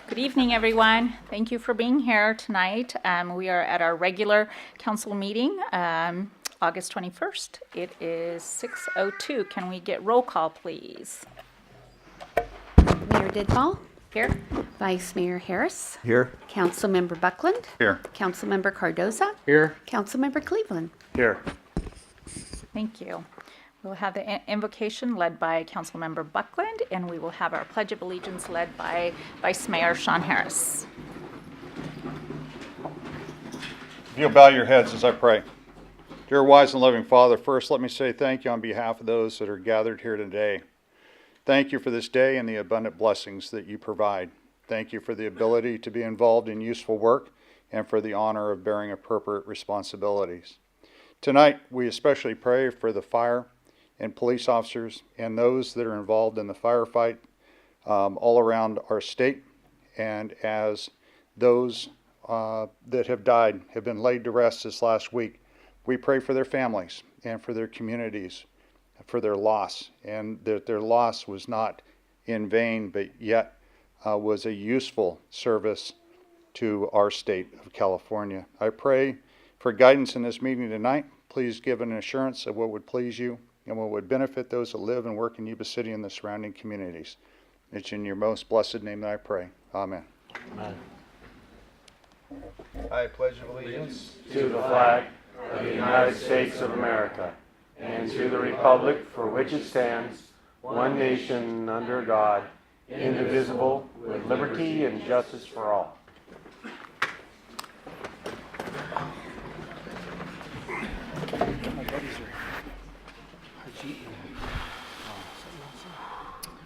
Good evening, everyone. Thank you for being here tonight. We are at our regular council meeting, August 21st. It is 6:02. Can we get roll call, please? Mayor Didball. Here. Vice Mayor Harris. Here. Councilmember Buckland. Here. Councilmember Cardoza. Here. Councilmember Cleveland. Here. Thank you. We'll have the invocation led by Councilmember Buckland, and we will have our Pledge of Allegiance led by Vice Mayor Sean Harris. If you'll bow your heads as I pray. Dear wise and loving Father, first let me say thank you on behalf of those that are gathered here today. Thank you for this day and the abundant blessings that you provide. Thank you for the ability to be involved in useful work and for the honor of bearing appropriate responsibilities. Tonight, we especially pray for the fire and police officers and those that are involved in the firefight all around our state, and as those that have died have been laid to rest this last week, we pray for their families and for their communities, for their loss, and that their loss was not in vain, but yet was a useful service to our state of California. I pray for guidance in this meeting tonight. Please give an assurance of what would please you and what would benefit those that live and work in Yuba City and the surrounding communities. It's in your most blessed name that I pray. Amen. Amen. I pledge allegiance To the flag of the United States of America and to the republic for which it stands, one nation under God, indivisible, with liberty and justice for all.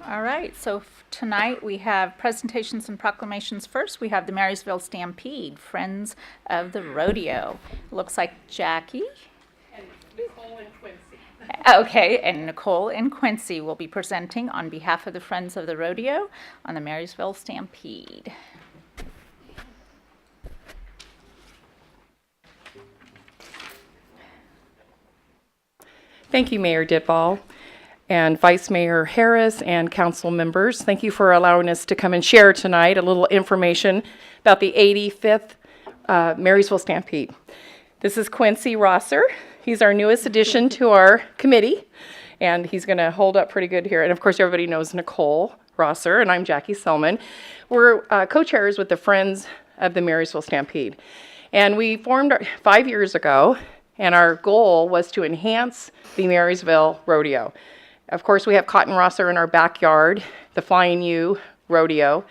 All right, so tonight we have presentations and proclamations. First, we have the Marysville Stampede, Friends of the Rodeo. Looks like Jackie. And Nicole and Quincy. Okay, and Nicole and Quincy will be presenting on behalf of the Friends of the Rodeo on the Marysville Stampede. Thank you, Mayor Didball and Vice Mayor Harris and council members. Thank you for allowing us to come and share tonight a little information about the 85th Marysville Stampede. This is Quincy Rosser. He's our newest addition to our committee, and he's going to hold up pretty good here. And of course, everybody knows Nicole Rosser, and I'm Jackie Selman. We're co-chairs with the Friends of the Marysville Stampede. And we formed 5 years ago, and our goal was to enhance the Marysville Rodeo. Of course, we have Cotton Rosser in our backyard, the Flying U Rodeo,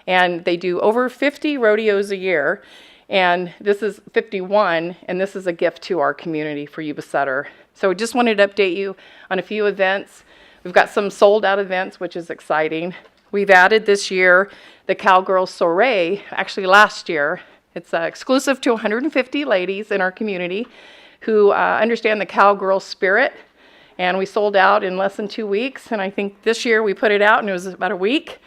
and they do over 50 rodeos a year, and this is 51, and this is a gift to our community for Yuba City. So just wanted to update you on a few events. We've got some sold-out events, which is exciting. We've added this year the Cowgirl Soiree, actually last year. It's exclusive to 150 ladies in our community who understand the cowgirl spirit. And we sold out in less than 2 weeks. And I think this year we put it out and it was about a week.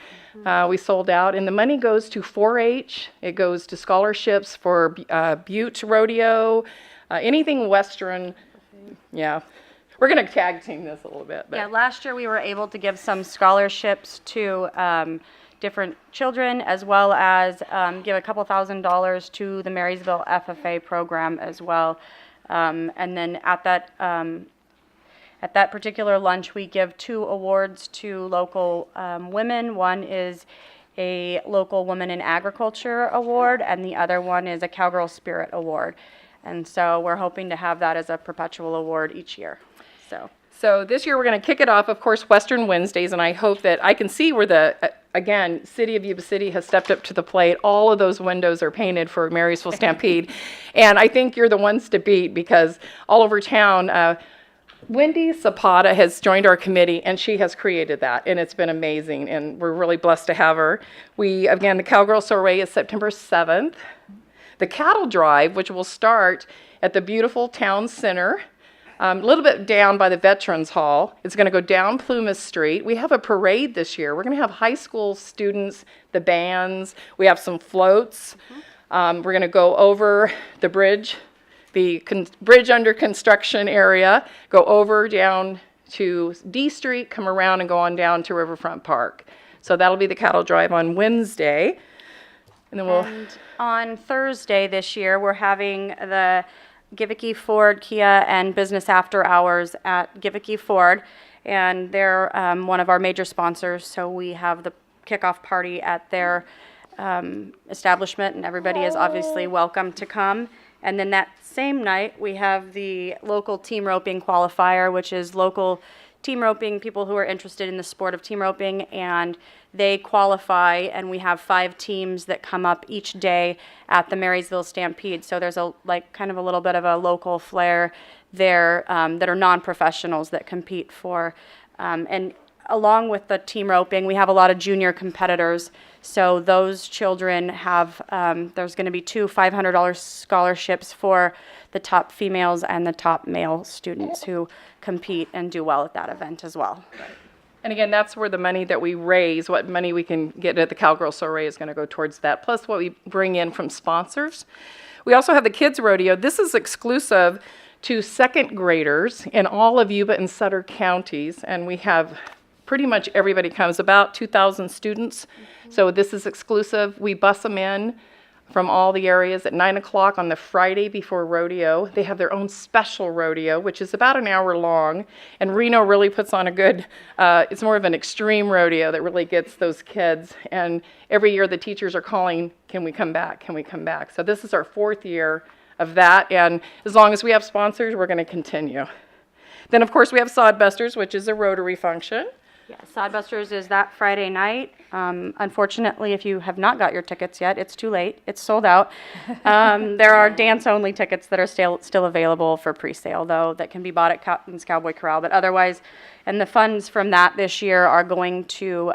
We sold out. And the money goes to 4-H. It goes to scholarships for Butte Rodeo, anything Western. Yeah. We're going to tag team this a little bit. But. Yeah, last year we were able to give some scholarships to different children, as well as give a couple $1,000s to the Marysville FFA program as well. And then at that particular lunch, we give 2 awards to local women. One is a local woman in agriculture award, and the other one is a Cowgirl Spirit award. And so we're hoping to have that as a perpetual award each year. So this year we're going to kick it off, of course, Western Wednesdays, and I hope that I can see where the, again, City of Yuba City has stepped up to the plate. All of those windows are painted for Marysville Stampede, and I think you're the ones to beat because all over town, Wendy Zapata has joined our committee, and she has created that, and it's been amazing, and we're really blessed to have her. Again, the Cowgirl Soiree is September 7th. The Cattle Drive, which will start at the beautiful town center, a little bit down by the Veterans Hall. It's going to go down Plumas Street. We have a parade this year. We're going to have high school students, the bands. We have some floats. We're going to go over the bridge, the bridge under construction area, go over down to D Street, come around and go on down to Riverfront Park. So that'll be the cattle drive on Wednesday. And then we'll, And on Thursday this year, we're having the Giveke Ford, Kia, and Business After Hours at Giveke Ford. And they're one of our major sponsors, so we have the kickoff party at their establishment, and everybody is obviously welcome to come. And then that same night, we have the local team roping qualifier, which is local team roping people who are interested in the sport of team roping, and they qualify, and we have 5 teams that come up each day at the Marysville Stampede. So there's a kind of a little bit of a local flair there that are non-professionals that compete for. And along with the team roping, we have a lot of junior competitors. So those children have, there's going to be 2 $500 scholarships for the top females and the top male students who compete and do well at that event as well. and again, that's where the money that we raise, what money we can get at the Cowgirl Soiree is going to go towards that, plus what we bring in from sponsors. We also have the Kids Rodeo. This is exclusive to second graders in all of Yuba and Sutter counties, and we have pretty much everybody comes, about 2,000 students. So this is exclusive. We bus them in from all the areas at 9 o'clock on the Friday before rodeo. They have their own special rodeo, which is about an hour long. And Reno really puts on a good, it's more of an extreme rodeo that really gets those kids. And every year the teachers are calling, can we come back? Can we come back? So this is our 4th year of that. And as long as we have sponsors, we're going to continue. Then, of course, we have Sodbusters, which is a Rotary function. Yeah, Sodbusters is that Friday night. Unfortunately, if you have not got your tickets yet, it's too late. It's sold out. There are dance-only tickets that are still available for pre-sale, though, that can be bought at Cotton's Cowboy Corral. But otherwise, and the funds from that this year are going to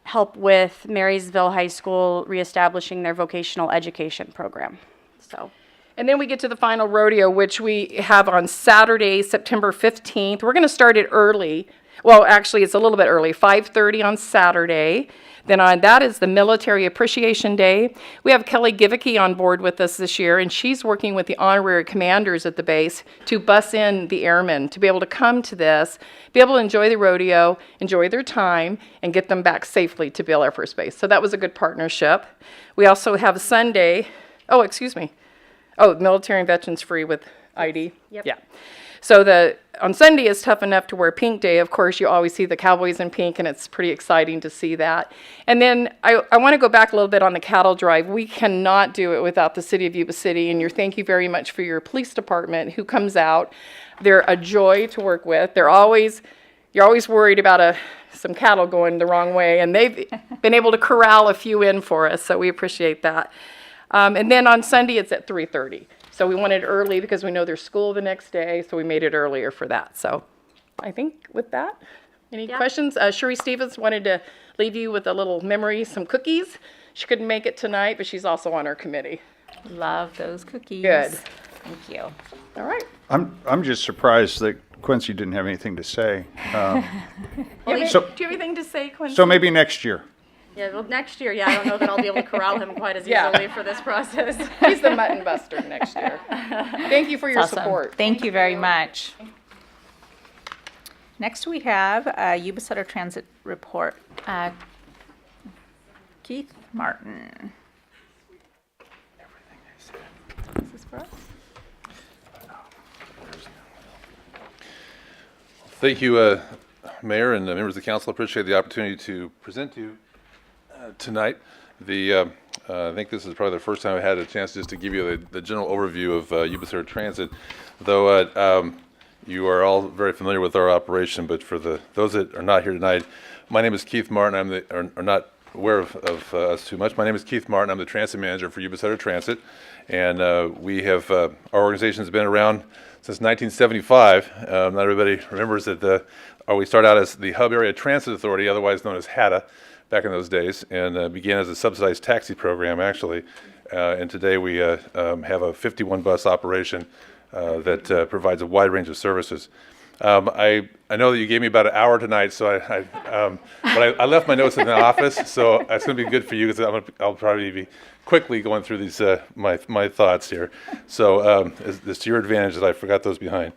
help with Marysville High School reestablishing their vocational education program. So. And then we get to the final rodeo, which we have on Saturday, September 15th. We're going to start it early. Well, actually, it's a little bit early, 5:30 on Saturday. Then on that is the Military Appreciation Day. We have Kelly Giveke on board with us this year, and she's working with the honorary commanders at the base to bus in the airmen to be able to come to this, be able to enjoy the rodeo, enjoy their time, and get them back safely to Beale Air Force Base. So that was a good partnership. We also have Sunday, military and veterans free with ID. Yep. Yeah. So on Sunday is Tough Enough to Wear Pink Day. Of course, you always see the cowboys in pink, and it's pretty exciting to see that. And then I want to go back a little bit on the cattle drive. We cannot do it without the city of Yuba City, and thank you very much for your police department who comes out. They're a joy to work with. You're always worried about some cattle going the wrong way, and they've been able to corral a few in for us, so we appreciate that. And then on Sunday, it's at 3:30. So we wanted it early because we know there's school the next day, so we made it earlier for that. So I think with that, any questions? Sherry Stevens wanted to leave you with a little memory, some cookies. She couldn't make it tonight, but she's also on our committee. Love those cookies. Good. Thank you. All right. I'm just surprised that Quincy didn't have anything to say. Do you have anything to say, Quincy? So maybe next year. Yeah, well, next year, I don't know that I'll be able to corral him quite as Yeah. easily for this process. He's the mutton buster next year. Thank you for your Awesome. support. Thank you very much. Next, we have Yuba Center Transit Report. Keith Martin. Is this for us? Thank you, Mayor and members of the council. I appreciate the opportunity to present to you tonight. I think this is probably the first time I had a chance just to give you the general overview of Yuba Center Transit, though you are all very familiar with our operation, but for those that are not here tonight, my name is Keith Martin. Are not aware of us too much. My name is Keith Martin. I'm the transit manager for Yuba Center Transit, and we have, our organization has been around since 1975. Not everybody remembers that we started out as the Hub Area Transit Authority, otherwise known as HATA, back in those days, and began as a subsidized taxi program, actually. And today we have a 51-bus operation that provides a wide range of services. I know that you gave me about an hour tonight, so but I left my notes in the office, so it's going to be good for you because I'll probably be quickly going through these my thoughts here. So it's to your advantage that I forgot those behind.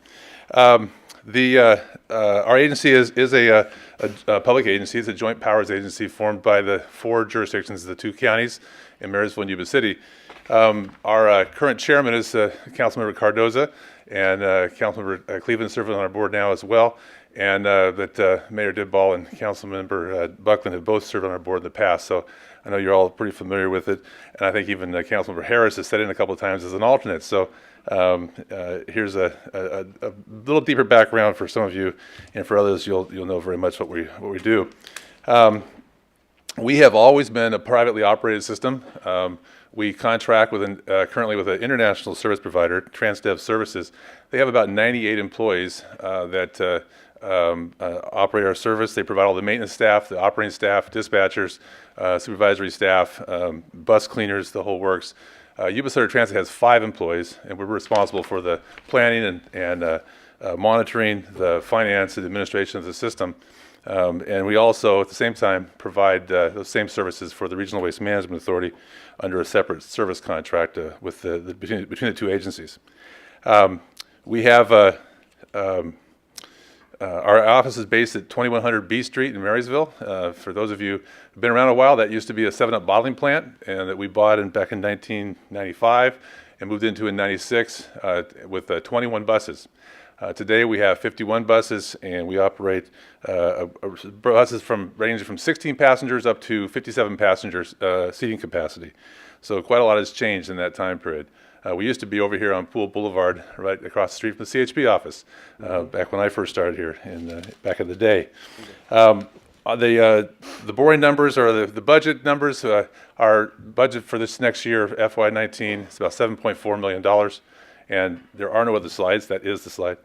Our agency is a a public agency. It's a joint powers agency formed by the 4 jurisdictions, the 2 counties in Marysville and Yuba City. Our current chairman is Councilmember Cardoza, and Councilmember Cleveland serving on our board now as well. And Mayor Dibble and Councilmember Buckland have both served on our board in the past. So I know you're all pretty familiar with it. And I think even Councilmember Harris has sat in a couple of times as an alternate. So here's a little deeper background for some of you, and for others, you'll know very much what we do. We have always been a privately operated system. We contract with currently with an international service provider, Transdev Services. They have about 98 employees that operate our service. They provide all the maintenance staff, the operating staff, dispatchers, supervisory staff, bus cleaners, the whole works. Yuba City Transit has 5 employees, and we're responsible for the planning and monitoring, the finance and administration of the system. And we also, at the same time, provide those same services for the Regional Waste Management Authority under a separate service contract with between the 2 agencies. We have our office is based at 2100 B Street in Marysville. For those of you who've been around a while, that used to be a 7-Up bottling plant, and that we bought back in 1995 and moved into in 96 with 21 buses. Today we have 51 buses, and we operate buses ranging from 16 passengers up to 57 passengers seating capacity. So quite a lot has changed in that time period. We used to be over here on Pool Boulevard, right across the street from the CHP office, back when I first started here back in the day. The boring numbers are the budget numbers. Our budget for this next year, FY19, is about $7.4 million. And there are no other slides. That is the slide.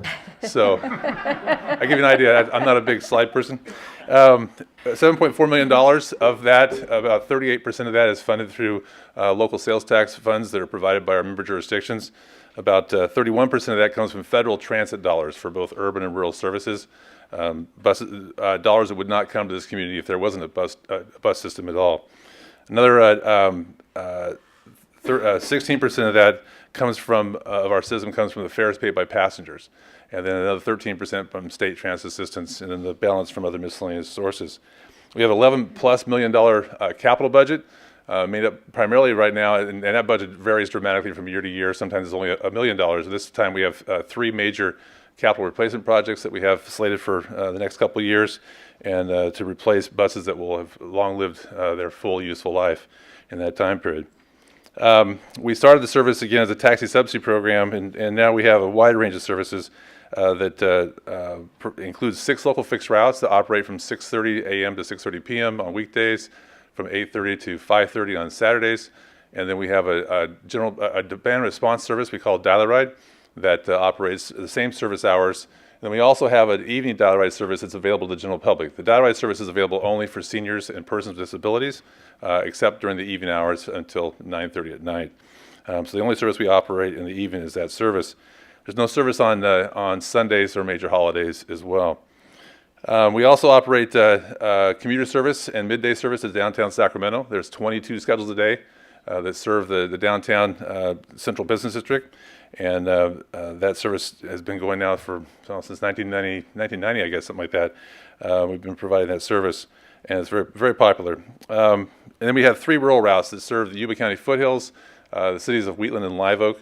So I give you an idea. I'm not a big slide person. $7.4 million of that, about 38% of that is funded through local sales tax funds that are provided by our member jurisdictions. About 31% of that comes from federal transit dollars for both urban and rural services. Dollars that would not come to this community if there wasn't a bus system at all. Another 16% of that comes from of our system comes from the fares paid by passengers, and then another 13% from state transit assistance, and then the balance from other miscellaneous sources. We have $11+ million capital budget made up primarily right now, and that budget varies dramatically from year to year. Sometimes it's only $1 million. This time we have 3 major capital replacement projects that we have slated for the next couple of years, and to replace buses that will have long lived their full useful life in that time period. We started the service again as a taxi subsidy program, and now we have a wide range of services that includes 6 local fixed routes that operate from 6:30 a.m. to 6:30 p.m. on weekdays, from 8:30 to 5:30 on Saturdays, and then we have a demand response service we call Dial-A-Ride that operates the same service hours. And then we also have an evening Dial-A-Ride service that's available to the general public. The Dial-A-Ride service is available only for seniors and persons with disabilities, except during the evening hours until 9:30 at night. So the only service we operate in the evening is that service. There's no service on Sundays or major holidays as well. We also operate commuter service and midday service at downtown Sacramento. There's 22 schedules a day that serve the downtown central business district. And that service has been going now since 1990, I guess, something like that. We've been providing that service, and it's very, very popular. And then we have 3 rural routes that serve the Yuba County foothills, the cities of Wheatland and Live Oak.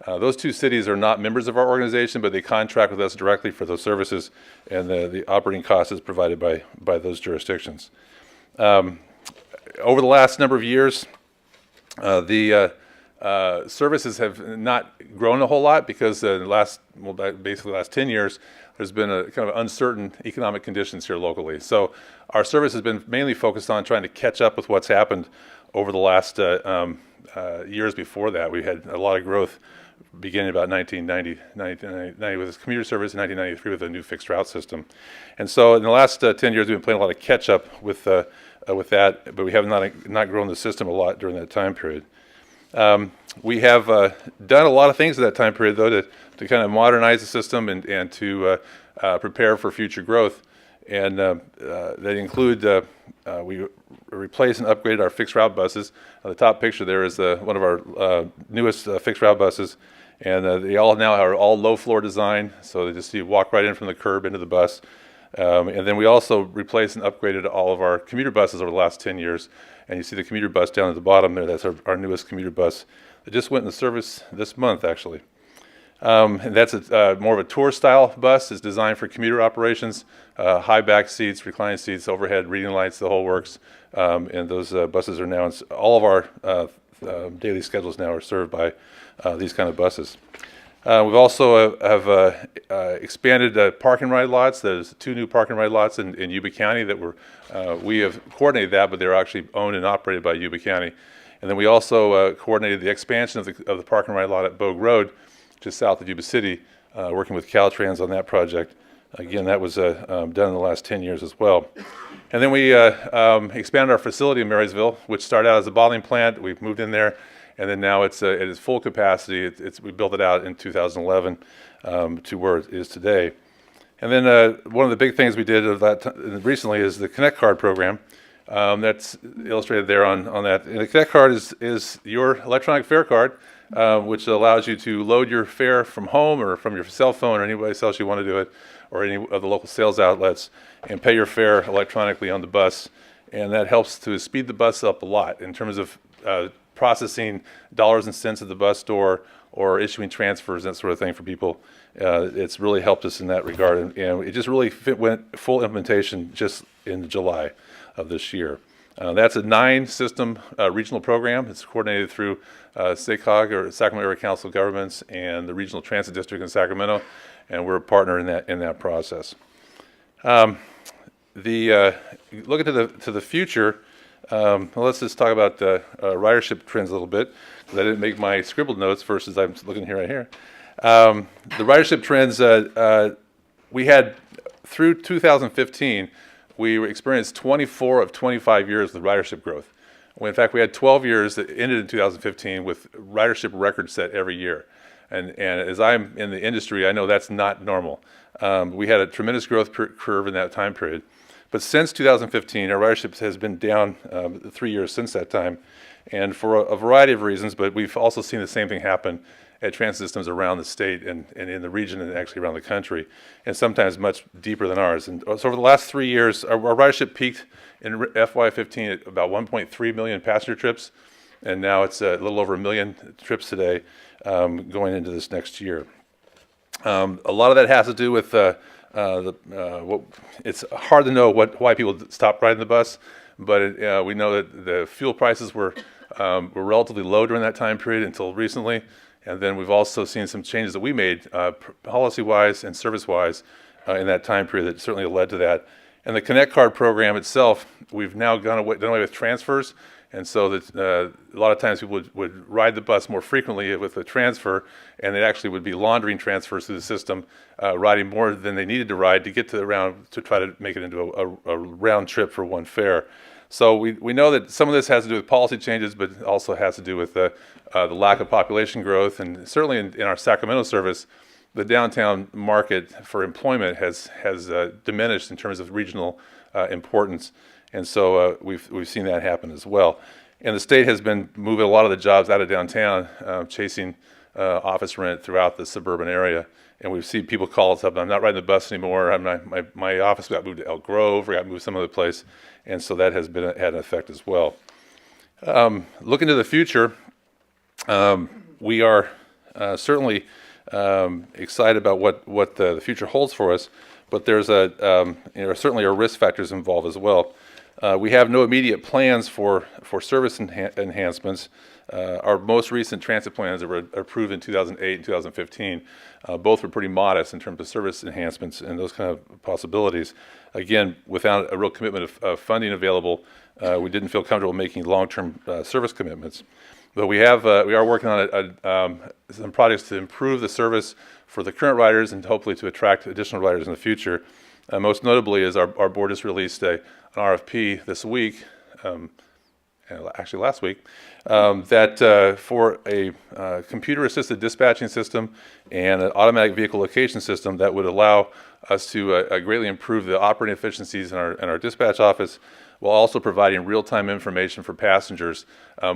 Those 2 cities are not members of our organization, but they contract with us directly for those services, and the operating cost is provided by those jurisdictions. Over the last number of years, services have not grown a whole lot because basically the last 10 years, there's been a kind of uncertain economic conditions here locally. So our service has been mainly focused on trying to catch up with what's happened over the last years before that. We had a lot of growth beginning about 1990 with this commuter service, in 1993 with a new fixed route system. And so in the last 10 years, we've been playing a lot of catch up with that, but we have not grown the system a lot during that time period. We have done a lot of things at that time period, though, to kind of modernize the system and to prepare for future growth. And that include we replaced and upgraded our fixed route buses. The top picture there is one of our newest fixed route buses, and they all now are all low floor design, so they just you walk right in from the curb into the bus. And then we also replaced and upgraded all of our commuter buses over the last 10 years. And you see the commuter bus down at the bottom there. That's our newest commuter bus that just went into service this month, actually. And that's more of a tour style bus. It's designed for commuter operations, high back seats, reclining seats, overhead reading lights, the whole works. And those buses are now, all of our daily schedules now are served by these kind of buses. We've also have expanded park and ride lots. There's 2 new park and ride lots in Yuba County that we have coordinated that, but they're actually owned and operated by Yuba County. And then we also coordinated the expansion of the park and ride lot at Bogue Road, just south of Yuba City, working with Caltrans on that project. Again, that was done in the last 10 years as well. And then we expanded our facility in Marysville, which started out as a bottling plant. We've moved in there, and then now it's at its full capacity. We built it out in 2011 to where it is today. And then one of the big things we did of that recently is the Connect Card program. That's illustrated there on that. And the Connect Card is your electronic fare card, which allows you to load your fare from home or from your cell phone or anybody else you want to do it, or any of the local sales outlets, and pay your fare electronically on the bus. And that helps to speed the bus up a lot in terms of processing dollars and cents at the bus store or issuing transfers, that sort of thing for people. It's really helped us in that regard. And it just really went full implementation just in July of this year. That's a 9-system regional program. It's coordinated through SACOG, or Sacramento Area Council of Governments, and the Regional Transit District in Sacramento, and we're a partner in that process. Looking to the future, let's just talk about ridership trends a little bit, because I didn't make my scribbled notes versus I'm looking here right here. The ridership trends, we had through 2015, we experienced 24 of 25 years with ridership growth. In fact, we had 12 years that ended in 2015 with ridership records set every year. And as I'm in the industry, I know that's not normal. We had a tremendous growth curve in that time period. But since 2015, our ridership has been down 3 years since that time, and for a variety of reasons, but we've also seen the same thing happen at transit systems around the state and in the region and actually around the country, and sometimes much deeper than ours. And so over the last 3 years, our ridership peaked in FY15 at about 1.3 million passenger trips, and now it's a little over 1 million trips today going into this next year. A lot of that has to do with it's hard to know why people stopped riding the bus, but we know that the fuel prices were relatively low during that time period until recently. And then we've also seen some changes that we made policy-wise and service-wise in that time period that certainly led to that. And the Connect Card program itself, we've now done away with transfers. And so that a lot of times people would ride the bus more frequently with a transfer, and it actually would be laundering transfers through the system, riding more than they needed to ride to get to the round, to try to make it into a round trip for one fare. So we know that some of this has to do with policy changes, but it also has to do with the lack of population growth. And certainly in our Sacramento service, the downtown market for employment has diminished in terms of regional importance. And so we've seen that happen as well. And the state has been moving a lot of the jobs out of downtown, chasing office rent throughout the suburban area. And we've seen people call us up, I'm not riding the bus anymore, my office got moved to Elk Grove, or got moved some other place. And so that has had an effect as well. Looking to the future, we are certainly excited about what the future holds for us, but there's certainly are risk factors involved as well. We have no immediate plans for service enhancements. Our most recent transit plans that were approved in 2008 and 2015, both were pretty modest in terms of service enhancements and those kind of possibilities. Again, without a real commitment of funding available, we didn't feel comfortable making long-term service commitments. But we are working on some projects to improve the service for the current riders and hopefully to attract additional riders in the future. Most notably is our board just released an RFP this week, actually last week, that for a computer-assisted dispatching system and an automatic vehicle location system that would allow us to greatly improve the operating efficiencies in our dispatch office, while also providing real-time information for passengers,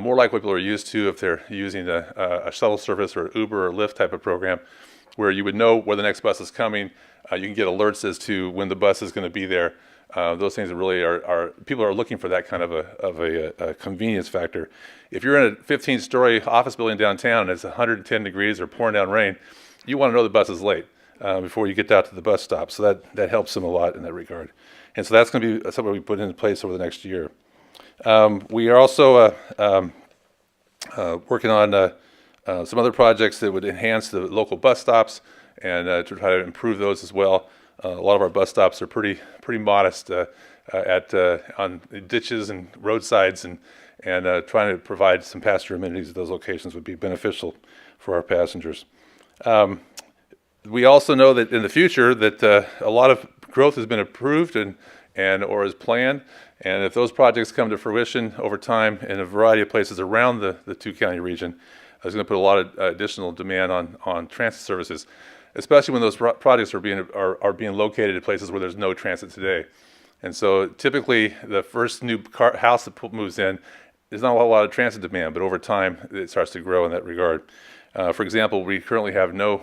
more like what people are used to if they're using a shuttle service or Uber or Lyft type of program. where you would know where the next bus is coming. You can get alerts as to when the bus is going to be there. Those things really are people are looking for that kind of a convenience factor. If you're in a 15-story office building downtown and it's 110 degrees or pouring down rain, you want to know the bus is late before you get out to the bus stop. So that helps them a lot in that regard. And so that's going to be something we put into place over the next year. We are also working on some other projects that would enhance the local bus stops and to try to improve those as well. A lot of our bus stops are pretty modest on ditches and roadsides, and trying to provide some passenger amenities at those locations would be beneficial for our passengers. We also know that in the future that a lot of growth has been approved and or is planned, and if those projects come to fruition over time in a variety of places around the two-county region, it's going to put a lot of additional demand on transit services, especially when those projects are being located at places where there's no transit today. And so typically the first new house that moves in, there's not a whole lot of transit demand, but over time it starts to grow in that regard. For example, we currently have no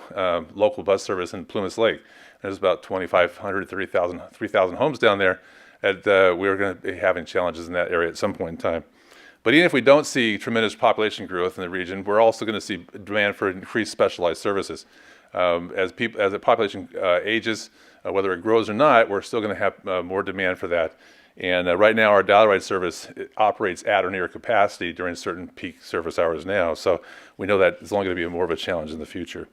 local bus service in Plumas Lake. There's about 2,500, 3,000 homes down there, and we're going to be having challenges in that area at some point in time. But even if we don't see tremendous population growth in the region, we're also going to see demand for increased specialized services. As the population ages, whether it grows or not, we're still going to have more demand for that. And right now, our dial ride service operates at or near capacity during certain peak service hours now. So we know that it's only going to be more of a challenge in the future.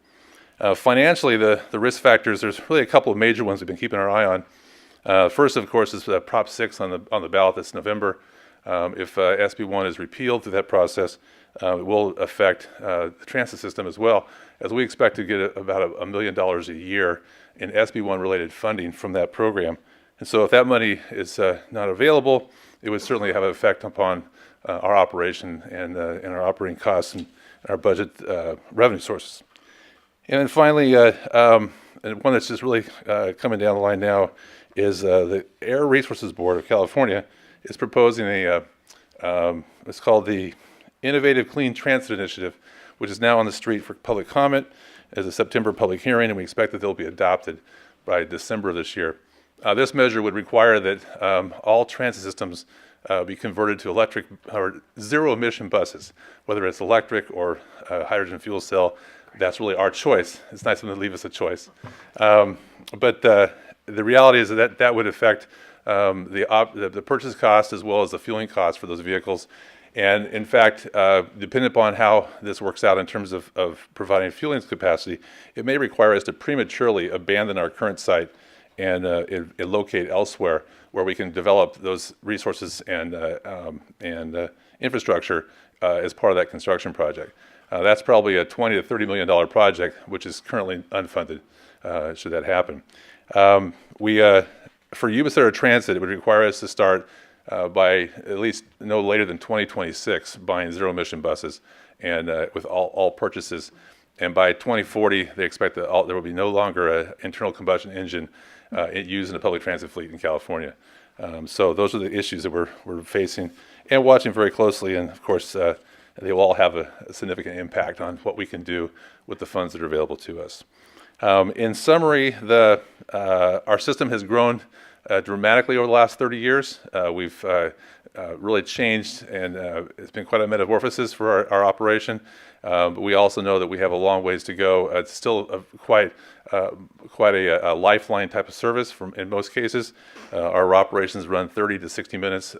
Financially, the risk factors, there's really a couple of major ones we've been keeping our eye on. First, of course, is Prop 6 on the ballot this November. If SB 1 is repealed through that process, it will affect the transit system as well, as we expect to get about $1 million a year in SB 1 related funding from that program. And so if that money is not available, it would certainly have an effect upon our operation and our operating costs and our budget revenue sources. And then finally, and one that's just really coming down the line now is the Air Resources Board of California is proposing it's called the Innovative Clean Transit Initiative, which is now on the street for public comment as a September public hearing, and we expect that they'll be adopted by December of this year. This measure would require that all transit systems be converted to electric or zero-emission buses, whether it's electric or hydrogen fuel cell. That's really our choice. It's nice of them to leave us a choice. But the reality is that would affect the purchase cost as well as the fueling cost for those vehicles. And in fact, depending upon how this works out in terms of providing fueling capacity, it may require us to prematurely abandon our current site and locate elsewhere where we can develop those resources and infrastructure as part of that construction project. That's probably a $20 to $30 million project, which is currently unfunded, should that happen. For Yuba City Transit, it would require us to start by at least no later than 2026 buying zero-emission buses and with all purchases. And by 2040, they expect that there will be no longer an internal combustion engine used in the public transit fleet in California. So those are the issues that we're facing and watching very closely. And of course, they will all have a significant impact on what we can do with the funds that are available to us. In summary, our system has grown dramatically over the last 30 years. We've really changed, and it's been quite a metamorphosis for our operation. But we also know that we have a long ways to go. It's still quite a lifeline type of service in most cases. Our operations run 30 to 60 minutes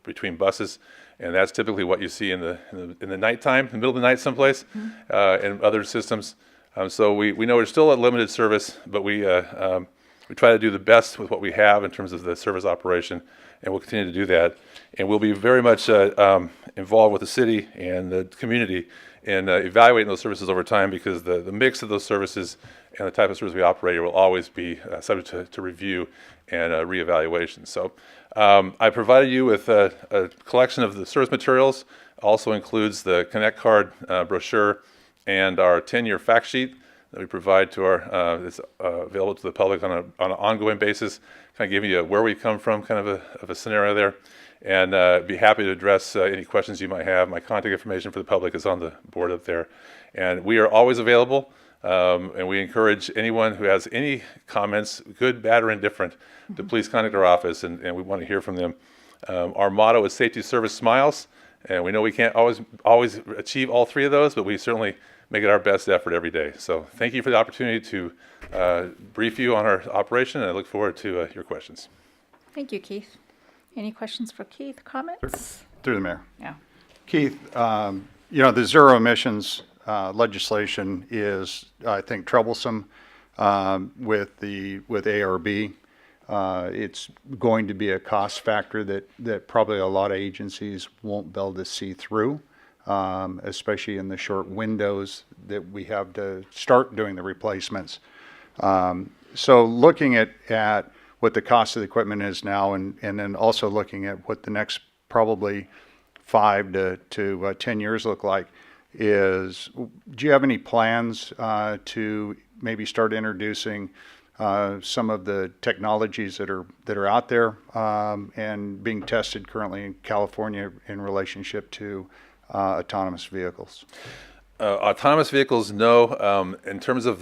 between buses, and that's typically what you see in the nighttime, in the middle of the night someplace, and other systems. So we know we're still at limited service, but we try to do the best with what we have in terms of the service operation, and we'll continue to do that. And we'll be very much involved with the city and the community in evaluating those services over time, because the mix of those services and the type of service we operate will always be subject to review and reevaluation. So I provided you with a collection of the service materials. Also includes the Connect Card brochure and our 10-year fact sheet that we provide to it's available to the public on an ongoing basis, kind of giving you where we come from, kind of a scenario there, and be happy to address any questions you might have. My contact information for the public is on the board up there, and we are always available. And we encourage anyone who has any comments, good, bad, or indifferent, to please contact our office, and we want to hear from them. Our motto is Safety, Service, Smiles, and we know we can't always achieve all three of those, but we certainly make it our best effort every day. So thank you for the opportunity to brief you on our operation, and I look forward to your questions. Thank you, Keith. Any questions for Keith? Comments? Through the mayor. Yeah. Keith, the zero emissions legislation is, I think, troublesome with ARB. It's going to be a cost factor that probably a lot of agencies won't be able to see through, especially in the short windows that we have to start doing the replacements. So looking at what the cost of the equipment is now, and then also looking at what the next probably 5 to 10 years look like, do you have any plans to maybe start introducing some of the technologies that are out there and being tested currently in California in relationship to autonomous vehicles? Autonomous vehicles, no. In terms of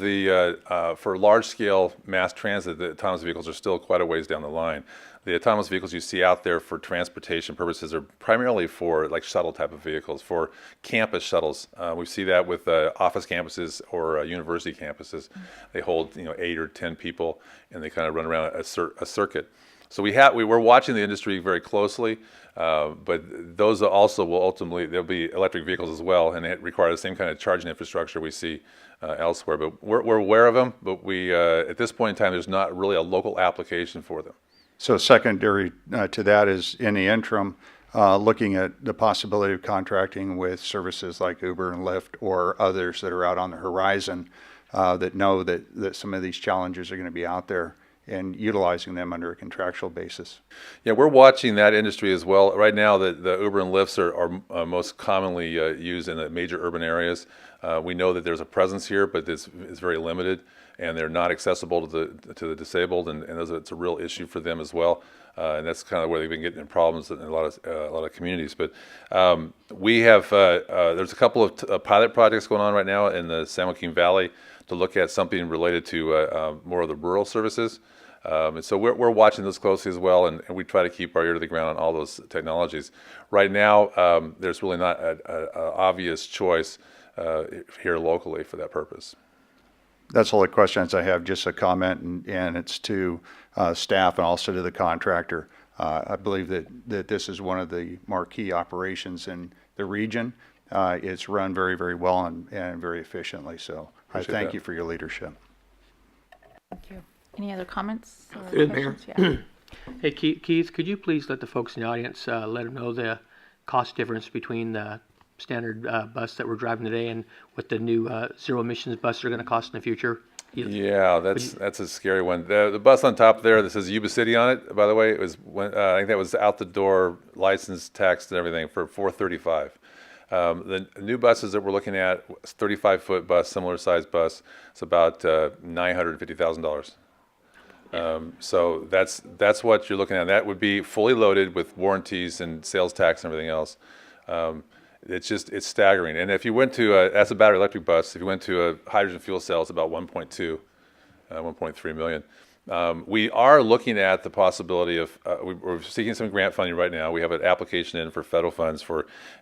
for large-scale mass transit, the autonomous vehicles are still quite a ways down the line. The autonomous vehicles you see out there for transportation purposes are primarily for like shuttle type of vehicles, for campus shuttles. We see that with office campuses or university campuses. They hold 8 or 10 people, and they kind of run around a circuit. So we're watching the industry very closely, but those also will ultimately, there'll be electric vehicles as well, and it require the same kind of charging infrastructure we see elsewhere. But we're aware of them, but at this point in time, there's not really a local application for them. So secondary to that is, in the interim, looking at the possibility of contracting with services like Uber and Lyft or others that are out on the horizon that know that some of these challenges are going to be out there, and utilizing them under a contractual basis. Yeah, we're watching that industry as well. Right now, the Uber and Lyfts are most commonly used in the major urban areas. We know that there's a presence here, but it's very limited, and they're not accessible to the disabled, and it's a real issue for them as well. And that's kind of where they've been getting in problems in a lot of communities. But we have there's a couple of pilot projects going on right now in the San Joaquin Valley to look at something related to more of the rural services. And so we're watching those closely as well, and we try to keep our ear to the ground on all those technologies. Right now, there's really not an obvious choice here locally for that purpose. That's all the questions I have. Just a comment, and it's to staff and also to the contractor. I believe that this is one of the marquee operations in the region. It's run very, very well and very efficiently. So I thank you for your leadership. Thank you. Any other comments? Or Good, Mayor. questions? Yeah. Hey, Keith, could you please let the folks in the audience let them know the cost difference between the standard bus that we're driving today and what the new zero emissions buses are going to cost in the future? Yeah, that's a scary one. The bus on top there that says Yuba City on it, by the way, it was I think that was out the door, license, tax, and everything for $435. The new buses that we're looking at, 35-foot bus, similar size bus, it's about $950,000. So that's what you're looking at. That would be fully loaded with warranties and sales tax and everything else. It's staggering. And if you went to that's a battery electric bus. If you went to a hydrogen fuel cell, it's about 1.3 million. We are looking at the possibility of we're seeking some grant funding right now. We have an application in for federal funds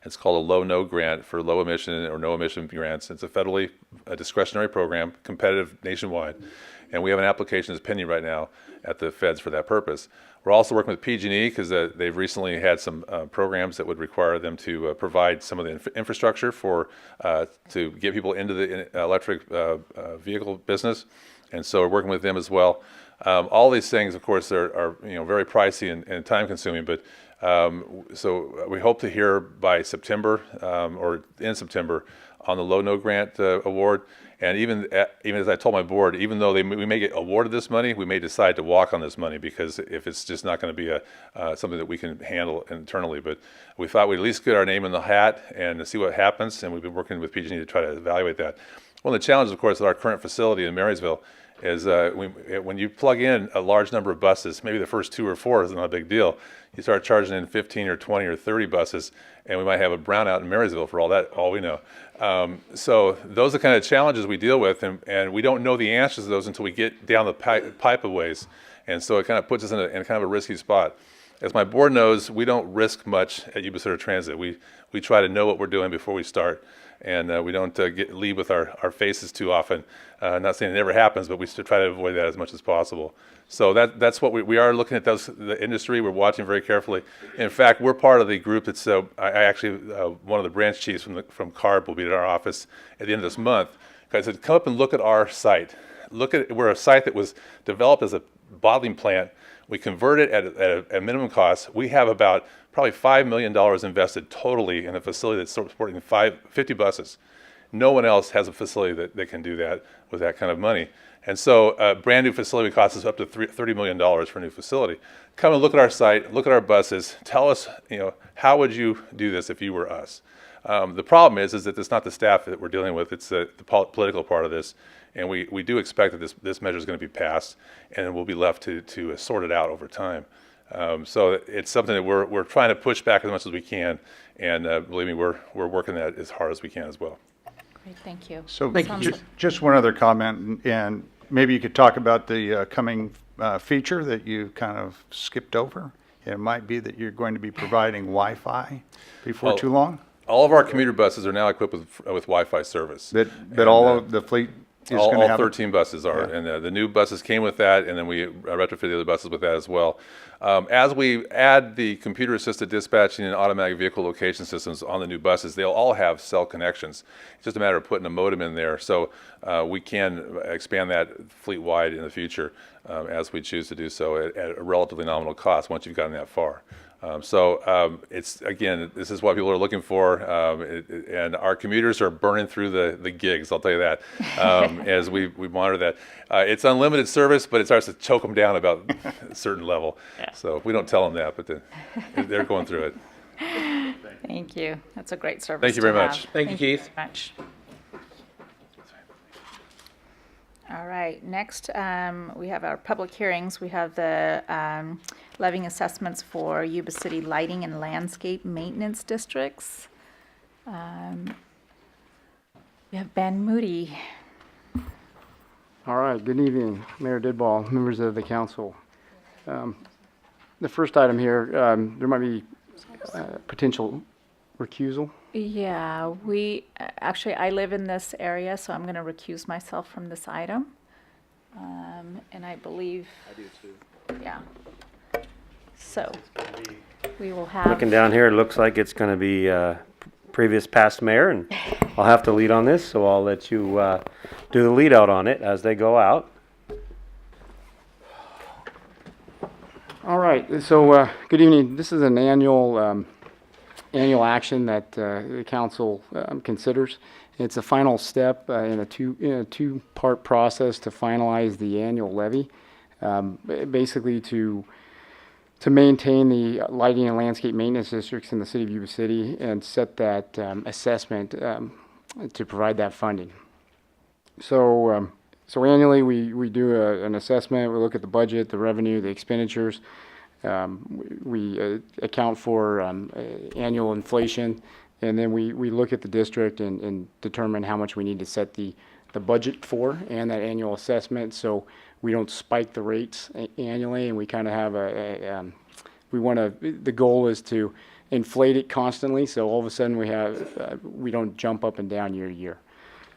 it's called a low-no grant for low emission or no emission grants. It's a federally discretionary program, competitive nationwide, and we have an application that's pending right now at the feds for that purpose. We're also working with PG&E because they've recently had some programs that would require them to provide some of the infrastructure to get people into the electric vehicle business, and so we're working with them as well. All these things, of course, are very pricey and time consuming, but so we hope to hear by September or in September on the low-no grant award. And even as I told my board, even though we may get awarded this money, we may decide to walk on this money because if it's just not going to be something that we can handle internally. But we thought we'd at least get our name in the hat and see what happens, and we've been working with PG&E to try to evaluate that. One of the challenges, of course, at our current facility in Marysville is when you plug in a large number of buses, maybe the first 2 or 4 is not a big deal. You start charging in 15 or 20 or 30 buses, and we might have a brownout in Marysville for all we know. So those are the kind of challenges we deal with, and we don't know the answers to those until we get down the pipe of ways. And so it kind of puts us in a kind of a risky spot. As my board knows, we don't risk much at Yuba City Transit. We try to know what we're doing before we start, and we don't lead with our faces too often. Not saying it never happens, but we still try to avoid that as much as possible. So that's what we are looking at the industry. We're watching very carefully. In fact, we're part of the group that's I actually one of the branch chiefs from CARB will be at our office at the end of this month. I said, come up and look at our site. We're a site that was developed as a bottling plant. We convert it at a minimum cost. We have about probably $5 million invested totally in a facility that's supporting 50 buses. No one else has a facility that can do that with that kind of money. And so a brand new facility costs us up to $30 million for a new facility. Come and look at our site, look at our buses, tell us, how would you do this if you were us? The problem is that it's not the staff that we're dealing with, it's the political part of this. And we do expect that this measure is going to be passed, and we'll be left to sort it out over time. So it's something that we're trying to push back as much as we can, and believe me, we're working that as hard as we can as well. Great, thank you. So Sounds- just one other comment, and maybe you could talk about the coming feature that you kind of skipped over. It might be that you're going to be providing Wi-Fi before too long. All of our commuter buses are now equipped with Wi-Fi service. That all of the fleet is going to All have 13 buses are, Yeah. and the new buses came with that, and then we retrofitted the other buses with that as well. As we add the computer-assisted dispatching and automatic vehicle location systems on the new buses, they'll all have cell connections. It's just a matter of putting a modem in there, so we can expand that fleet-wide in the future as we choose to do so at a relatively nominal cost once you've gotten that far. It's, again, this is what people are looking for, and our commuters are burning through the gigs, I'll tell you that, as we monitor that. It's unlimited service, but it starts to choke them down about a certain level. Yeah. So we don't tell them that, but they're going through it. Thank you. That's a great service. Thank you very to much. have. Thank you, Keith. Very much. All right, next we have our public hearings. We have the levying assessments for Yuba City lighting and landscape maintenance districts. We have Ben Moody. All right, good evening, Mayor Didball, members of the council. The first item here, there might be potential recusal. Yeah, actually, I live in this area, so I'm going to recuse myself from this item. And I believe. I do too. Yeah. So, we will have. Looking down here, it looks like it's going to be previous past mayor, and I'll have to lead on this, so I'll let you do the lead out on it as they go out. All right, so good evening. This is an annual action that the council considers. It's a final step in a two-part process to finalize the annual levy, basically to maintain the lighting and landscape maintenance districts in the city of Yuba City and set that assessment to provide that funding. So annually we do an assessment. We look at the budget, the revenue, the expenditures. We account for annual inflation, and then we look at the district and determine how much we need to set the budget for and that annual assessment, so we don't spike the rates annually, and we kind of have the goal is to inflate it constantly, so all of a sudden we don't jump up and down year to year.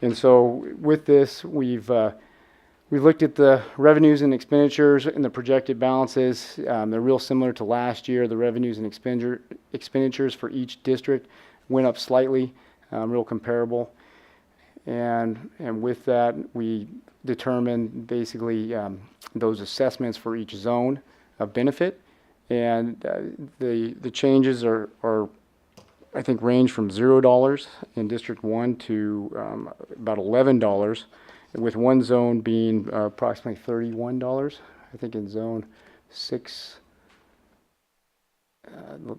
And so with this, we've looked at the revenues and expenditures and the projected balances. They're real similar to last year. The revenues and expenditures for each district went up slightly, real comparable. And with that, we determined basically those assessments for each zone of benefit. And the changes are I think range from $0 in District 1 to about $11, with one zone being approximately $31. I think in Zone 6,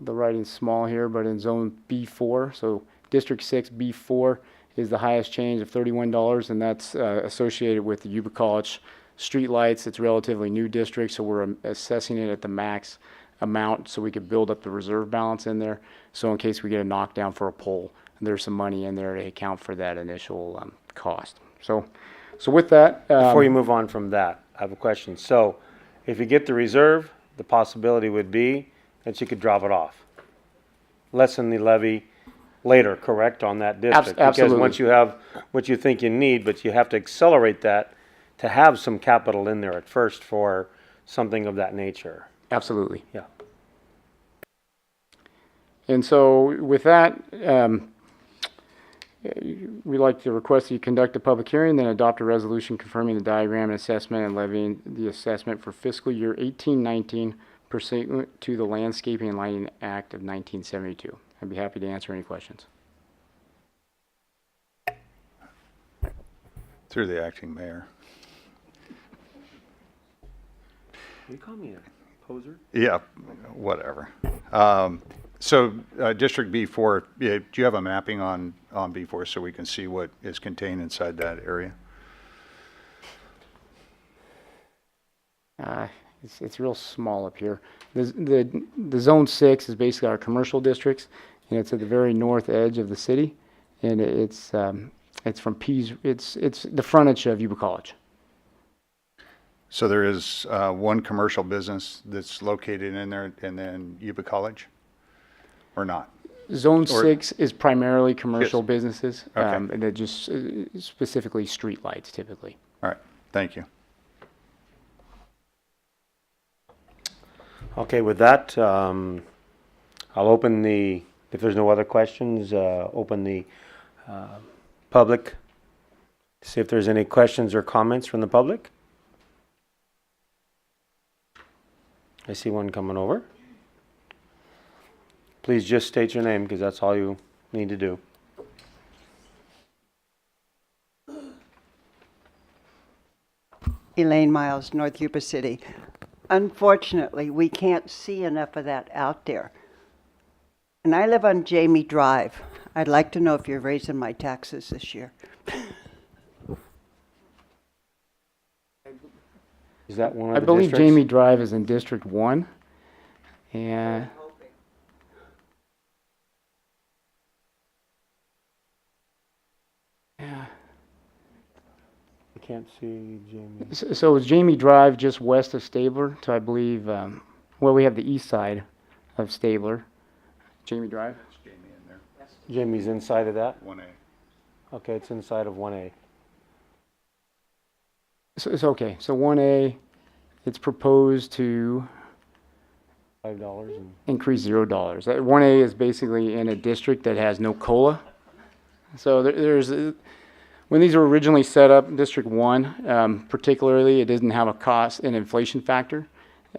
the writing's small here, but in Zone B4, so District 6 B4 is the highest change of $31, and that's associated with the Yuba College Streetlights, it's a relatively new district, so we're assessing it at the max amount so we could build up the reserve balance in there. So in case we get a knockdown for a pole, there's some money in there to account for that initial cost. So with that, Before you move on from that, I have a question. So if you get the reserve, the possibility would be that you could drop it off. Lessen the levy later, correct, on that district? Absolutely. Because once you have what you think you need, but you have to accelerate that to have some capital in there at first for something of that nature. absolutely. Yeah. And so with that, we'd like to request that you conduct a public hearing, then adopt a resolution confirming the diagram and assessment and levying the assessment for fiscal year 18-19 pursuant to the Landscaping and Lighting Act of 1972. I'd be happy to answer any questions. Through the acting mayor. You call me a poser? Yeah, whatever. So District B4, yeah, do you have a mapping on B4 so we can see what is contained inside that area? It's real small up here. The zone 6 is basically our commercial districts, and it's at the very north edge of the city, and it's from Pease. It's the frontage of Yuba College. So there is one commercial business that's located in there, and then Yuba College, or not? Zone 6 is primarily commercial Yes. businesses, Okay. and they're just specifically street lights typically. All right, thank you. Okay, with that, I'll open the, if there's no other questions, open the public. See if there's any questions or comments from the public. I see one coming over. Please just state your name because that's all you need to do. Elaine Miles, North Yuba City. Unfortunately, we can't see enough of that out there. And I live on Jamie Drive. I'd like to know if you're raising my taxes this year. Is that one of I the believe districts? Jamie Drive is in District 1, and yeah. I can't see Jamie. So is Jamie Drive just west of Stabler? So I believe, well, we have the east side of Stabler. Jamie Drive? It's Jamie in there, Jamie's inside of that? 1A. Okay, it's inside of 1A. So it's okay. So 1A, it's proposed to $5 and increase $0. 1A is basically in a district that has no COLA. So when these were originally set up, District 1, particularly, it doesn't have a cost and inflation factor.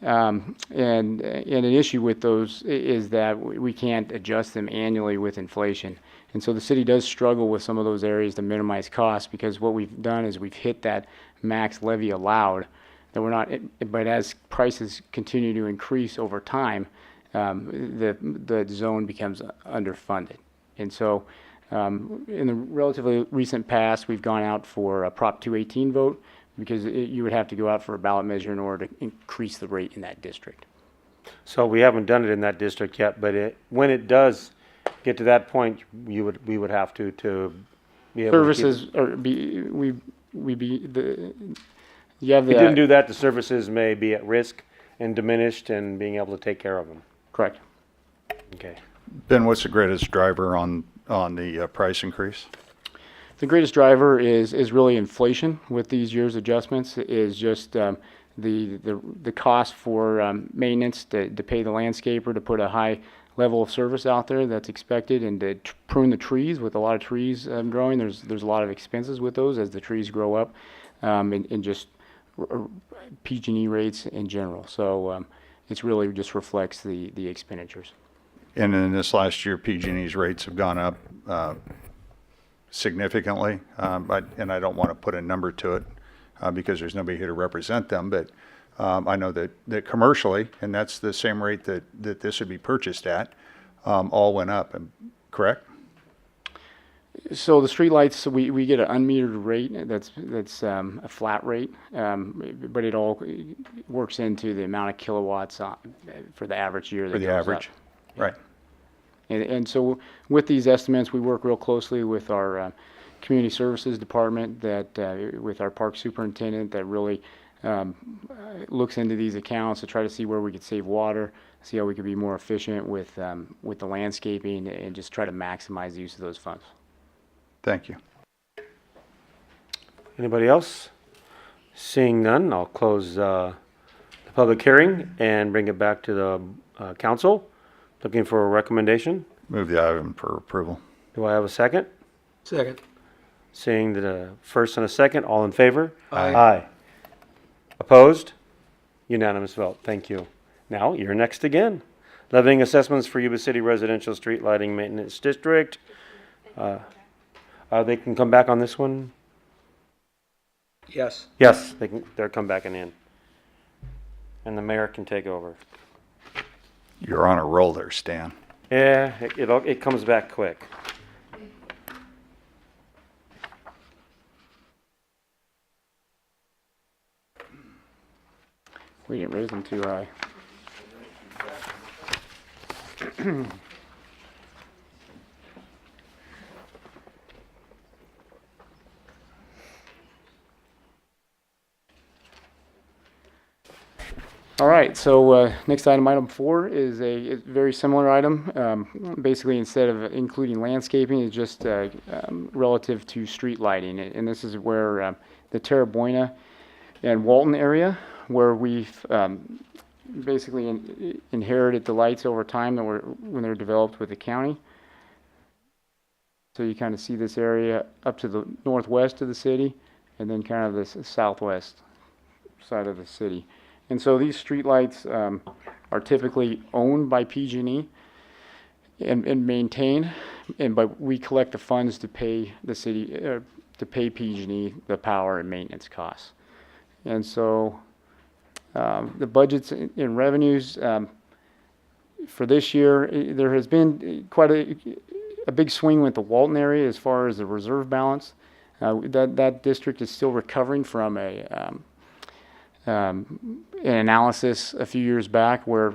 And an issue with those is that we can't adjust them annually with inflation. And so the city does struggle with some of those areas to minimize costs, because what we've done is we've hit that max levy allowed, that we're not, but as prices continue to increase over time, the zone becomes underfunded. And so in the relatively recent past, we've gone out for a Prop 218 vote, because you would have to go out for a ballot measure in order to increase the rate in that district. so we haven't done it in that district yet, but when it does get to that point, we would have to be able to keep. Services are you have If we the didn't do that, the services may be at risk and diminished in being able to take care of them. correct. Okay. Ben, what's the greatest driver on the price increase? The greatest driver is really inflation with these year's adjustments, is just the cost for maintenance to pay the landscaper to put a high level of service out there that's expected, and to prune the trees. With a lot of trees growing, there's a lot of expenses with those as the trees grow up, and just PG&E rates in general. So it's really just reflects the expenditures. And in this last year, PG&E's rates have gone up significantly, and I don't want to put a number to it because there's nobody here to represent them, but I know that commercially, and that's the same rate that this would be purchased at, all went up, correct? So the streetlights, we get an unmetered rate. That's a flat rate, but it all works into the amount of kilowatts for the average year. For the goes average? up. Right. And so with these estimates, we work real closely with our community services department, that with our park superintendent, that really looks into these accounts to try to see where we could save water, see how we could be more efficient with the landscaping, and just try to maximize the use of those funds. Thank you. Anybody else? Seeing none, I'll close the public hearing and bring it back to the council. Looking for a recommendation. Move the item for approval. Do I have a second? Second. Seeing the first and a second, all in favor? Aye. Aye. Opposed? Unanimous vote. Thank you. Now, you're next again. Levying assessments for Yuba City Residential Street Lighting Maintenance District. They can come back on this one? Yes. Yes, they're come back in. And the mayor can take over. You're on a roll there, Stan. Yeah, it comes back quick. We didn't raise them too high. All right, so next item 4, is a very similar item. Basically, instead of including landscaping, it's just relative to street lighting. And this is where the Terra Buena and Walton area, where we've basically inherited the lights over time that when they were developed with the county. So you kind of see this area up to the northwest of the city, and then kind of the southwest side of the city. And so these streetlights are typically owned by PG&E and maintained, but we collect the funds to pay the city, to pay PG&E the power and maintenance costs. And so the budgets and revenues for this year, there has been quite a big swing with the Walton area as far as the reserve balance. That district is still recovering from an analysis a few years back where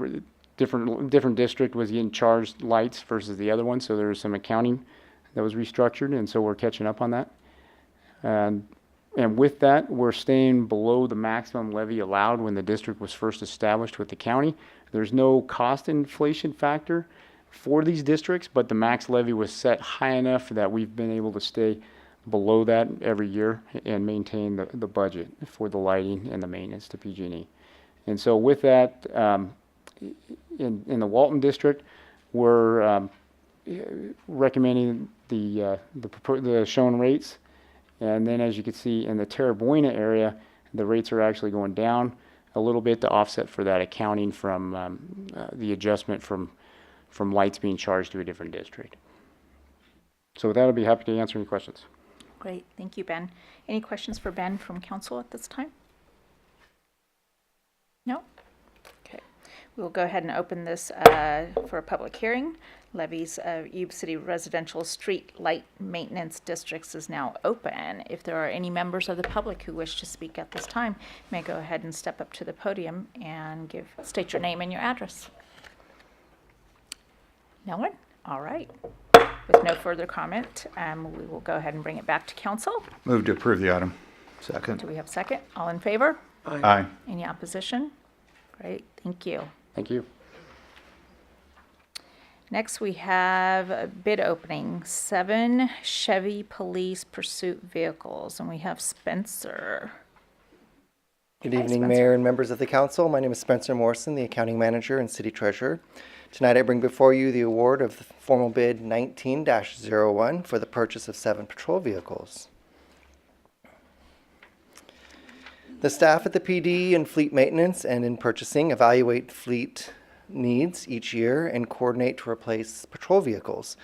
different district was getting charged lights versus the other one, so there was some accounting that was restructured, and so we're catching up on that. And with that, we're staying below the maximum levy allowed when the district was first established with the county. There's no cost inflation factor for these districts, but the max levy was set high enough that we've been able to stay below that every year and maintain the budget for the lighting and the maintenance to PG&E. And so with that, in the Walton district, we're recommending the shown rates. And then as you can see in the Terra Buena area, the rates are actually going down a little bit to offset for that accounting from the adjustment from lights being charged to a different district. So with that, I'll be happy to answer any questions. Great, thank you, Ben. Any questions for Ben from council at this time? No? Okay, we will go ahead and open this for a public hearing. Levies of Yuba City Residential Street Light Maintenance Districts is now open. If there are any members of the public who wish to speak at this time, you may go ahead and step up to the podium and state your name and your address. No one? All right. With no further comment, we will go ahead and bring it back to council. Move to approve the item. Second. Do we have a second? All in favor? Aye. Any opposition? Great, thank you. Thank you. Next, we have a bid opening, 7 Chevy Police Pursuit Vehicles, and we have Spencer. Good Hi, evening, Spencer. Mayor and members of the council. My name is Spencer Morrison, the accounting manager and city treasurer. Tonight I bring before you the award of the formal bid 19-01 for the purchase of 7 patrol vehicles. The staff at the PD and fleet maintenance and in purchasing evaluate fleet needs each year and coordinate to replace patrol vehicles.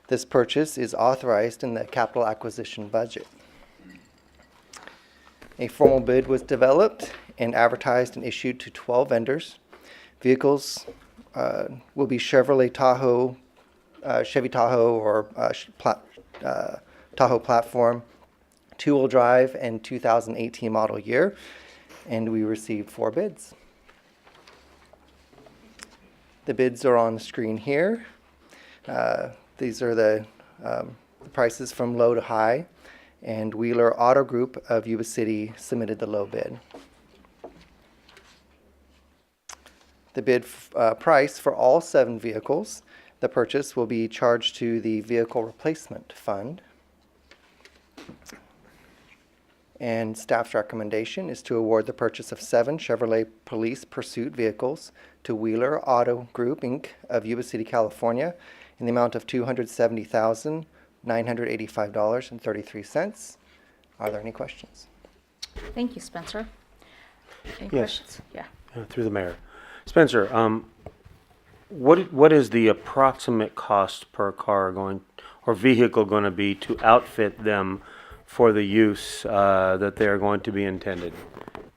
This purchase is authorized in the capital acquisition budget. A formal bid was developed and advertised and issued to 12 vendors. Vehicles will be Chevrolet Tahoe, Chevy Tahoe, or Tahoe platform, two-wheel drive, and 2018 model year. And we received 4 bids. The bids are on the screen here. These are the prices from low to high, and Wheeler Auto Group of Yuba City submitted the low bid. The bid price for all 7 vehicles, the purchase will be charged to the Vehicle Replacement Fund. And staff's recommendation is to award the purchase of 7 Chevrolet Police Pursuit vehicles to Wheeler Auto Group, Inc. of Yuba City, California, in the amount of $270,985.33. Are there any questions? Thank you, Spencer. Any Yes. questions? Yeah. Through the mayor. Spencer, what is the approximate cost per car or vehicle going to be to outfit them for the use that they are going to be intended?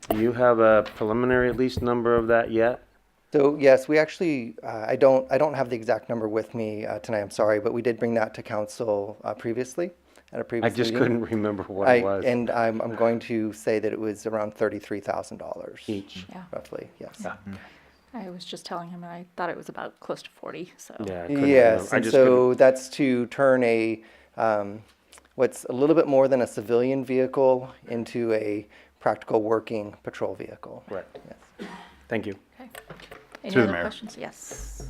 Do you have a preliminary at least number of that yet? So yes, we actually, I don't have the exact number with me tonight, I'm sorry, but we did bring that to council previously, at a previous I just meeting. couldn't remember what it was. And I'm going to say that it was around $33,000. Each. Yeah. Roughly, yes. I was just telling him, and I thought it was about close to 40, so. Yeah, I couldn't Yes, remember. I and just so that's to turn what's a little bit more than a civilian vehicle into a practical working patrol vehicle. Right. Yes. Thank you. Okay. Any Through the other mayor. questions? Yes.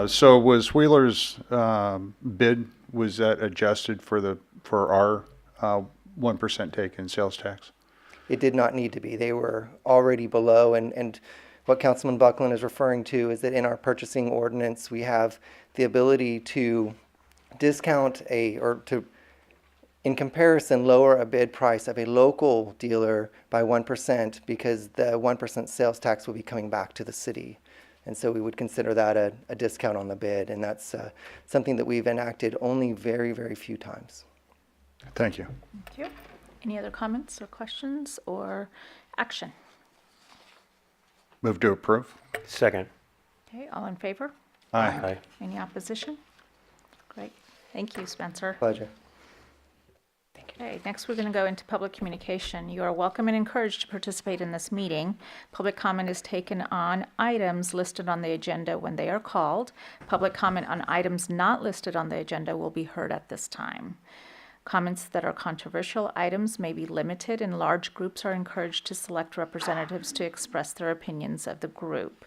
So was Wheeler's bid, was that adjusted for our 1% take in sales tax? It did not need to be. They were already below, and what Councilman Buckland is referring to is that in our purchasing ordinance, we have the ability to discount in comparison, lower a bid price of a local dealer by 1% because the 1% sales tax will be coming back to the city. And so we would consider that a discount on the bid, and that's something that we've enacted only very, very few times. Thank you. Thank you. Any other comments or questions or action? Move to approve. Second. Okay, all in favor? Aye. Aye. Any opposition? Great. Thank you, Spencer. Pleasure. Okay, next we're going to go into public communication. You are welcome and encouraged to participate in this meeting. Public comment is taken on items listed on the agenda when they are called. Public comment on items not listed on the agenda will be heard at this time. Comments that are controversial items may be limited, and large groups are encouraged to select representatives to express their opinions of the group.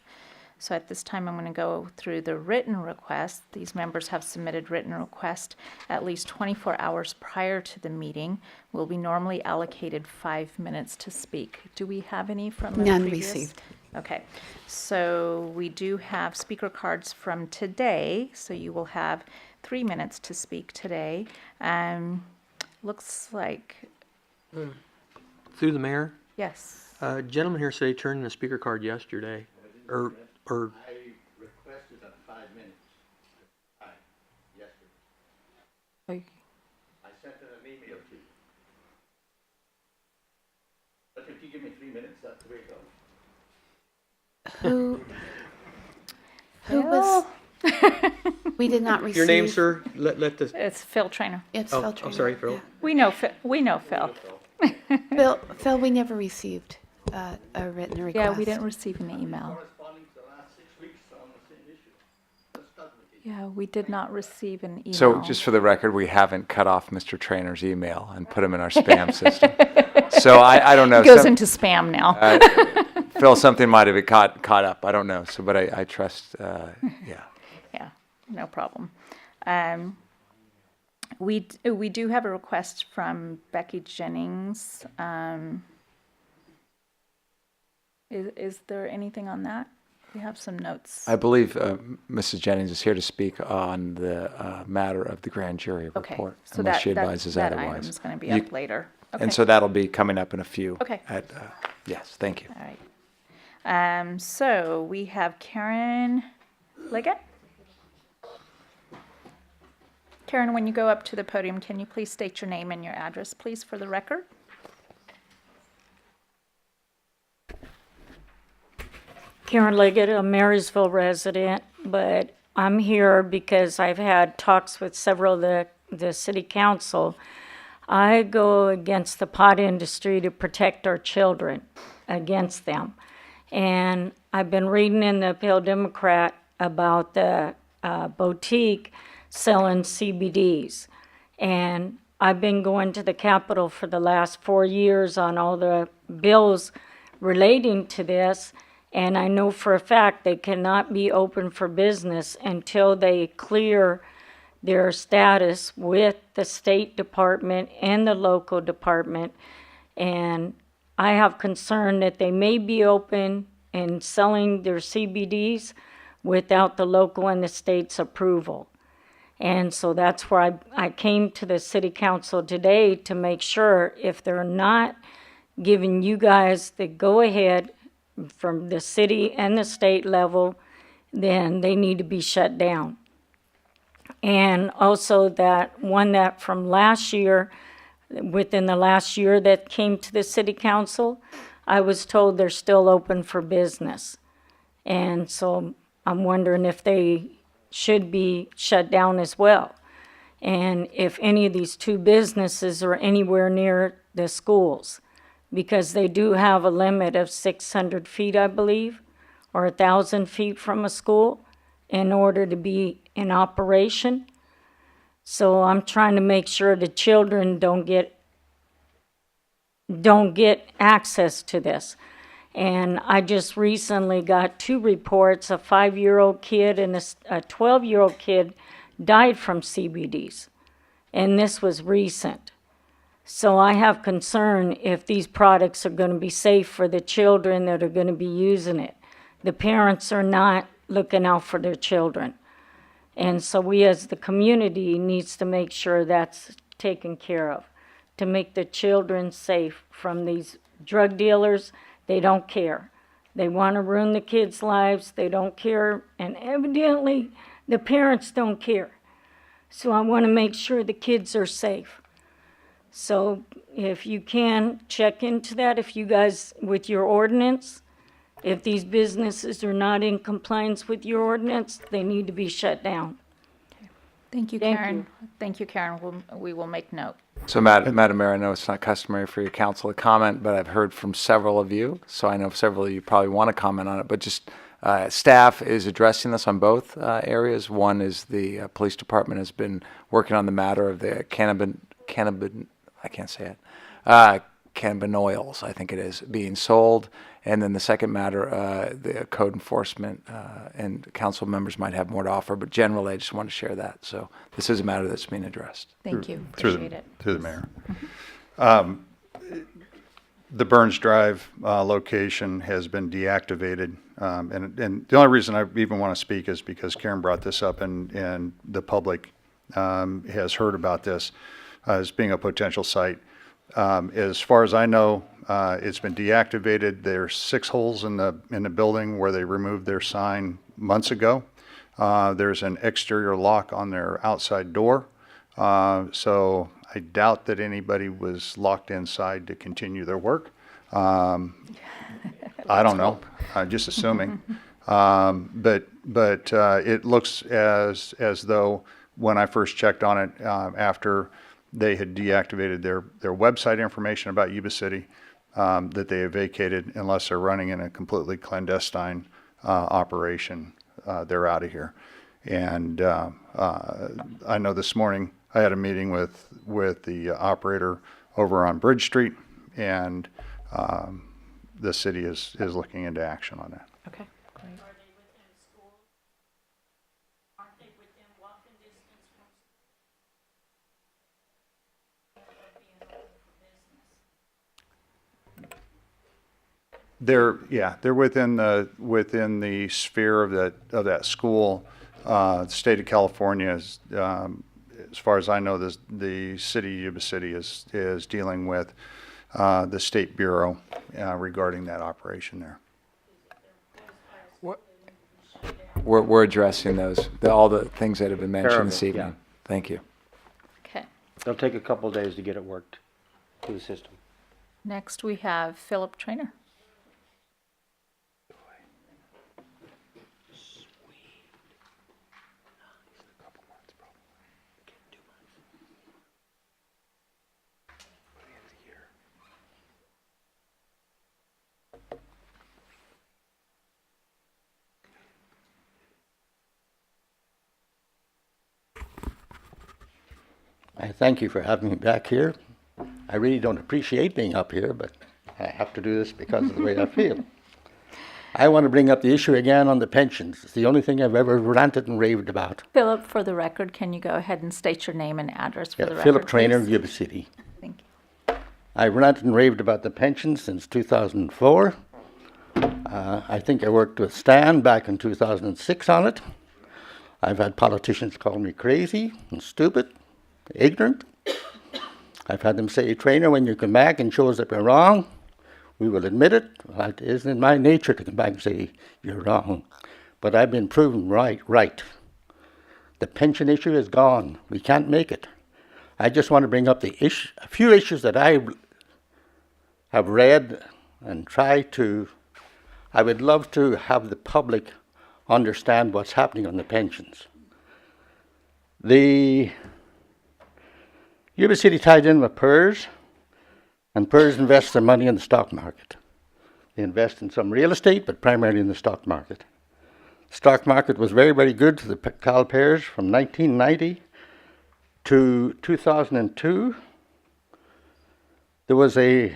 So at this time, I'm going to go through the written requests. These members have submitted written requests at least 24 hours prior to the meeting. Will be normally allocated 5 minutes to speak. Do we have any from the None previous? received. Okay, so we do have speaker cards from today, so you will have 3 minutes to speak today. Looks like, Through the mayor, yes. a gentleman here said he turned in a speaker card yesterday, or I requested a 5 minutes. Yesterday. Okay. I sent an email to you. But if you give me 3 minutes, that's the way it goes. Who was, we did not receive. your name, sir? Let the. It's Phil Trainer. It's Oh, Phil I'm Trainer. sorry, Phil. Yeah. We know Phil. Phil, we never received a written request. Yeah, we didn't receive an email. Corresponding to the last 6 weeks on the same issue. Let's start with you. Yeah, we did not receive an email. So just for the record, we haven't cut off Mr. Trainer's email and put him in our spam system. So I don't know. It goes into spam now. Phil, something might have been caught up. I don't know. So, but I trust, yeah. Yeah, no problem. We do have a request from Becky Jennings. Is there anything on that? We have some notes. I believe Mrs. Jennings is here to speak on the matter of the grand jury Okay, report, so unless that, she advises that otherwise. item is going to be You- up later. Okay. And so that'll be coming up in a few. Okay. Yes, thank you. All right. So we have Karen Liggett. Karen, when you go up to the podium, can you please state your name and your address, please, for the record? Karen Liggett, a Marysville resident, but I'm here because I've had talks with several of the city council I go against the pot industry to protect our children against them. And I've been reading in the Appeal Democrat about the boutique selling CBDs. And I've been going to the Capitol for the last 4 years on all the bills relating to this. And I know for a fact they cannot be open for business until they clear their status with the State Department and the local department. And I have concern that they may be open and selling their CBDs without the local and the state's approval. And so that's where I came to the city council today to make sure if they're not giving you guys the go-ahead from the city and the state level, then they need to be shut down. And also that one that from last year, within the last year that came to the city council, I was told they're still open for business. And so I'm wondering if they should be shut down as well. And if any of these two businesses are anywhere near the schools, because they do have a limit of 600 feet, I believe, or 1,000 feet from a school in order to be in operation. So I'm trying to make sure the children don't get access to this. And I just recently got 2 reports, a 5-year-old kid and a 12-year-old kid died from CBDs. And this was recent. So I have concern if these products are going to be safe for the children that are going to be using it. The parents are not looking out for their children. And so we as the community needs to make sure that's taken care of, to make the children safe from these drug dealers. They don't care. They want to ruin the kids' lives. They don't care. And evidently, the parents don't care. So I want to make sure the kids are safe. So if you can, check into that. If you guys, with your ordinance, if these businesses are not in compliance with your ordinance, they need to be shut down. Thank you, Thank Karen. you. Thank you, Karen. We will make note. So, Madam Mayor, I know it's not customary for your council to comment, but I've heard from several of you, so I know several of you probably want to comment on it, but just staff is addressing this on both areas. One is the police department has been working on the matter of the cannabinoids, I think it is, being sold. And then the second matter, the code enforcement and council members might have more to offer, but generally I just want to share that. So this is a matter that's being addressed. Thank you. Through Appreciate it. the mayor. The Burns Drive location has been deactivated. And the only reason I even want to speak is because Karen brought this up and the public has heard about this as being a potential site. As far as I know, it's been deactivated. There's 6 holes in the building where they removed their sign months ago. There's an exterior lock on their outside door. So I doubt that anybody was locked inside to continue their work. I don't know. I'm just assuming. But it looks as though when I first checked on it after they had deactivated their website information about Yuba City, that they have vacated unless they're running in a completely clandestine operation. They're out of here. And I know this morning I had a meeting with the operator over on Bridge Street, and the city is looking into action on that. Okay, great. Are they within schools? Aren't they within walking distance from being open for business? They're within the sphere of that school. The state of California is, as far as I know, the city of Yuba City is dealing with the State Bureau regarding that operation there. We're addressing those, all the things that have been mentioned this Terrible, evening. Thank you. Okay. It'll take a couple of days to get it worked through the system. Next, we have Philip Trainer. I thank you for having me back here. I really don't appreciate being up here, but I have to do this because of the way I feel. I want to bring up the issue again on the pensions. It's the only thing I've ever ranted and raved about. Philip, for the record, can you go ahead and state your name and address for the record, Philip Trainer, please? Yuba City. Thank you. I've ranted and raved about the pensions since 2004. I think I worked with Stan back in 2006 on it. I've had politicians call me crazy and stupid, ignorant. I've had them say, Trainer, when you come back and show us that we're wrong, we will admit it. Well, it isn't in my nature to come back and say you're wrong. But I've been proven right. The pension issue is gone. We can't make it. I just want to bring up a few issues that I have read and I would love to have the public understand what's happening on the pensions. The Yuba City tied in with PERS, and PERS invests their money in the stock market. They invest in some real estate, but primarily in the stock market. The stock market was very, very good to the CalPERS from 1990 to 2002. There was an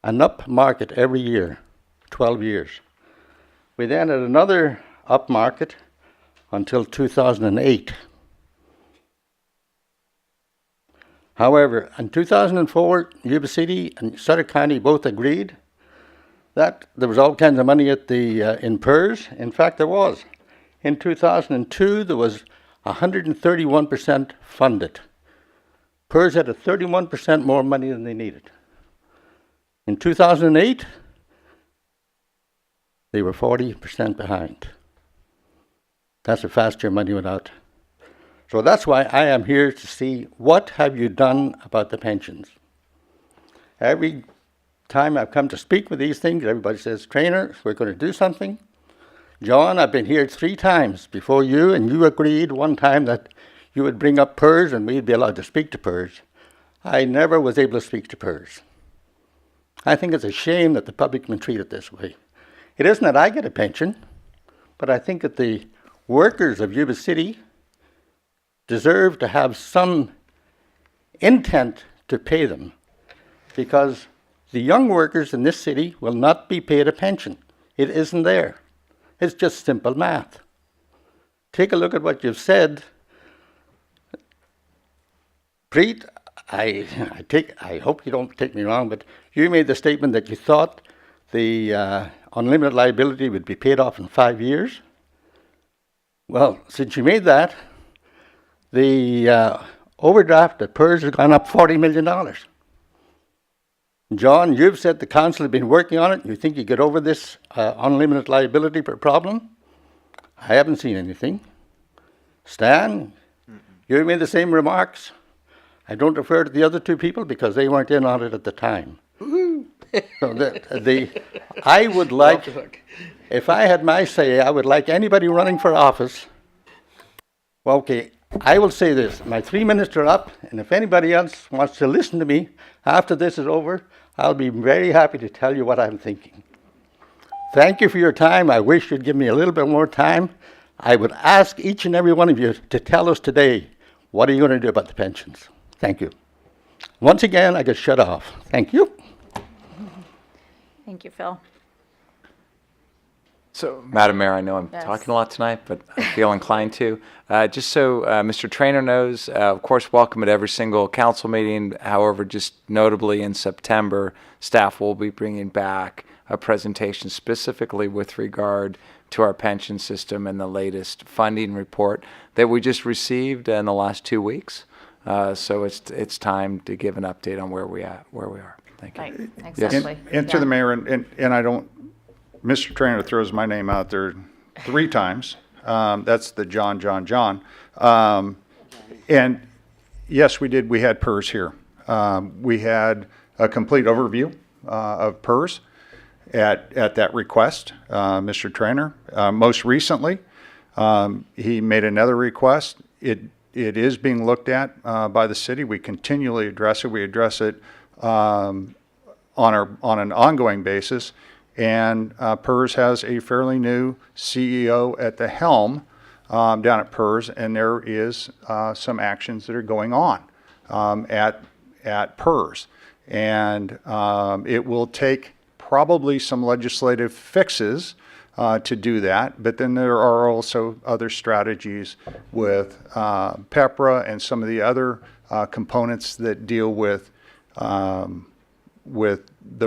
up market every year, 12 years. We then had another up market until 2008. However, in 2004, Yuba City and Sutter County both agreed that there was all kinds of money at in PERS. In fact, there was. In 2002, there was 131% funded. PERS had 31% more money than they needed. In 2008, they were 40% behind. That's how fast your money went out. So that's why I am here to see what have you done about the pensions. Every time I've come to speak with these things, everybody says, Trainer, we're going to do something. John, I've been here 3 times before you, and you agreed one time that you would bring up PERS and we'd be allowed to speak to PERS. I never was able to speak to PERS. I think it's a shame that the public been treated this way. It isn't that I get a pension, but I think that the workers of Yuba City deserve to have some intent to pay them, because the young workers in this city will not be paid a pension. It isn't there. It's just simple math. Take a look at what you've said. Preet, I hope you don't take me wrong, but you made the statement that you thought the unlimited liability would be paid off in 5 years. Well, since you made that, the overdraft at PERS has gone up $40 million. John, you've said the council have been working on it. You think you get over this unlimited liability problem? I haven't seen anything. Stan, you made the same remarks. I don't refer to the other 2 people because they weren't in on it at the time. So I would like, if I had my say, I would like anybody running for office. Well, okay, I will say this. My 3 minutes are up, and if anybody else wants to listen to me after this is over, I'll be very happy to tell you what I'm thinking. Thank you for your time. I wish you'd give me a little bit more time. I would ask each and every one of you to tell us today, what are you going to do about the pensions? Thank you. Once again, I get shut off. Thank you. Thank you, Phil. So, Madam Mayor, I know I'm Yes. talking a lot tonight, but I feel inclined to. Just so Mr. Trainer knows, of course, welcome at every single council meeting. However, just notably in September, staff will be bringing back a presentation specifically with regard to our pension system and the latest funding report that we just received in the last 2 weeks. So it's time to give an update on where we are. Thank you. Right, exactly. And to the mayor, and I don't, Mr. Trainer throws my name out there 3 times. That's the John. And yes, we did. We had PERS here. We had a complete overview of PERS at that request, Mr. Trainer. Most recently, he made another request. It is being looked at by the city. We continually address it. We address it on an ongoing basis. And PERS has a fairly new CEO at the helm down at PERS, and there is some actions that are going on. at PERS. And it will take probably some legislative fixes to do that, but then there are also other strategies with PEPRA and some of the other components that deal with the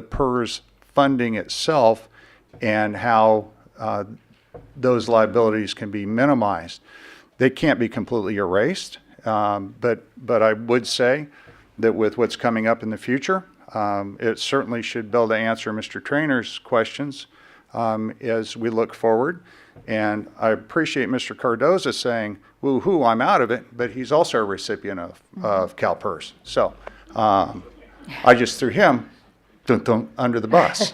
PERS funding itself and how those liabilities can be minimized. They can't be completely erased, but I would say that with what's coming up in the future, it certainly should be able to answer Mr. Trainor's questions as we look forward. And I appreciate Mr. Cardoza saying, woo-hoo, I'm out of it, but he's also a recipient of CalPERS. So I just threw him under the bus.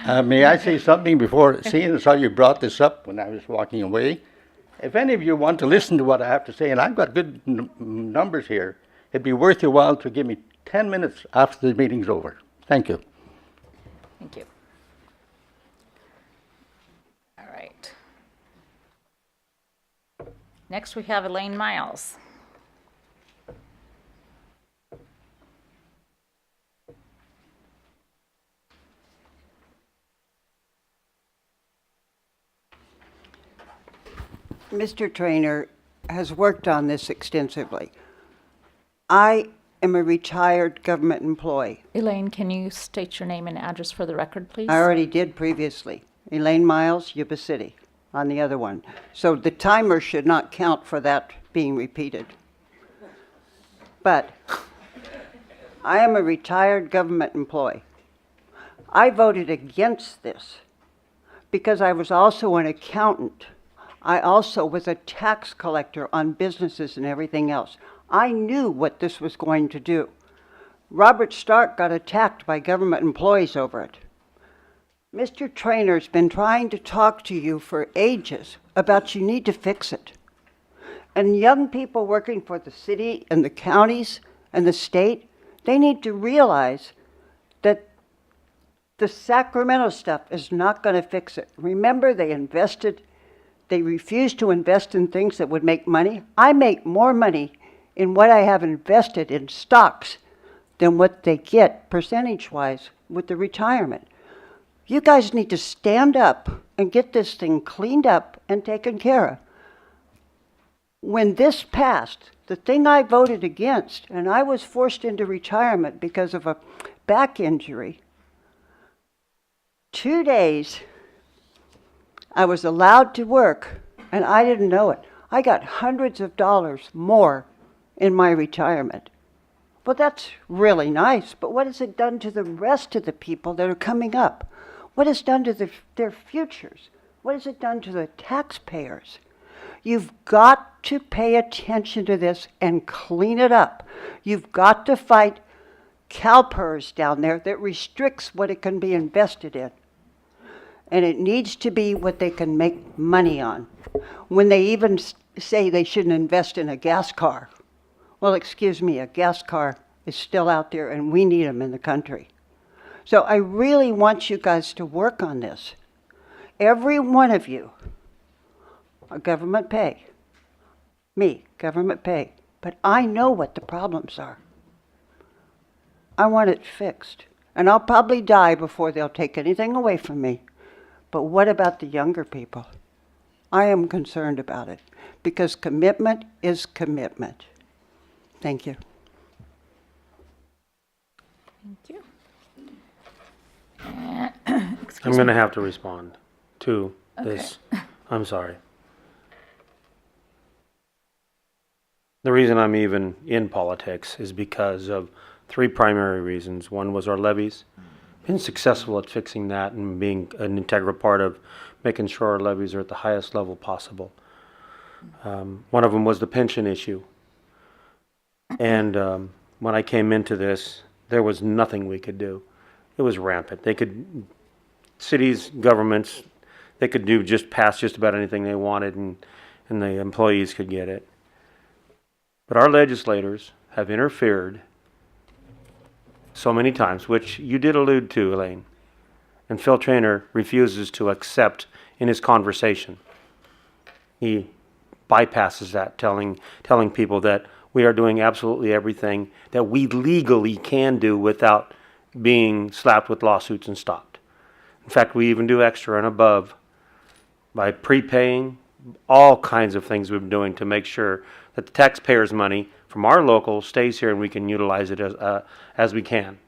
May I say something before, seeing as how you brought this up when I was walking away? If any of you want to listen to what I have to say, and I've got good numbers here, it'd be worth your while to give me 10 minutes after the meeting's over. Thank you. Thank you. All right. Next, we have Elaine Miles. Mr. Trainer has worked on this extensively. I am a retired government employee. Elaine, can you state your name and address for the record, please? I already did previously. Elaine Miles, Yuba City, on the other one. So the timer should not count for that being repeated. But I am a retired government employee. I voted against this because I was also an accountant. I also was a tax collector on businesses and everything else. I knew what this was going to do. Robert Stark got attacked by government employees over it. Mr. Trainor's been trying to talk to you for ages about you need to fix it. And young people working for the city and the counties and the state, they need to realize that the Sacramento stuff is not going to fix it. Remember, they refused to invest in things that would make money. I make more money in what I have invested in stocks than what they get percentage-wise with the retirement. You guys need to stand up and get this thing cleaned up and taken care of. When this passed, the thing I voted against, and I was forced into retirement because of a back injury, 2 days I was allowed to work, and I didn't know it. I got hundreds of dollars more in my retirement. Well, that's really nice, but what has it done to the rest of the people that are coming up? What has it done to their futures? What has it done to the taxpayers? You've got to pay attention to this and clean it up. You've got to fight CalPERS down there that restricts what it can be invested in. And it needs to be what they can make money on. When they even say they shouldn't invest in a gas car. Well, excuse me, a gas car is still out there and we need them in the country. So I really want you guys to work on this. Every one of you, a government pay. Me, government pay. But I know what the problems are. I want it fixed. And I'll probably die before they'll take anything away from me. But what about the younger people? I am concerned about it because commitment is commitment. Thank you. Thank you. I'm going to have to respond to this. I'm sorry. The reason I'm even in politics is because of three primary reasons. One was our levies. Been successful at fixing that and being an integral part of making sure our levies are at the highest level possible. One of them was the pension issue. And when I came into this, there was nothing we could do. It was rampant. Cities, governments, they could pass just about anything they wanted and the employees could get it. But our legislators have interfered so many times, which you did allude to, Elaine, and Phil Trainor refuses to accept in his conversation. He bypasses that, telling people that we are doing absolutely everything that we legally can do without being slapped with lawsuits and stopped. In fact, we even do extra and above by prepaying, all kinds of things we've been doing to make sure that the taxpayers' money from our local stays here and we can utilize it as we can.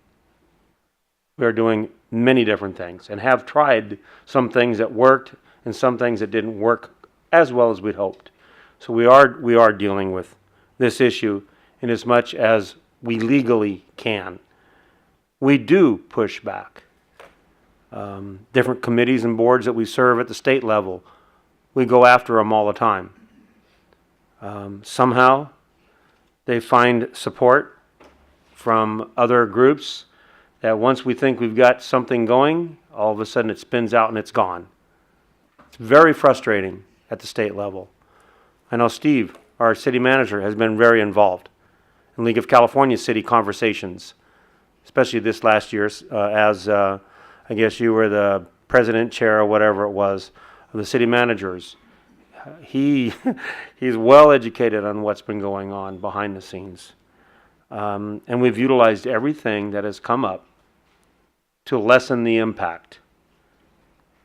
We are doing many different things and have tried some things that worked and some things that didn't work as well as we'd hoped. So we are dealing with this issue in as much as we legally can. We do push back. Different committees and boards that we serve at the state level, we go after them all the time. Somehow they find support from other groups that once we think we've got something going, all of a sudden it spins out and it's gone. It's very frustrating at the state level. I know Steve, our city manager, has been very involved in League of California city conversations, especially this last year as I guess you were the president, chair, or whatever it was, of the city managers. He's well educated on what's been going on behind the scenes. And we've utilized everything that has come up to lessen the impact.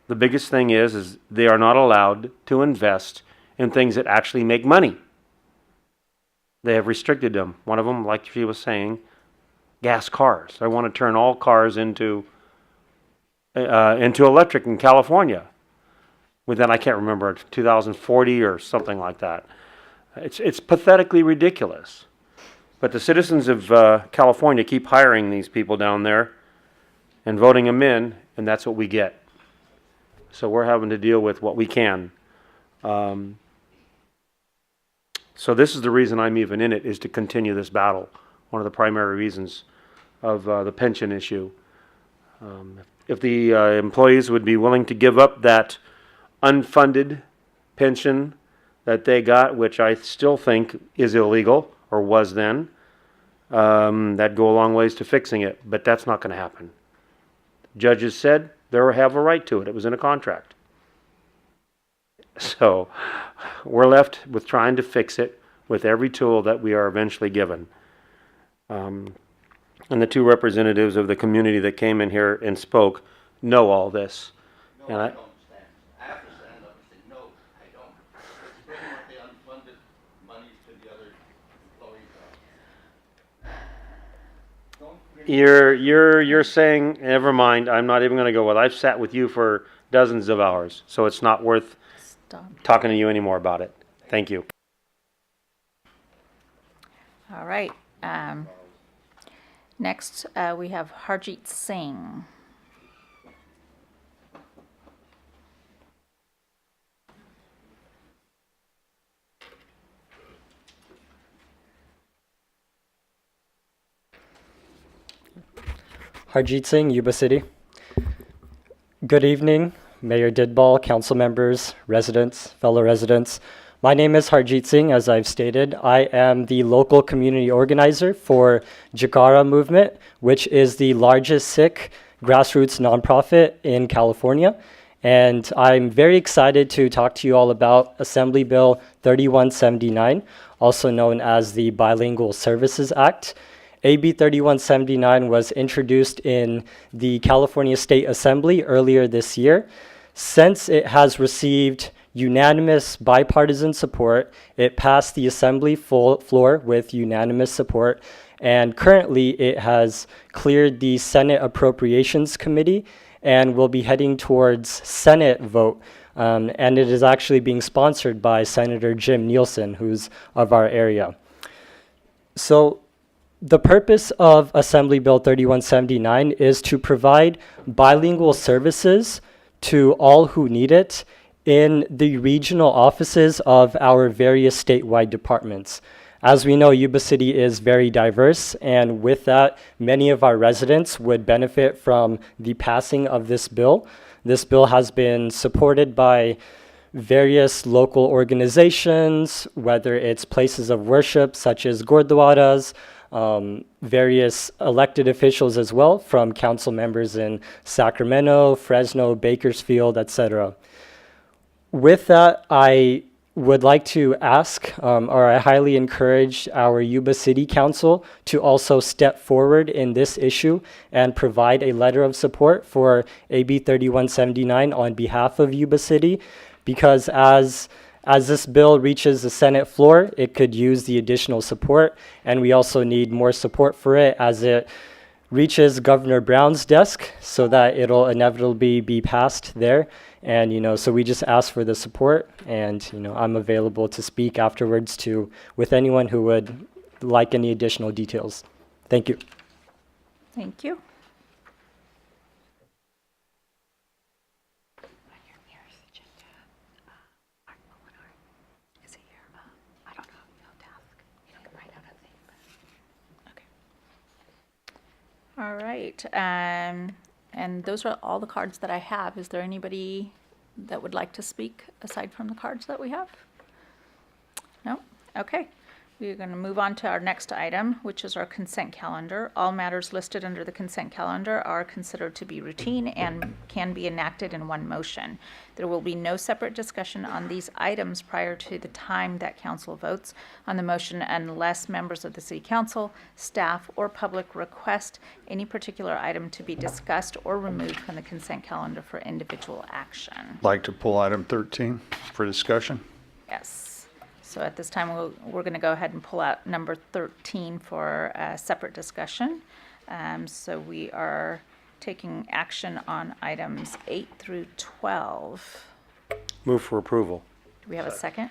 The biggest thing is they are not allowed to invest in things that actually make money. They have restricted them. One of them, like she was saying, gas cars. They want to turn all cars into electric in California. Within, I can't remember, 2040 or something like that. It's pathetically ridiculous. But the citizens of California keep hiring these people down there and voting them in, and that's what we get. So we're having to deal with what we can. So this is the reason I'm even in it, is to continue this battle. One of the primary reasons of the pension issue. If the employees would be willing to give up that unfunded pension that they got, which I still think is illegal, or was then, that'd go a long ways to fixing it, but that's not going to happen. Judges said they have a right to it. It was in a contract. So we're left with trying to fix it with every tool that we are eventually given. And the two representatives of the community that came in here and spoke know all this. No, I don't stand. I have to stand up and say, no, I don't. Let's bring what the unfunded monies to the other employees. You're saying, never mind, I'm not even going to go with it. I've sat with you for dozens of hours, so it's not worth talking to you anymore about it. Thank you. All right. Next, we have Harjeet Singh. Harjeet Singh, Yuba City. Good evening, Mayor Didball, council members, residents, fellow residents. My name is Harjeet Singh, as I've stated. I am the local community organizer for Jakara Movement, which is the largest Sikh grassroots nonprofit in California. And I'm very excited to talk to you all about Assembly Bill 3179, also known as the Bilingual Services Act. AB 3179 was introduced in the California State Assembly earlier this year. Since it has received unanimous bipartisan support, it passed the Assembly floor with unanimous support, and currently it has cleared the Senate Appropriations Committee and will be heading towards Senate vote. And it is actually being sponsored by Senator Jim Nielsen, who's of our area. So the purpose of Assembly Bill 3179 is to provide bilingual services to all who need it in the regional offices of our various statewide departments. As we know, Yuba City is very diverse, and with that, many of our residents would benefit from the passing of this bill. This bill has been supported by various local organizations, whether it's places of worship such as gurdwaras, various elected officials as well, from council members in Sacramento, Fresno, Bakersfield, etc. With that, I would like to ask, or I highly encourage our Yuba City Council to also step forward in this issue and provide a letter of support for AB 3179 on behalf of Yuba City, because as this bill reaches the Senate floor, it could use the additional support, and we also need more support for it as it reaches Governor Brown's desk so that it'll inevitably be passed there. And, so we just ask for the support, and, I'm available to speak afterwards with anyone who would like any additional details. Thank you. Thank you. All right, and those are all the cards that I have. Is there anybody that would like to speak aside from the cards that we have? No? Okay. We're going to move on to our next item, which is our consent calendar. All matters listed under the consent calendar are considered to be routine and can be enacted in one motion. There will be no separate discussion on these items prior to the time that council votes on the motion unless members of the city council, staff, or public request any particular item to be discussed or removed from the consent calendar for individual action. Like to pull item 13 for discussion? Yes. So at this time, we're going to go ahead and pull out number 13 for a separate discussion. So we are taking action on items 8 through 12. Move for approval. Do we have a second?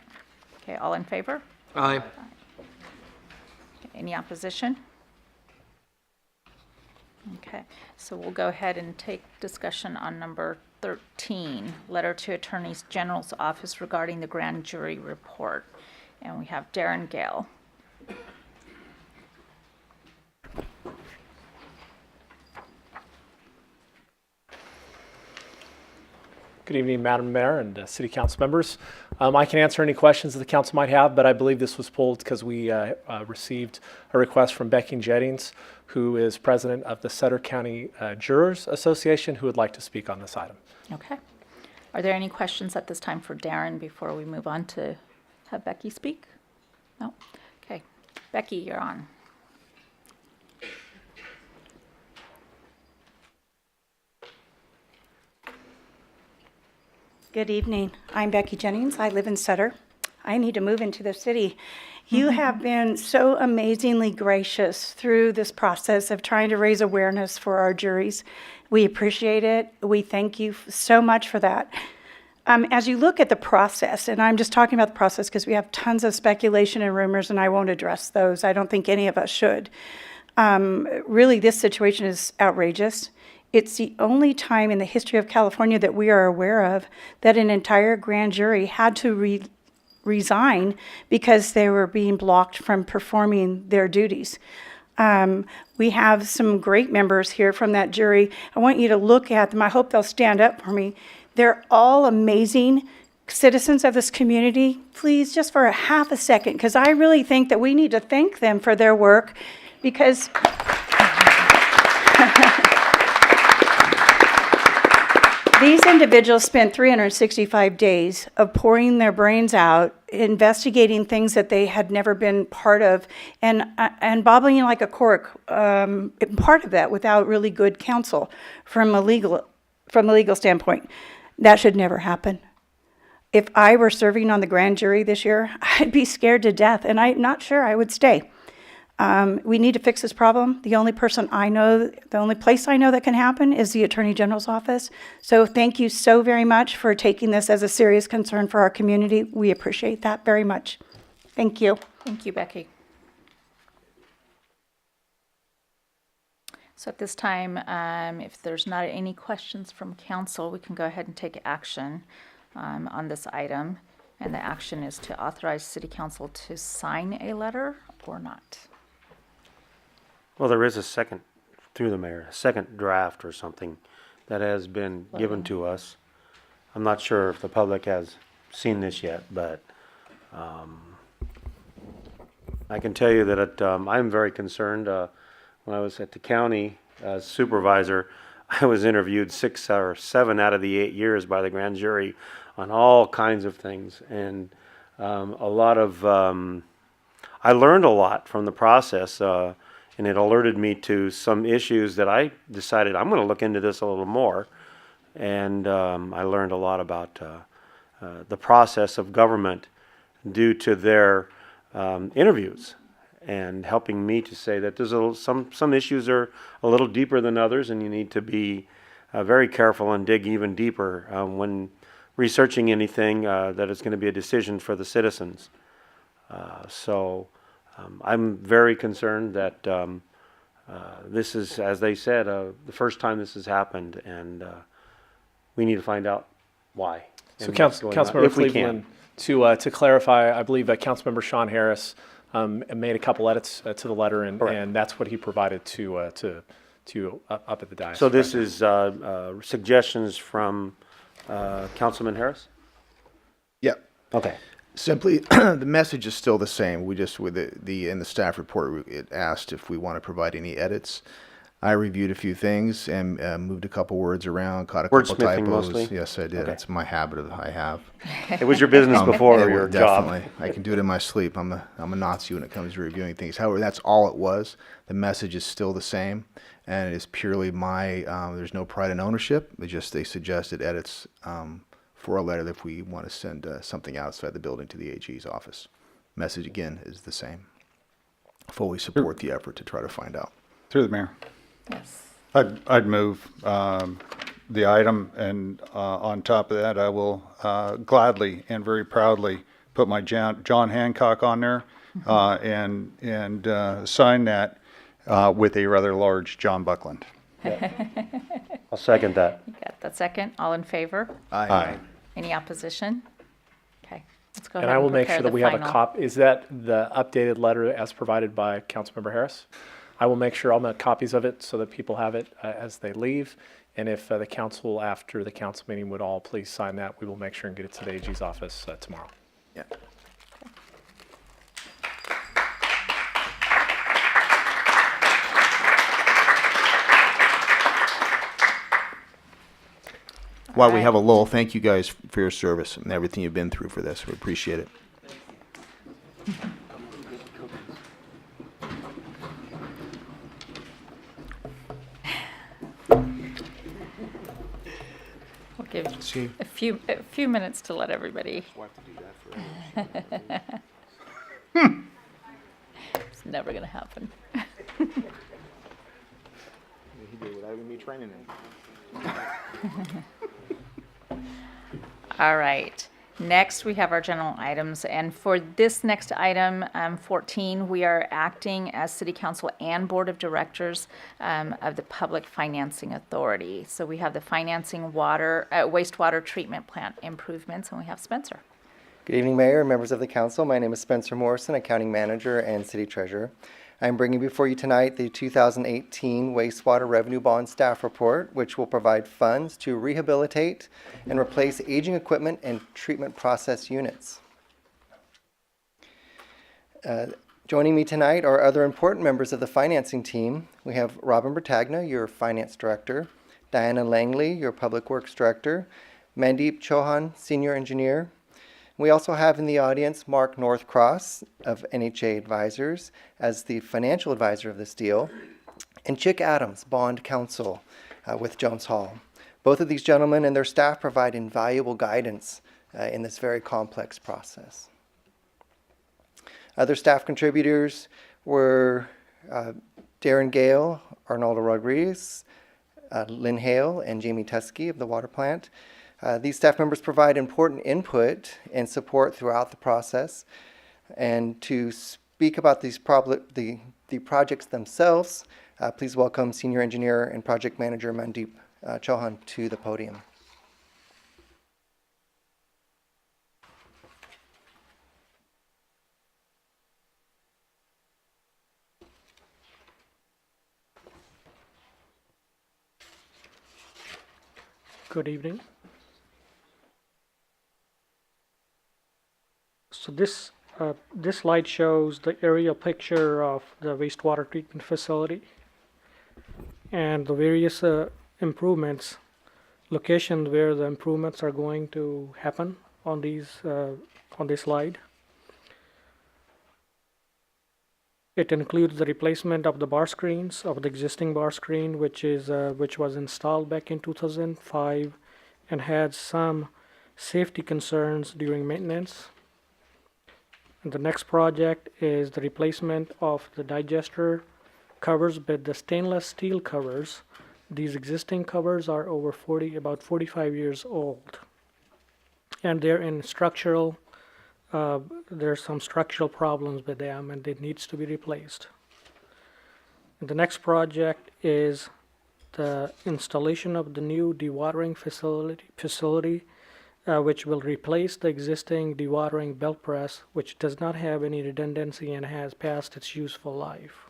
Okay, all in favor? Aye. Okay, any opposition? Okay, so we'll go ahead and take discussion on number 13, letter to Attorney General's office regarding the grand jury report. And we have Darren Gale. Good evening, Madam Mayor and City Council members. I can answer any questions that the council might have, but I believe this was pulled because we received a request from Becky Jettings, who is president of the Sutter County Jurors Association, who would like to speak on this item. Okay. Are there any questions at this time for Darren before we move on to have Becky speak? No? Okay. Becky, you're on. Good evening. I'm Becky Jennings. I live in Sutter. I need to move into the city. You have been so amazingly gracious through this process of trying to raise awareness for our juries. We appreciate it. We thank you so much for that. As you look at the process, and I'm just talking about the process because we have tons of speculation and rumors, and I won't address those. I don't think any of us should. Really, this situation is outrageous. It's the only time in the history of California that we are aware of that an entire grand jury had to resign because they were being blocked from performing their duties. We have some great members here from that jury. I want you to look at them. I hope they'll stand up for me. They're all amazing citizens of this community. Please, just for a half a second, because I really think that we need to thank them for their work, because these individuals spent 365 days of pouring their brains out, investigating things that they had never been part of, and bobbling like a cork, part of that without really good counsel from a legal standpoint. That should never happen. If I were serving on the grand jury this year, I'd be scared to death, and I'm not sure I would stay. We need to fix this problem. The only place I know that can happen is the Attorney General's office. So thank you so very much for taking this as a serious concern for our community. We appreciate that very much. Thank you. Thank you, Becky. So at this time, if there's not any questions from council, we can go ahead and take action on this item. And the action is to authorize City Council to sign a letter or not. Well, there is a second, through the mayor, a second draft or something that has been given to us. I'm not sure if the public has seen this yet, but I can tell you that I'm very concerned. When I was at the county supervisor, I was interviewed 6 or 7 out of the 8 years by the grand jury on all kinds of things, and A lot of, I learned a lot from the process, and it alerted me to some issues that I decided I'm going to look into this a little more. And I learned a lot about the process of government due to their interviews, and helping me to say that there's some issues are a little deeper than others, and you need to be very careful and dig even deeper when researching anything that is going to be a decision for the citizens. So I'm very concerned that this is, as they said, the first time this has happened, and we need to find out why. So and what's going on, Councilmember if we can. Cleveland, to clarify, I believe that Councilmember Sean Harris made a couple edits to the letter, and that's what he provided to up at the dais. So this is suggestions from Councilman Harris? Yep. Okay. Simply, the message is still the same. We just, with in the staff report, it asked if we want to provide any edits. I reviewed a few things and moved a couple words around, caught a couple Wordsmithing typos. mostly? Yes, I did. Okay. That's my habit I have. It was your business before or your job. Definitely. I can do it in my sleep. I'm a Nazi when it comes to reviewing things. However, that's all it was. The message is still the same, and it is purely my, there's no pride in ownership. It's just they suggested edits for a letter if we want to send something outside the building to the AG's office. Message, again, is the same. Fully support the effort to try to find out. Through the mayor. Yes. I'd move the item, and on top of that, I will gladly and very proudly put my John Hancock on there and sign that with a rather large John Buckland. I'll second that. You got that second? All in favor? Aye. Any opposition? Okay, let's go ahead And I will make prepare sure that the we have a final. copy. Is that the updated letter as provided by Councilmember Harris? I will make sure I'll make copies of it so that people have it as they leave. And if the council, after the council meeting, would all please sign that, we will make sure and get it to the AG's office tomorrow. Yeah. While we have a lull, thank you guys for your service and everything you've been through for this. We appreciate it. We'll give a few minutes to let everybody. It's never going to happen. He did without even me training him. All right. Next, we have our general items, and for this next item, 14, we are acting as City Council and Board of Directors of the Public Financing Authority. So we have the financing wastewater treatment plant improvements, and we have Spencer. Good evening, Mayor and members of the council. My name is Spencer Morrison, Accounting Manager and City Treasurer. I'm bringing before you tonight the 2018 Wastewater Revenue Bond Staff Report, which will provide funds to rehabilitate and replace aging equipment and treatment process units. Joining me tonight are other important members of the financing team. We have Robin Bertagna, your Finance Director, Diana Langley, your Public Works Director, Mandeep Chauhan, Senior Engineer. We also have in the audience Mark Northcross of NHA Advisors as the financial advisor of this deal, and Chick Adams, Bond Counsel with Jones Hall. Both of these gentlemen and their staff provide invaluable guidance in this very complex process. Other staff contributors were Darren Gale, Arnaldo Rodriguez, Lynn Hale, and Jamie Tusky of the water plant. These staff members provide important input and support throughout the process. And to speak about these the projects themselves, please welcome Senior Engineer and Project Manager Mandeep Chauhan to the podium. Good evening. So this slide shows the aerial picture of the wastewater treatment facility and the various improvements, locations where the improvements are going to happen on this slide. It includes the replacement of the bar screens, of the existing bar screen, which was installed back in 2005 and had some safety concerns during maintenance. And the next project is the replacement of the digester covers with the stainless steel covers. These existing covers are over about 45 years old. And they're in structural, there's some structural problems with them and it needs to be replaced. And the next project is the installation of the new dewatering facility which will replace the existing dewatering belt press, which does not have any redundancy and has passed its useful life.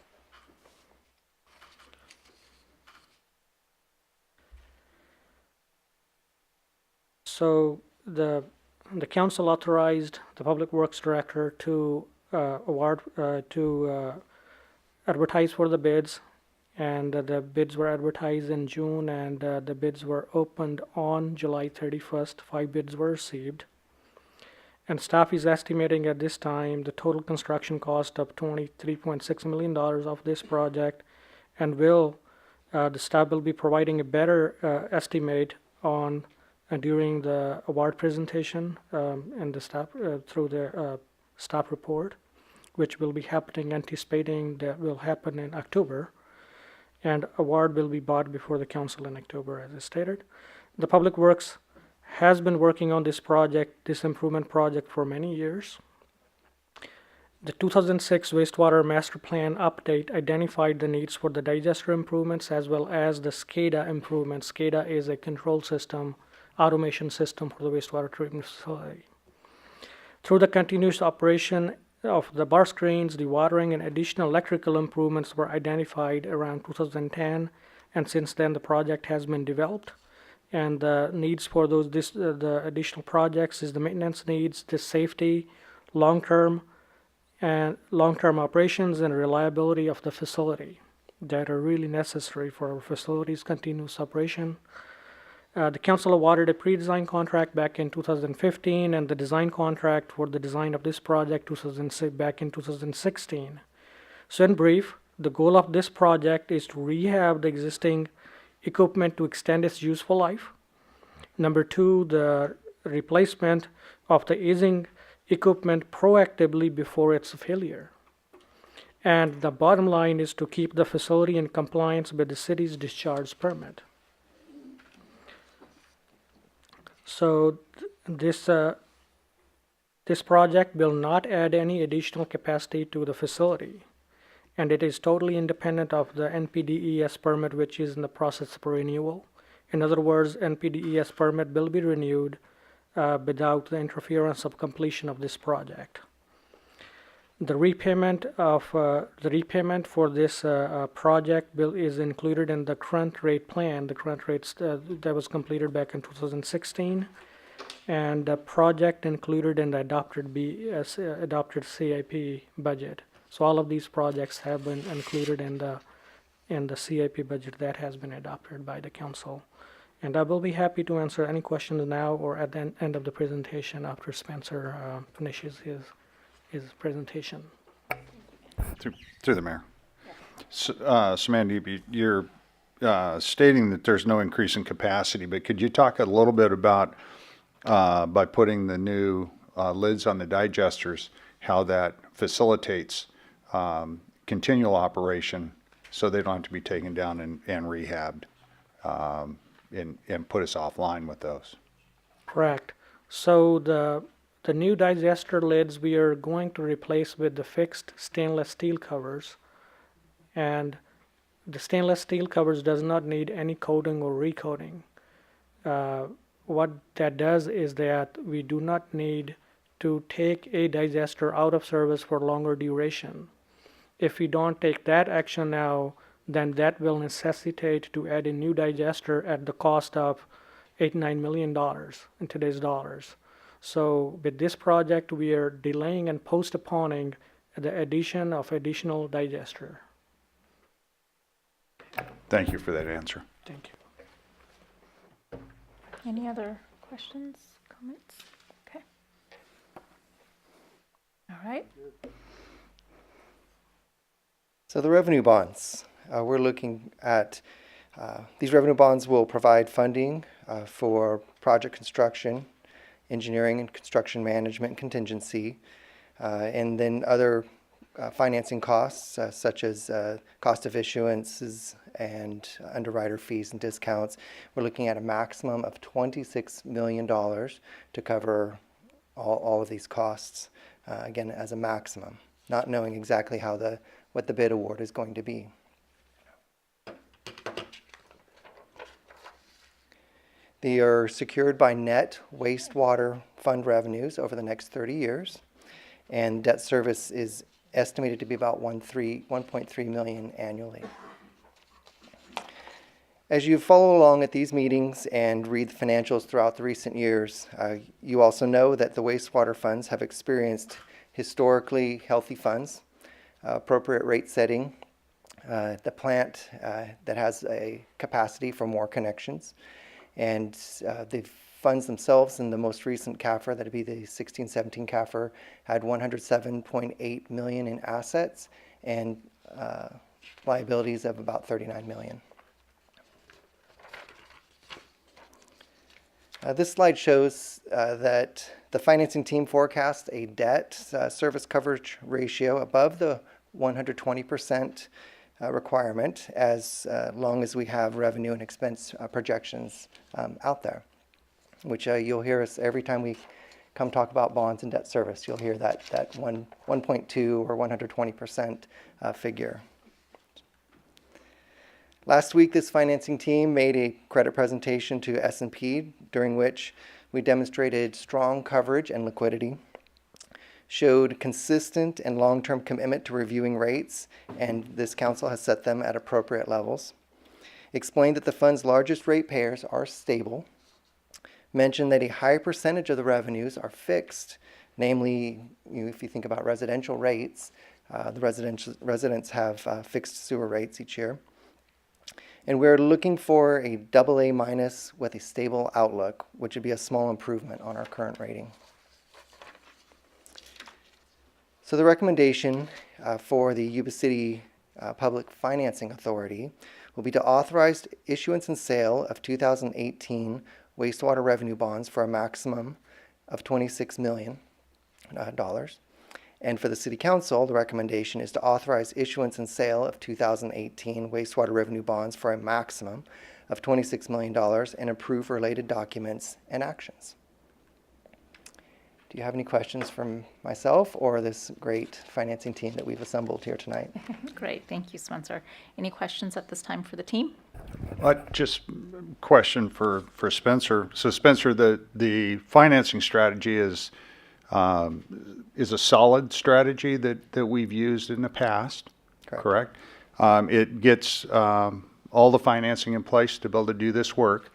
So the council authorized the Public Works Director to advertise for the bids, and the bids were advertised in June, and the bids were opened on July 31st. 5 bids were received, and staff is estimating at this time the total construction cost of $23.6 million of this project, and the staff will be providing a better estimate on during the award presentation and the staff through the staff report, which will be happening, anticipating that will happen in October. And award will be bought before the council in October, as I stated. The Public Works has been working on this improvement project for many years. The 2006 wastewater master plan update identified the needs for the digester improvements as well as the SCADA improvements. SCADA is a control system, automation system for the wastewater treatment facility. Through the continuous operation of the bar screens, dewatering, and additional electrical improvements were identified around 2010, and since then the project has been developed. And the needs for the additional projects is the maintenance needs, the safety, long-term operations, and reliability of the facility that are really necessary for our facility's continuous operation. The council awarded a pre-design contract back in 2015 and the design contract for the design of this project back in 2016. So in brief, the goal of this project is to rehab the existing equipment to extend its useful life. Number 2, the replacement of the aging equipment proactively before its failure. And the bottom line is to keep the facility in compliance with the city's discharge permit. So this project will not add any additional capacity to the facility, and it is totally independent of the NPDES permit, which is in the process of renewal. In other words, NPDES permit will be renewed without the interference of completion of this project. The repayment for this project is included in the current rate plan. The current rates that was completed back in 2016, and the project included in the adopted CIP budget. So all of these projects have been included in the CIP budget that has been adopted by the council. And I will be happy to answer any questions now or at the end of the presentation after Spencer finishes his presentation. Through the mayor. So, Samantha, you're stating that there's no increase in capacity, but could you talk a little bit about, by putting the new lids on the digesters, how that facilitates continual operation so they don't have to be taken down and rehabbed and put us offline with those? Correct. So the new digester lids we are going to replace with the fixed stainless steel covers, and the stainless steel covers does not need any coating or recoating. What that does is that we do not need to take a digester out of service for longer duration. If we don't take that action now, then that will necessitate to add a new digester at the cost of $8-9 million in today's dollars. So with this project, we are delaying and postponing the addition of additional digester. Thank you for that answer. Thank you. Any other questions, comments? Okay. All right. So the revenue bonds, we're looking at, these revenue bonds will provide funding for project construction, engineering and construction management and contingency, and then other financing costs such as cost of issuances and underwriter fees and discounts. We're looking at a maximum of $26 million to cover all of these costs, again, as a maximum, not knowing exactly how what the bid award is going to be. They are secured by net wastewater fund revenues over the next 30 years, and debt service is estimated to be about $1.3 million annually. As you follow along at these meetings and read the financials throughout the recent years, you also know that the wastewater funds have experienced historically healthy funds, appropriate rate setting, the plant that has a capacity for more connections, and the funds themselves in the most recent CAFR, that'd be the 16-17 CAFR, had $107.8 million in assets and liabilities of about $39 million. This slide shows that the financing team forecasts a debt service coverage ratio above the 120% requirement as long as we have revenue and expense projections out there, which you'll hear us every time we come talk about bonds and debt service. You'll hear that 1.2 or 120% figure. Last week, this financing team made a credit presentation to S&P during which we demonstrated strong coverage and liquidity, showed consistent and long-term commitment to reviewing rates, and this council has set them at appropriate levels, explained that the fund's largest ratepayers are stable, mentioned that a high percentage of the revenues are fixed, namely, if you think about residential rates, the residents have fixed sewer rates each year. And we're looking for a AA- with a stable outlook, which would be a small improvement on our current rating. So the recommendation for the Yuba City Public Financing Authority will be to authorize issuance and sale of 2018 wastewater revenue bonds for a maximum of $26 million. And for the City Council, the recommendation is to authorize issuance and sale of 2018 wastewater revenue bonds for a maximum of $26 million and approve related documents and actions. Do you have any questions from myself or this great financing team that we've assembled here tonight? Great, thank you, Spencer. Any questions at this time for the team? Just question for Spencer. So Spencer, the financing strategy is a solid strategy that we've used in the past, correct? It gets all the financing in place to be able to do this work,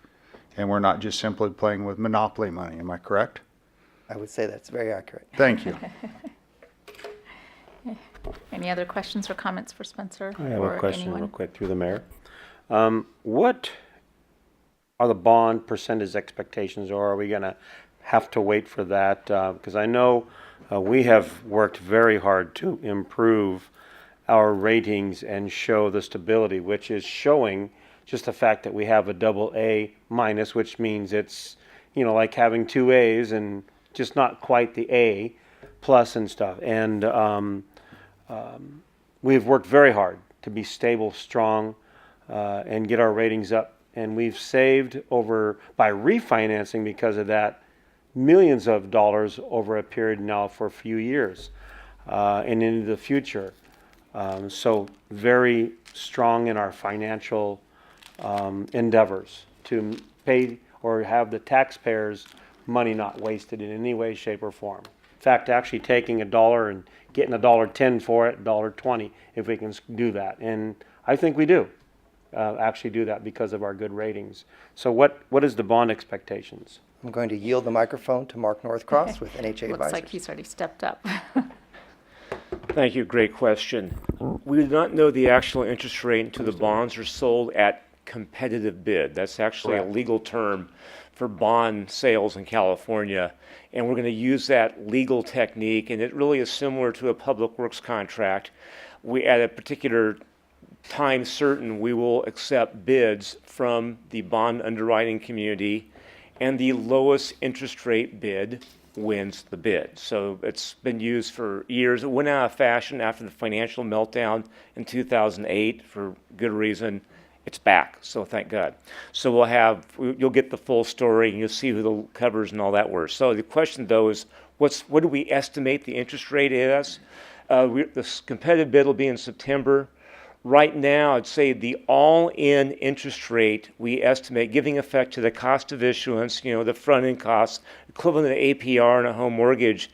and we're not just simply playing with monopoly money. Am I correct? I would say that's very accurate. Thank you. Any other questions or comments for Spencer? I have or a question anyone? real quick through the mayor. What are the bond percentage expectations, or are we going to have to wait for that? Because I know we have worked very hard to improve our ratings and show the stability, which is showing just the fact that we have a AA-, which means it's, you know, like having two A's and just not quite the A plus and stuff. And we've worked very hard to be stable, strong, and get our ratings up. And we've saved by refinancing because of that, millions of dollars over a period now for a few years and into the future. So very strong in our financial endeavors to pay or have the taxpayers' money not wasted in any way, shape, or form. In fact, actually taking $1 and getting $1.10 for it, $1.20, if we can do that. And I think we do actually do that because of our good ratings. So what is the bond expectations? I'm going to yield the microphone to Mark Northcross with NHA Advisors. Looks like he's already stepped up. Thank you. Great question. We do not know the actual interest rate until the bonds are sold at competitive bid. That's actually a legal term for bond sales in California. And we're going to use that legal technique, and it really is similar to a public works contract. we, at a particular time certain, we will accept bids from the bond underwriting community, and the lowest interest rate bid wins the bid. So it's been used for years. It went out of fashion after the financial meltdown in 2008 for good reason. It's back, so thank God. So you'll get the full story, and you'll see who the covers and all that were. So the question, though, is what do we estimate the interest rate is? The competitive bid will be in September. Right now, I'd say the all-in interest rate we estimate, giving effect to the cost of issuance, the front-end costs, equivalent to APR on a home mortgage,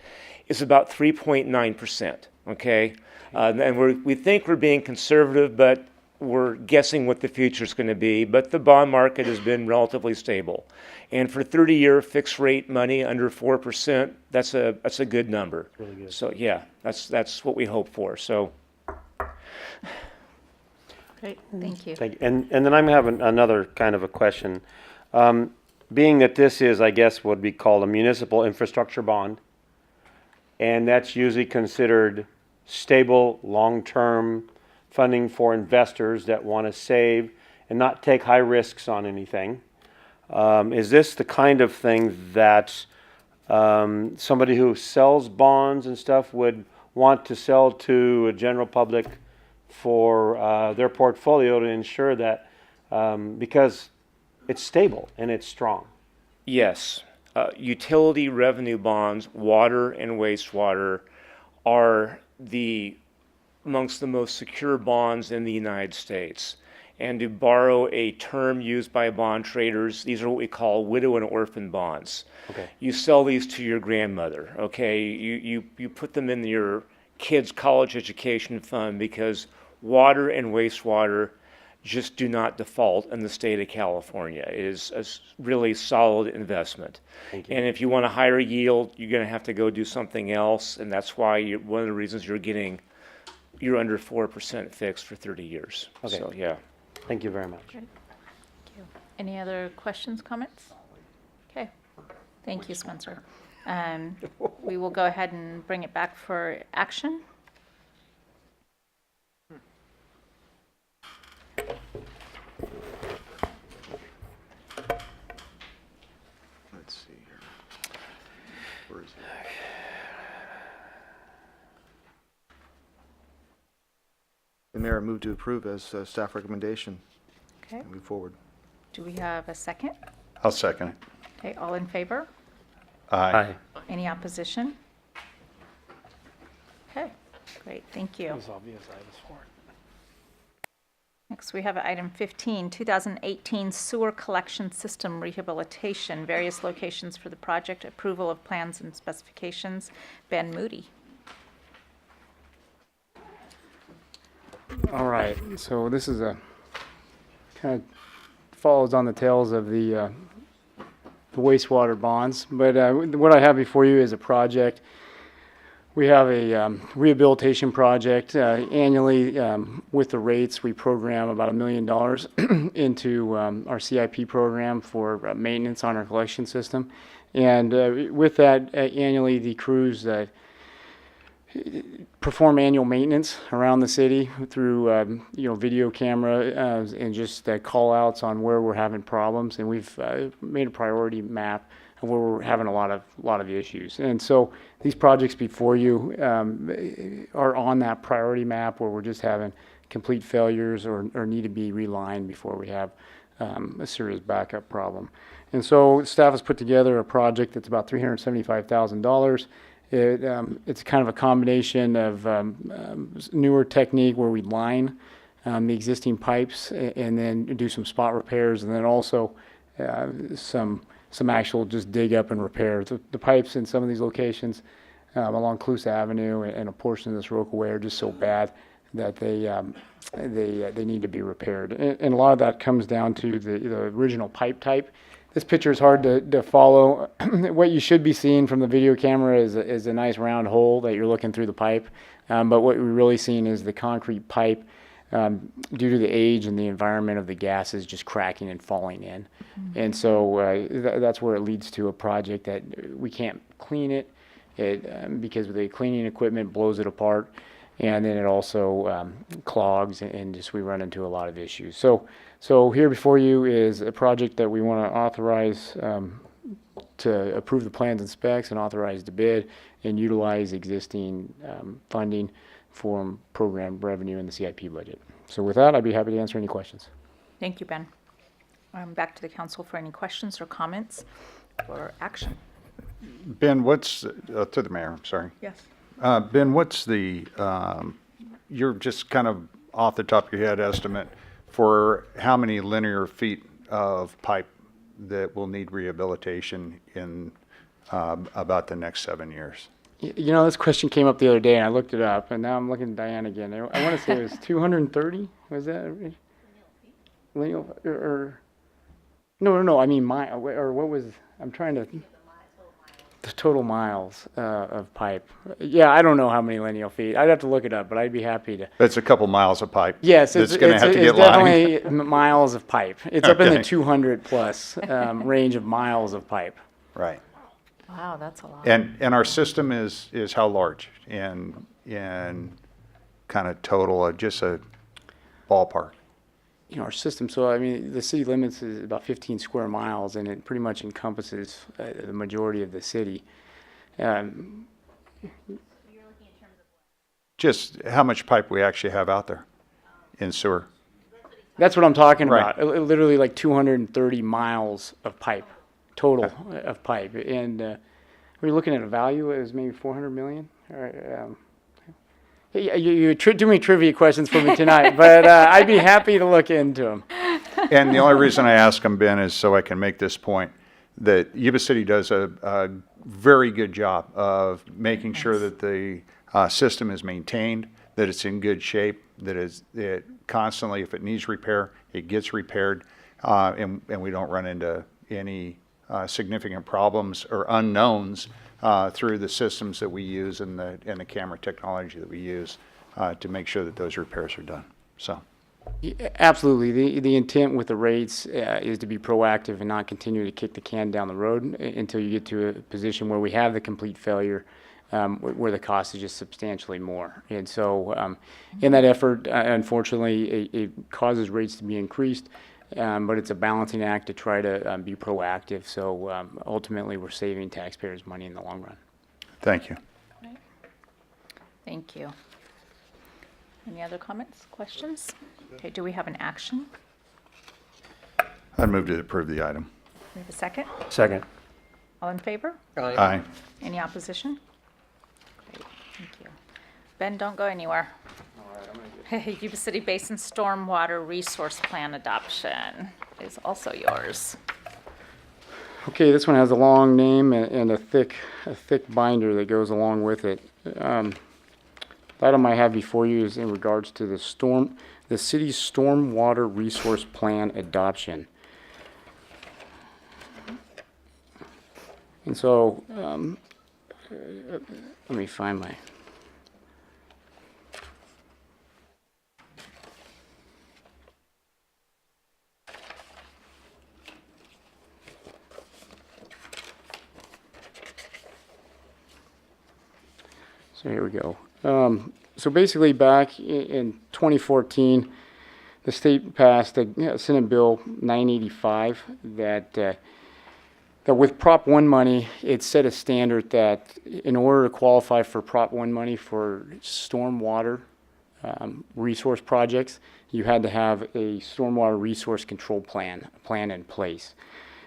is about 3.9%, okay? And we think we're being conservative, but we're guessing what the future is going to be. But the bond market has been relatively stable. And for 30-year fixed-rate money under 4%, that's a good number. Really good. So, yeah, that's what we hope for. So. Great, thank you. Thank you. And then I'm having another kind of a question. Being that this is, I guess, what we call a municipal infrastructure bond, and that's usually considered stable, long-term funding for investors that want to save and not take high risks on anything. Is this the kind of thing that somebody who sells bonds and stuff would want to sell to a general public for their portfolio to ensure that, because it's stable and it's strong? Yes. Utility revenue bonds, water and wastewater, are amongst the most secure bonds in the United States. And to borrow a term used by bond traders, these are what we call widow and orphan bonds. Okay. You sell these to your grandmother, okay? You put them in your kids' college education fund because water and wastewater just do not default in the state of California. It is a really solid investment. Thank you. And if you want a higher yield, you're going to have to go do something else, and that's why one of the reasons you're under 4% fixed for 30 years. Okay. So, yeah. Thank you very much. Great. Thank you. Any other questions, comments? Okay, thank you, Spencer. We will go ahead and bring it back for action. Let's see here. Where is it? The mayor moved to approve as staff recommendation. Okay, Move forward. do we have a second? I'll second it. Okay, all in favor? Aye. Any opposition? Okay, great, thank you. It was obvious I was for it. Next, we have item 15, 2018 sewer collection system rehabilitation, various locations for the project, approval of plans and specifications. Ben Moody. All right, so this is kind of follows on the tails of the wastewater bonds, but what I have before you is a project. We have a rehabilitation project. Annually, with the rates, we program about $1 million into our CIP program for maintenance on our collection system. And with that, annually, the crews perform annual maintenance around the city through video camera and just call outs on where we're having problems. And we've made a priority map of where we're having a lot of issues. And so these projects before you are on that priority map where we're just having complete failures or need to be relined before we have a serious backup problem. And so staff has put together a project that's about $375,000. It's kind of a combination of newer technique where we line the existing pipes and then do some spot repairs, and then also some actual just dig up and repair. The pipes in some of these locations along Cluse Avenue and a portion of this Rockaway are just so bad that they need to be repaired. And a lot of that comes down to the original pipe type. This picture is hard to follow. What you should be seeing from the video camera is a nice round hole that you're looking through the pipe. But what we're really seeing is the concrete pipe, due to the age and the environment of the gases, just cracking and falling in. Mm-hmm. And so that's where it leads to a project that we can't clean it because the cleaning equipment blows it apart. and then it also clogs, and just we run into a lot of issues. So here before you is a project that we want to authorize to approve the plans and specs and authorize the bid and utilize existing funding for program revenue in the CIP budget. So with that, I'd be happy to answer any questions. Thank you, Ben. Back to the council for any questions or comments or action. Ben, what's, to the mayor, I'm sorry. Yes. Ben, what's the, you're just kind of off the top of your head estimate for how many linear feet of pipe that will need rehabilitation in about the next 7 years? You know, this question came up the other day, and I looked it up, and now I'm looking at Diane again. I want to say it was 230. Was that lineal or no? I mean mile, or what was? I'm trying to. The total miles of pipe. Yeah, I don't know how many lineal feet. I'd have to look it up, but I'd be happy to. It's a couple miles of pipe. Yes, it's going to have to get definitely lined. miles of pipe. It's up in the Okay. 200 plus range of miles of pipe. Right. Wow, that's a lot. And our system is how large in kind of total, just a ballpark? You know, our system, so I mean, the city limits is about 15 square miles, and it pretty much encompasses the majority of the city. Just how much pipe we actually have out there in sewer? That's what I'm talking Right. about. Literally like 230 miles of pipe, total of pipe. And we're looking at a value as maybe 400 million. You do me trivia questions for me tonight, but I'd be happy to look into them. And the only reason I ask them, Ben, is so I can make this point, that Yuba City does a very good job of making sure that the system is maintained, that it's in good shape, that it constantly, if it needs repair, it gets repaired, and we don't run into any significant problems or unknowns through the systems that we use and the camera technology that we use to make sure that those repairs are done. So. Yeah, absolutely. The intent with the rates is to be proactive and not continue to kick the can down the road until you get to a position where we have the complete failure, where the cost is just substantially more. And so in that effort, unfortunately, it causes rates to be increased, but it's a balancing act to try to be proactive. So ultimately, we're saving taxpayers money in the long run. Thank you. Thank you. Any other comments, questions? Okay, do we have an action? I'd move to approve the item. We have a second? Second. All in favor? Aye. Any opposition? Great, thank you. Ben, don't go anywhere. Yuba City Basin Stormwater Resource Plan adoption is also yours. Okay, this one has a long name and a thick binder that goes along with it. The item I have before you is in regards to the city's stormwater resource plan adoption. And so, let me find my. So here we go. So basically back in 2014, the state passed a Senate Bill 985 that with Prop 1 money, it set a standard that in order to qualify for Prop 1 money for stormwater resource projects, you had to have a stormwater resource control plan in place.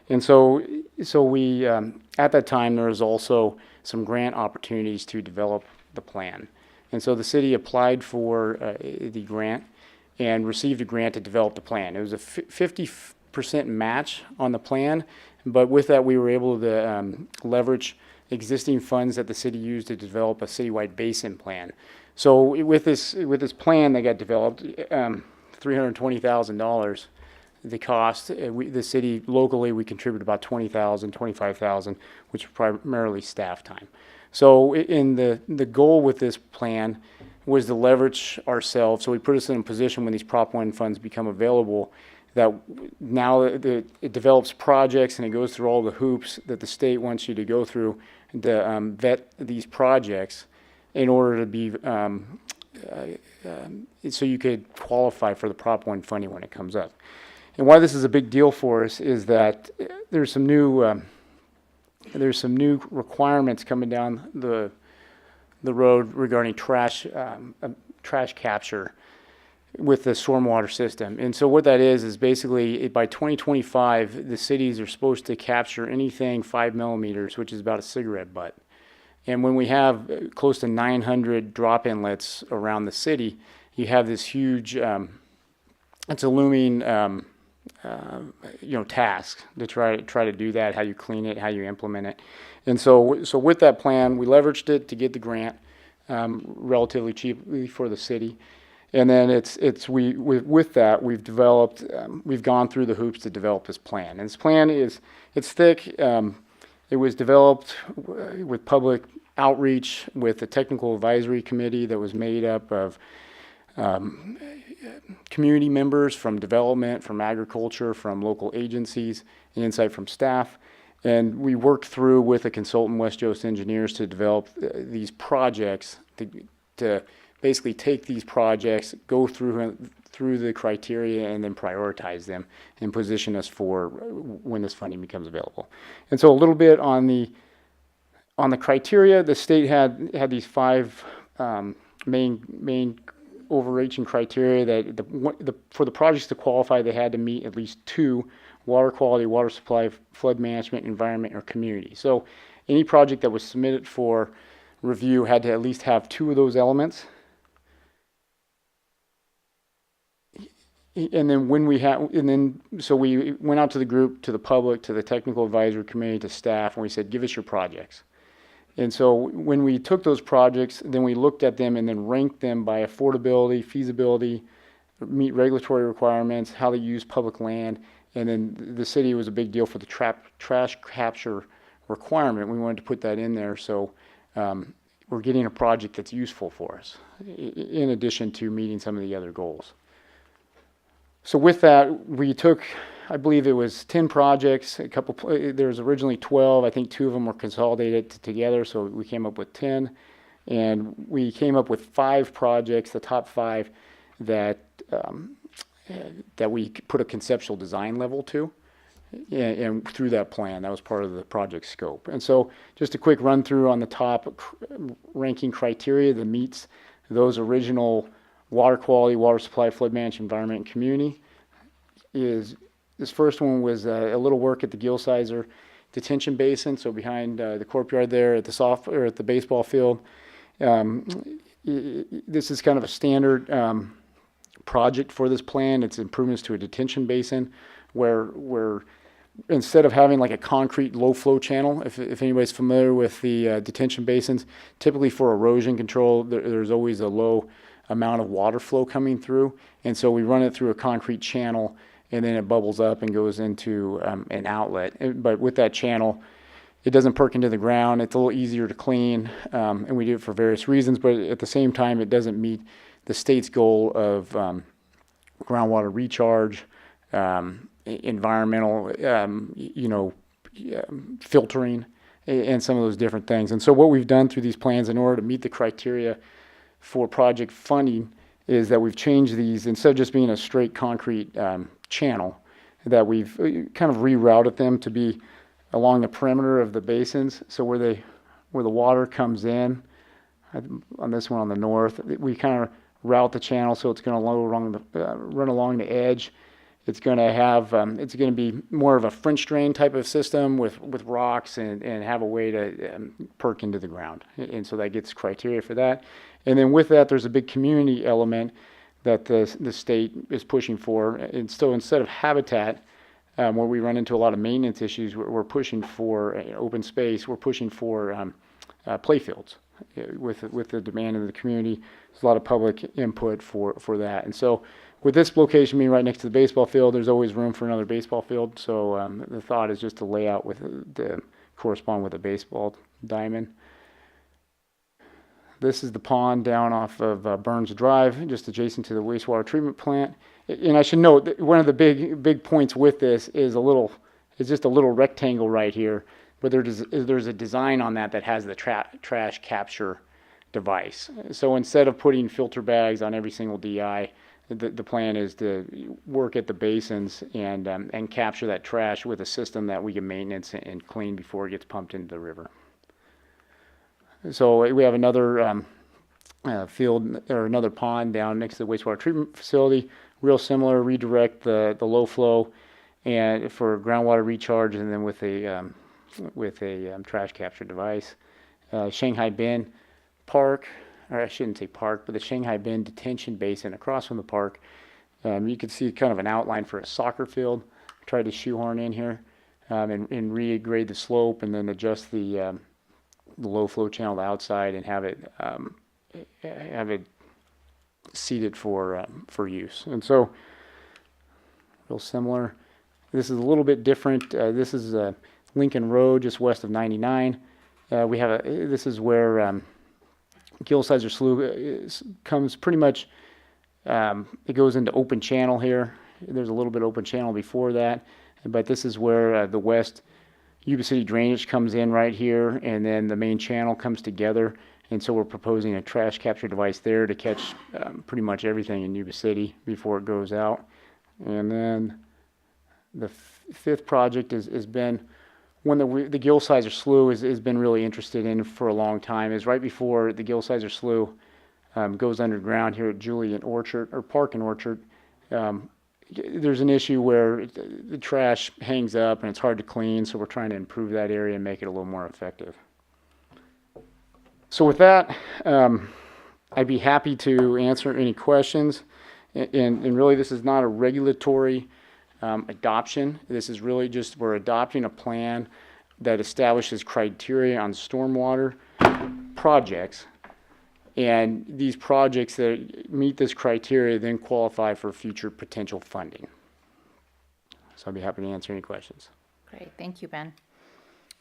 And so we, at that time, there was also some grant opportunities to develop the plan. And so the city applied for the grant and received a grant to develop the plan. It was a 50% match on the plan, but with that we were able to leverage existing funds that the city used to develop a citywide basin plan. So with this plan that got developed, $320,000, the cost, the city locally, we contributed about $20,000, $25,000, which was primarily staff time. So in the goal with this plan was to leverage ourselves. So we put us in a position when these Prop 1 funds become available that now it develops projects and it goes through all the hoops that the state wants you to go through to vet these projects in order to be so you could qualify for the Prop 1 funding when it comes up. And why this is a big deal for us is that there's some new requirements coming down the road regarding trash capture with the stormwater system. And so what that is basically by 2025, the cities are supposed to capture anything 5 millimeters, which is about a cigarette butt. And when we have close to 900 drop inlets around the city, you have this huge, it's a looming, task to try to do that, how you clean it, how you implement it. And so with that plan, we leveraged it to get the grant relatively cheaply for the city. And then with that, we've developed, we've gone through the hoops to develop this plan. And this plan it's thick. It was developed with public outreach with a technical advisory committee that was made up of community members from development, from agriculture, from local agencies, and insight from staff. And we worked through with a consultant, West Coast Engineers, to develop these projects to basically take these projects, go through the criteria, and then prioritize them and position us for when this funding becomes available. And so a little bit on the criteria, the state had these 5 main overreaching criteria that for the projects to qualify, they had to meet at least 2: water quality, water supply, flood management, environment, or community. So any project that was submitted for review had to at least have 2 of those elements. And then so we went out to the group, to the public, to the technical advisory committee, to staff, and we said, give us your projects. And so when we took those projects, then we looked at them and then ranked them by affordability, feasibility, meet regulatory requirements, how they use public land, and then the city was a big deal for the trash capture requirement. We wanted to put that in there, so we're getting a project that's useful for us, in addition to meeting some of the other goals. So with that, we took, I believe it was 10 projects, there was originally 12, I think 2 of them were consolidated together, so we came up with 10. And we came up with 5 projects, the top 5, that we put a conceptual design level to. And through that plan, that was part of the project scope. And so just a quick run through on the top ranking criteria that meets those original water quality, water supply, flood management, environment, and community. This first one was a little work at the Gilsizer detention basin, so behind the courtyard there at the baseball field. This is kind of a standard project for this plan. It's improvements to a detention basin where instead of having like a concrete low flow channel, if anybody's familiar with the detention basins, typically for erosion control, there's always a low amount of water flow coming through, and so we run it through a concrete channel, and then it bubbles up and goes into an outlet. But with that channel, it doesn't perk into the ground. It's a little easier to clean, and we do it for various reasons, but at the same time, it doesn't meet the state's goal of groundwater recharge, environmental, filtering, and some of those different things. And so what we've done through these plans in order to meet the criteria for project funding is that we've changed these, instead of just being a straight concrete channel, that we've kind of rerouted them to be along the perimeter of the basins. So where the water comes in, on this one on the north, we kind of route the channel so it's going to run along the edge. It's going to have it's going to be more of a French drain type of system with rocks and have a way to perk into the ground. And so that gets criteria for that. And then with that, there's a big community element that the state is pushing for. And so instead of habitat, where we run into a lot of maintenance issues, we're pushing for open space. We're pushing for play fields with the demand of the community. There's a lot of public input for that. And so with this location being right next to the baseball field, there's always room for another baseball field. So the thought is just to lay out correspond with a baseball diamond. This is the pond down off of Burns Drive, just adjacent to the wastewater treatment plant. And I should note that one of the big points with this is just a little rectangle right here, but there's a design on that has the trash capture device. So instead of putting filter bags on every single DI, the plan is to work at the basins and capture that trash with a system that we can maintenance and clean before it gets pumped into the river. So we have another field or another pond down next to the wastewater treatment facility, real similar, redirect the low flow and for groundwater recharge, and then with a trash capture device. Shanghai Bend Park, or I shouldn't say park, but the Shanghai Bend detention basin across from the park. You can see kind of an outline for a soccer field. Tried to shoehorn in here and regrade the slope, and then adjust the low flow channel to outside and have it seated for use. And so, real similar. This is a little bit different. This is Lincoln Road, just west of 99. We have this is where Gilsizer Slough comes pretty much. It goes into open channel here. There's a little bit open channel before that, but this is where the west Yuba City drainage comes in right here, and then the main channel comes together. And so we're proposing a trash capture device there to catch pretty much everything in Yuba City before it goes out. And then the fifth project has been one that the Gilsizer Slough has been really interested in for a long time. Is right before the Gilsizer Slough goes underground here at Julian Orchard, or Park and Orchard. There's an issue where the trash hangs up and it's hard to clean, so we're trying to improve that area and make it a little more effective. So with that, I'd be happy to answer any questions. And really, this is not a regulatory adoption. This is really just, we're adopting a plan that establishes criteria on stormwater projects. And these projects that meet this criteria then qualify for future potential funding. So I'd be happy to answer any questions. Great, thank you, Ben.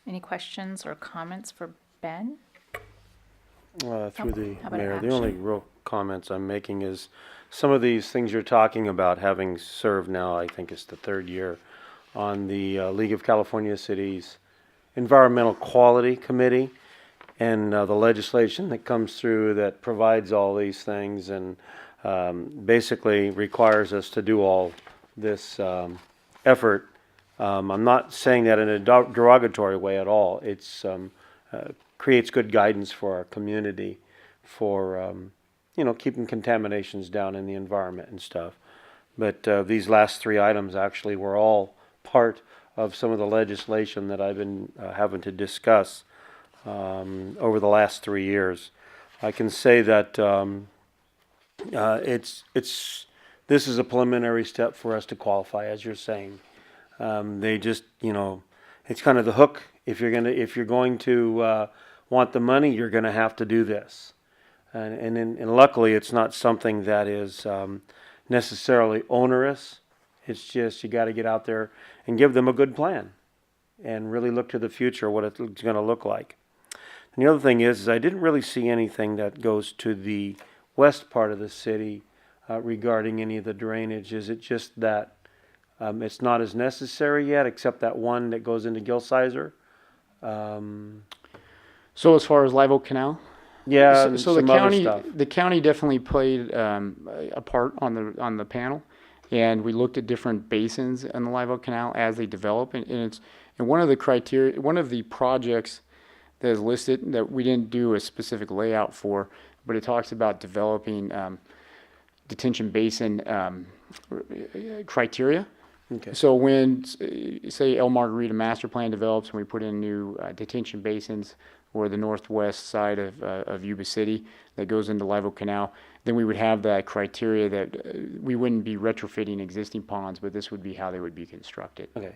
Any questions or comments for Ben? Through the how about mayor, the action? only real comments I'm making is some of these things you're talking about, having served now, I think it's the third year, on the League of California Cities Environmental Quality Committee, and the legislation that comes through that provides all these things and basically requires us to do all this effort. I'm not saying that in a derogatory way at all. It's creates good guidance for our community for keeping contaminations down in the environment and stuff. But these last three items actually were all part of some of the legislation that I've been having to discuss over the last 3 years. I can say that this is a preliminary step for us to qualify, as you're saying. They just, it's kind of the hook. If you're going to want the money, you're going to have to do this. And luckily, it's not something that is necessarily onerous. It's just you got to get out there and give them a good plan and really look to the future, what it's going to look like. And the other thing is I didn't really see anything that goes to the west part of the city regarding any of the drainage. Is it just that it's not as necessary yet, except that one that goes into Gilsizer? So as far as Live Oak Canal? Yeah, so the county definitely played a part on the panel, and we looked at different basins in the Live Oak Canal as they develop, and one of the criteria, one of the projects that is listed that we didn't do a specific layout for, but it talks about developing detention basin criteria. Okay. So when, say, El Margarita master plan develops and we put in new detention basins or the northwest side of Yuba City that goes into Live Oak Canal, then we would have that criteria that we wouldn't be retrofitting existing ponds, but this would be how they would be constructed. Okay.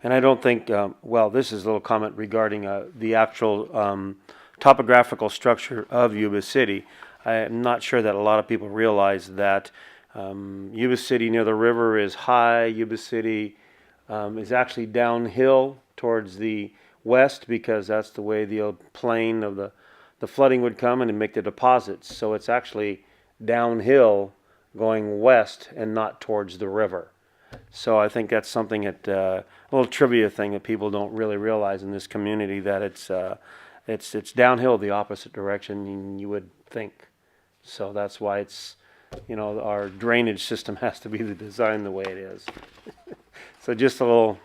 And I don't think, this is a little comment regarding the actual topographical structure of Yuba City. I'm not sure that a lot of people realize that Yuba City near the river is high. Yuba City is actually downhill towards the west because that's the way the plane of the flooding would come and make the deposits. So it's actually downhill going west and not towards the river. So I think that's something that a little trivia thing that people don't really realize in this community, that it's It's downhill the opposite direction, you would think. So that's why it's, our drainage system has to be designed the way it is. So just a little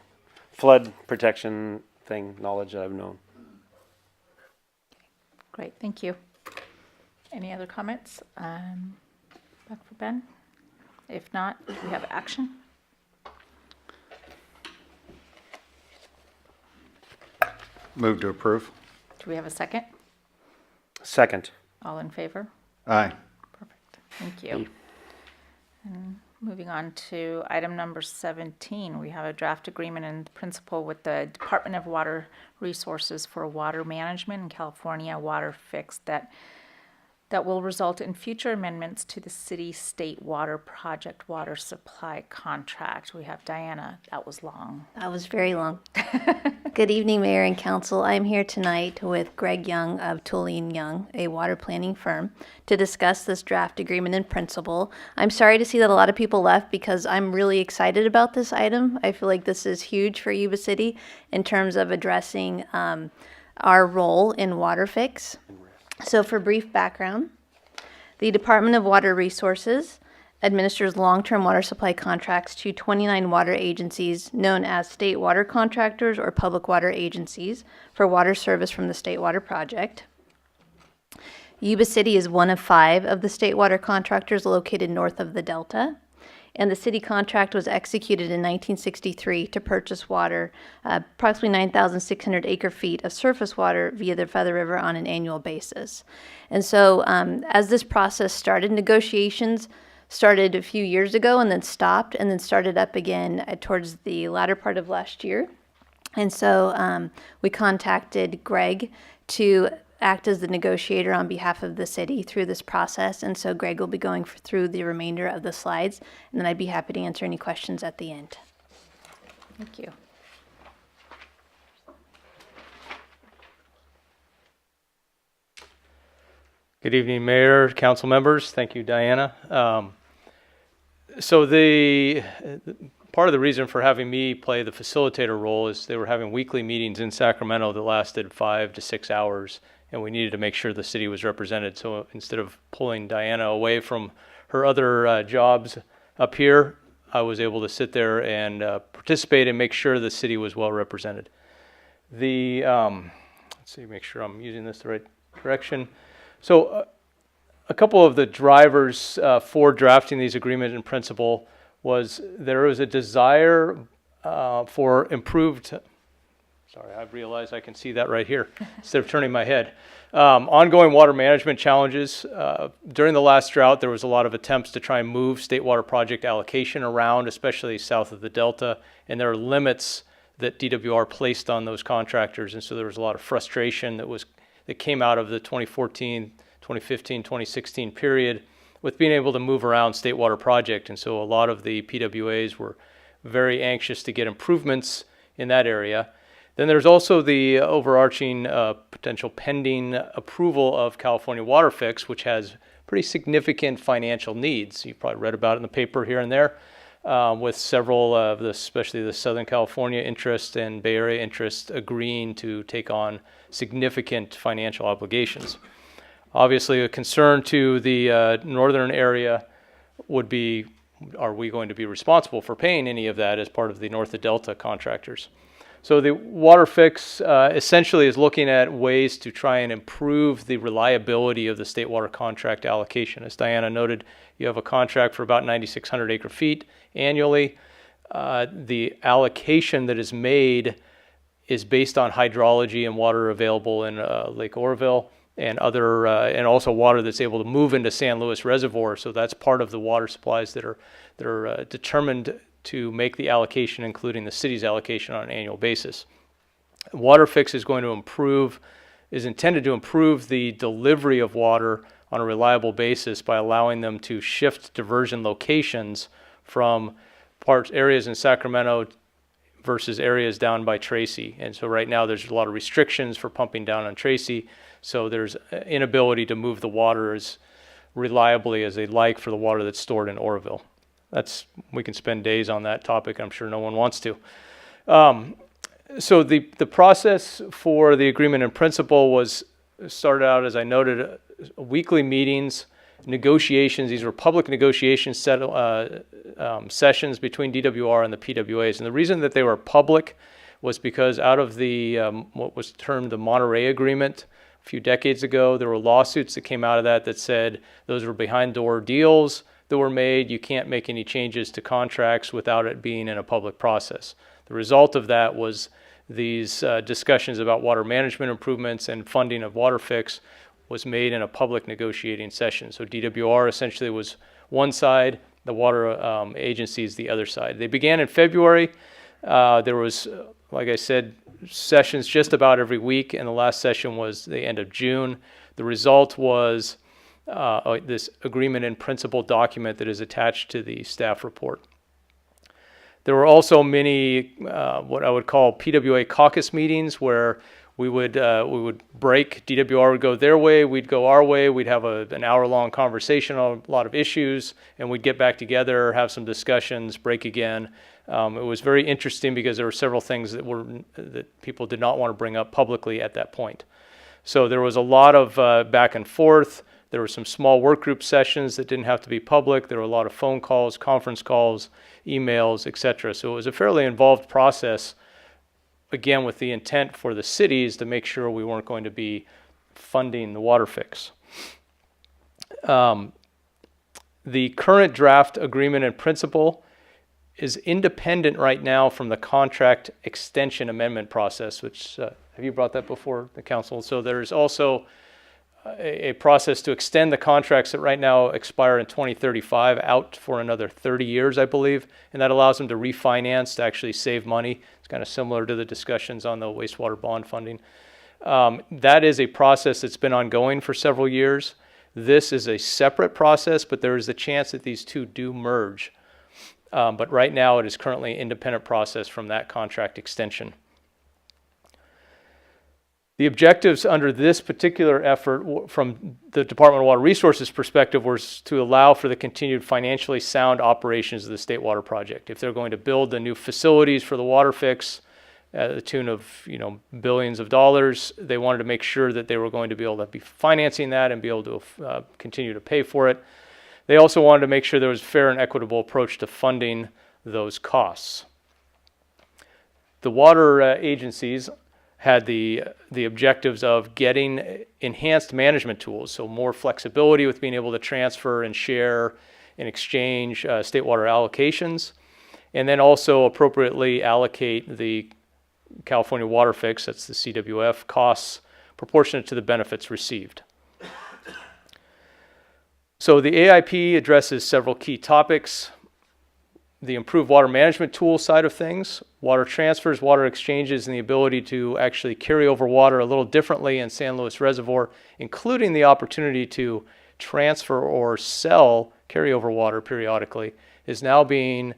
flood protection knowledge that I've known. Great, thank you. Any other comments? Back for Ben? If not, do we have action? Move to approve. Do we have a second? Second. All in favor? Aye. Thank you. And moving on to item number 17, we have a draft agreement in principle with the Department of Water Resources for water management in California water fix that will result in future amendments to the city-state water project water supply contract. We have Diana. That was long. That was very long. Good evening, Mayor and Council. I'm here tonight with Greg Young of Tulane Young, a water planning firm, to discuss this draft agreement in principle. I'm sorry to see that a lot of people left because I'm really excited about this item. I feel like this is huge for Yuba City in terms of addressing our role in water fix. So for brief background, the Department of Water Resources administers long-term water supply contracts to 29 water agencies known as state water contractors or public water agencies for water service from the State Water Project. Yuba City is one of 5 of the state water contractors located north of the Delta. And the city contract was executed in 1963 to purchase water, approximately 9,600 acre-feet of surface water via the Feather River on an annual basis. And so as this process started, negotiations started a few years ago and then stopped and then started up again towards the latter part of last year. And so we contacted Greg to act as the negotiator on behalf of the city through this process. And so Greg will be going through the remainder of the slides, and then I'd be happy to answer any questions at the end. Thank you. Good evening, Mayor, Council members. Thank you, Diana. So the part of the reason for having me play the facilitator role is they were having weekly meetings in Sacramento that lasted 5 to 6 hours, and we needed to make sure the city was represented. So instead of pulling Diana away from her other jobs up here, I was able to sit there and participate and make sure the city was well represented. The let's see, make sure I'm using this the right direction. So a couple of the drivers for drafting these agreements in principle was there was a desire for improved, sorry, I realize I can see that right here instead of turning my head. Ongoing water management challenges. During the last drought, there was a lot of attempts to try and move state water project allocation around, especially south of the Delta, and there are limits that DWR placed on those contractors, and so there was a lot of frustration that came out of the 2014, 2015, 2016 period with being able to move around state water project, and so a lot of the PWAs were very anxious to get improvements in that area. Then there's also the overarching potential pending approval of California Water Fix, which has pretty significant financial needs. You've probably read about it in the paper here and there, with several of especially the Southern California interest and Bay Area interest agreeing to take on significant financial obligations. Obviously, a concern to the northern area would be, are we going to be responsible for paying any of that as part of the North of Delta contractors? So the water fix essentially is looking at ways to try and improve the reliability of the state water contract allocation. As Diana noted, you have a contract for about 9,600 acre feet annually. The allocation that is made is based on hydrology and water available in Lake Oroville and other, and also water that's able to move into San Luis Reservoir. So that's part of the water supplies that are determined to make the allocation, including the city's allocation, on an annual basis. Water Fix is going to improve, is intended to improve the delivery of water on a reliable basis by allowing them to shift diversion locations from areas in Sacramento versus areas down by Tracy. And so right now there's a lot of restrictions for pumping down on Tracy, so there's inability to move the water as reliably as they'd like for the water that's stored in Oroville. We can spend days on that topic. I'm sure no one wants to. So the process for the agreement in principle was started out, as I noted, weekly meetings, negotiations. These were public negotiation sessions between DWR and the PWAs. And the reason that they were public was because out of the what was termed the Monterey Agreement a few decades ago, there were lawsuits that came out of that said those were behind-door deals that were made. You can't make any changes to contracts without it being in a public process. The result of that was these discussions about water management improvements and funding of water fix was made in a public negotiating session. So DWR essentially was one side, the water agencies the other side. They began in February. There was, like I said, sessions just about every week, and the last session was the end of June. The result was this agreement in principle document that is attached to the staff report. There were also many what I would call PWA caucus meetings where we would break. DWR would go their way, we'd go our way. We'd have an hour-long conversation on a lot of issues, and we'd get back together, have some discussions, break again. It was very interesting because there were several things that people did not want to bring up publicly at that point. So there was a lot of back and forth. There were some small work group sessions that didn't have to be public. There were a lot of phone calls, conference calls, emails, etc. So it was a fairly involved process, again, with the intent for the cities to make sure we weren't going to be funding the water fix. The current draft agreement in principle is independent right now from the contract extension amendment process, which, have you brought that before the council? So there's also a process to extend the contracts that right now expire in 2035 out for another 30 years, I believe, and that allows them to refinance to actually save money. It's kind of similar to the discussions on the wastewater bond funding. That is a process that's been ongoing for several years. This is a separate process, but there is a chance that these two do merge. But right now it is currently an independent process from that contract extension. The objectives under this particular effort from the Department of Water Resources perspective was to allow for the continued financially sound operations of the State Water Project. If they're going to build the new facilities for the water fix at the tune of billions of dollars, they wanted to make sure that they were going to be able to be financing that and be able to continue to pay for it. They also wanted to make sure there was a fair and equitable approach to funding those costs. The water agencies had the objectives of getting enhanced management tools, so more flexibility with being able to transfer and share and exchange state water allocations, and then also appropriately allocate the California Water Fix, that's the CWF, costs proportionate to the benefits received. So the AIP addresses several key topics: the improved water management tool side of things, water transfers, water exchanges, and the ability to actually carry over water a little differently in San Luis Reservoir, including the opportunity to transfer or sell carryover water periodically, is now being,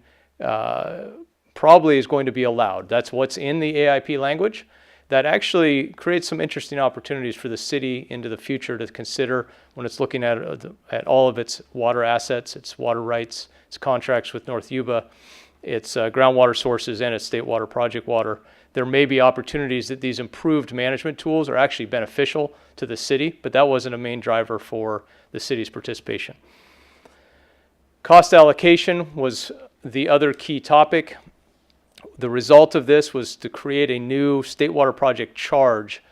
probably is going to be allowed. That's what's in the AIP language. That actually creates some interesting opportunities for the city into the future to consider when it's looking at all of its water assets, its water rights, its contracts with North Yuba, its groundwater sources, and its state water project water. There may be opportunities that these improved management tools are actually beneficial to the city, but that wasn't a main driver for the city's participation. Cost allocation was the other key topic. The result of this was to create a new state water project charge.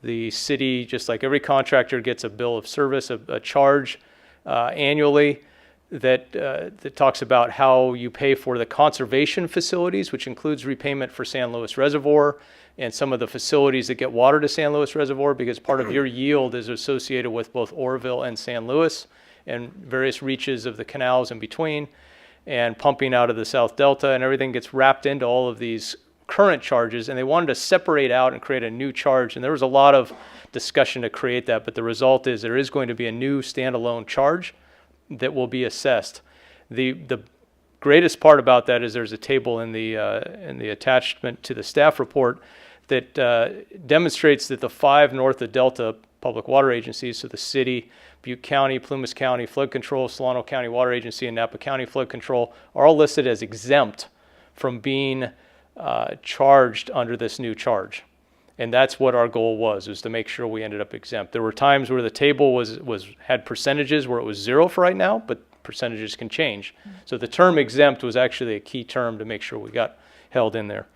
The city, just like every contractor, gets a bill of service, a charge annually that talks about how you pay for the conservation facilities, which includes repayment for San Luis Reservoir and some of the facilities that get water to San Luis Reservoir, because part of your yield is associated with both Oroville and San Luis and various reaches of the canals in between, and pumping out of the South Delta, and everything gets wrapped into all of these current charges, and they wanted to separate out and create a new charge, and there was a lot of discussion to create that, but the result is there is going to be a new standalone charge that will be assessed. The greatest part about that is there's a table in the attachment to the staff report that demonstrates that the 5 north of Delta public water agencies, so the city, Butte County, Plumas County Flood Control, Solano County Water Agency, and Napa County Flood Control, are all listed as exempt from being charged under this new charge. And that's what our goal was to make sure we ended up exempt. There were times where the table had percentages where it was 0 for right now, but percentages can change. So the term exempt was actually a key term to make sure we got held in there.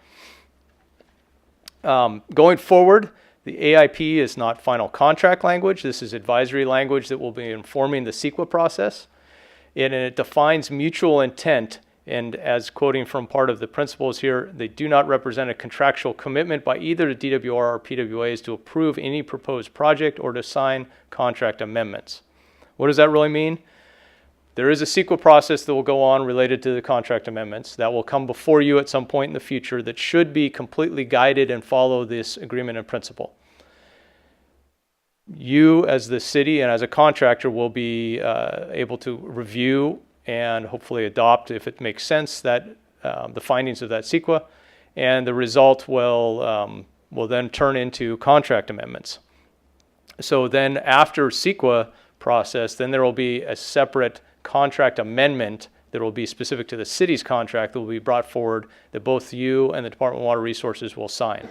Going forward, the AIP is not final contract language. This is advisory language that will be informing the CEQA process. And it defines mutual intent. And as quoting from part of the principles here, they do not represent a contractual commitment by either the DWR or PWAs to approve any proposed project or to sign contract amendments. What does that really mean? There is a CEQA process that will go on related to the contract amendments that will come before you at some point in the future that should be completely guided and follow this agreement in principle. You as the city and as a contractor will be able to review and hopefully adopt, if it makes sense, that the findings of that CEQA, and the result will then turn into contract amendments. So then after CEQA process, then there will be a separate contract amendment that will be specific to the city's contract that will be brought forward that both you and the Department of Water Resources will sign.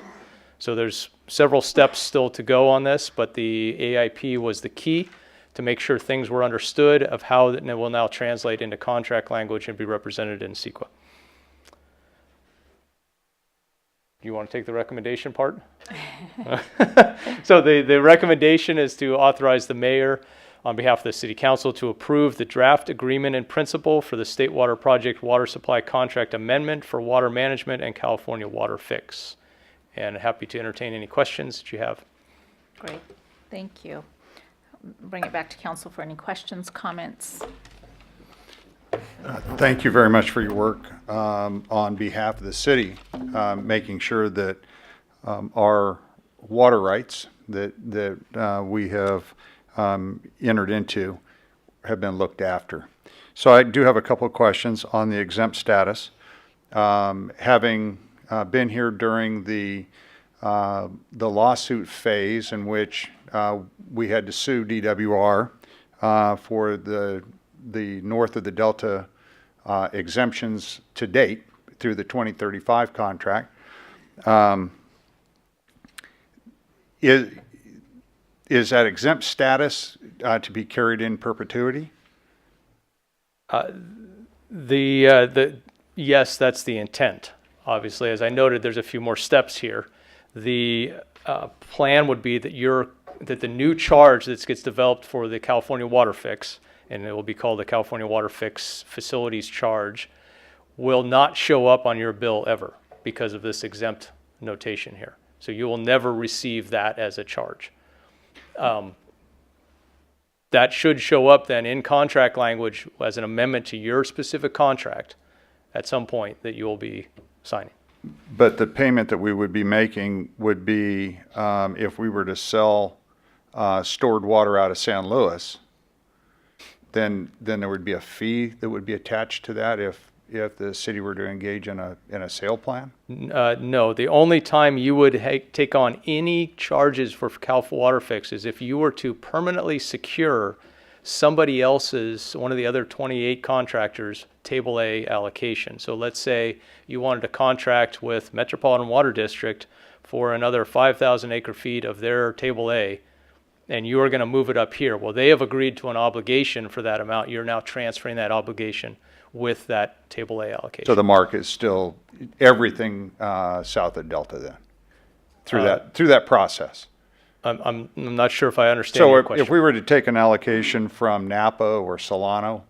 So there's several steps still to go on this, but the AIP was the key to make sure things were understood of how it will now translate into contract language and be represented in CEQA. You want to take the recommendation part? So the recommendation is to authorize the mayor on behalf of the city council to approve the draft agreement in principle for the State Water Project Water Supply Contract Amendment for Water Management and California Water Fix. And happy to entertain any questions that you have. Great, thank you. Bring it back to council for any questions, comments. Thank you very much for your work on behalf of the city, making sure that our water rights that we have entered into have been looked after. So I do have a couple of questions on the exempt status. Having been here during the lawsuit phase in which we had to sue DWR for the north of the Delta exemptions to date through the 2035 contract. Is that exempt status to be carried in perpetuity? Yes, that's the intent. Obviously, as I noted, there's a few more steps here. The plan would be that the new charge that gets developed for the California Water Fix, and it will be called the California Water Fix Facilities Charge, will not show up on your bill ever because of this exempt notation here. So you will never receive that as a charge. That should show up then in contract language as an amendment to your specific contract at some point that you will be signing. But the payment that we would be making would be if we were to sell stored water out of San Luis, then there would be a fee that would be attached to that if the city were to engage in a sale plan? No, the only time you would take on any charges for Cal Water Fix is if you were to permanently secure somebody else's, one of the other 28 contractors, Table A allocation. So let's say you wanted to contract with Metropolitan Water District for another 5,000 acre feet of their Table A, and you are going to move it up here. Well, they have agreed to an obligation for that amount. You're now transferring that obligation with that Table A allocation. So the market is still everything south of Delta then, through that process. I'm not sure if I understand your question. So if we were to take an allocation from Napa or Solano,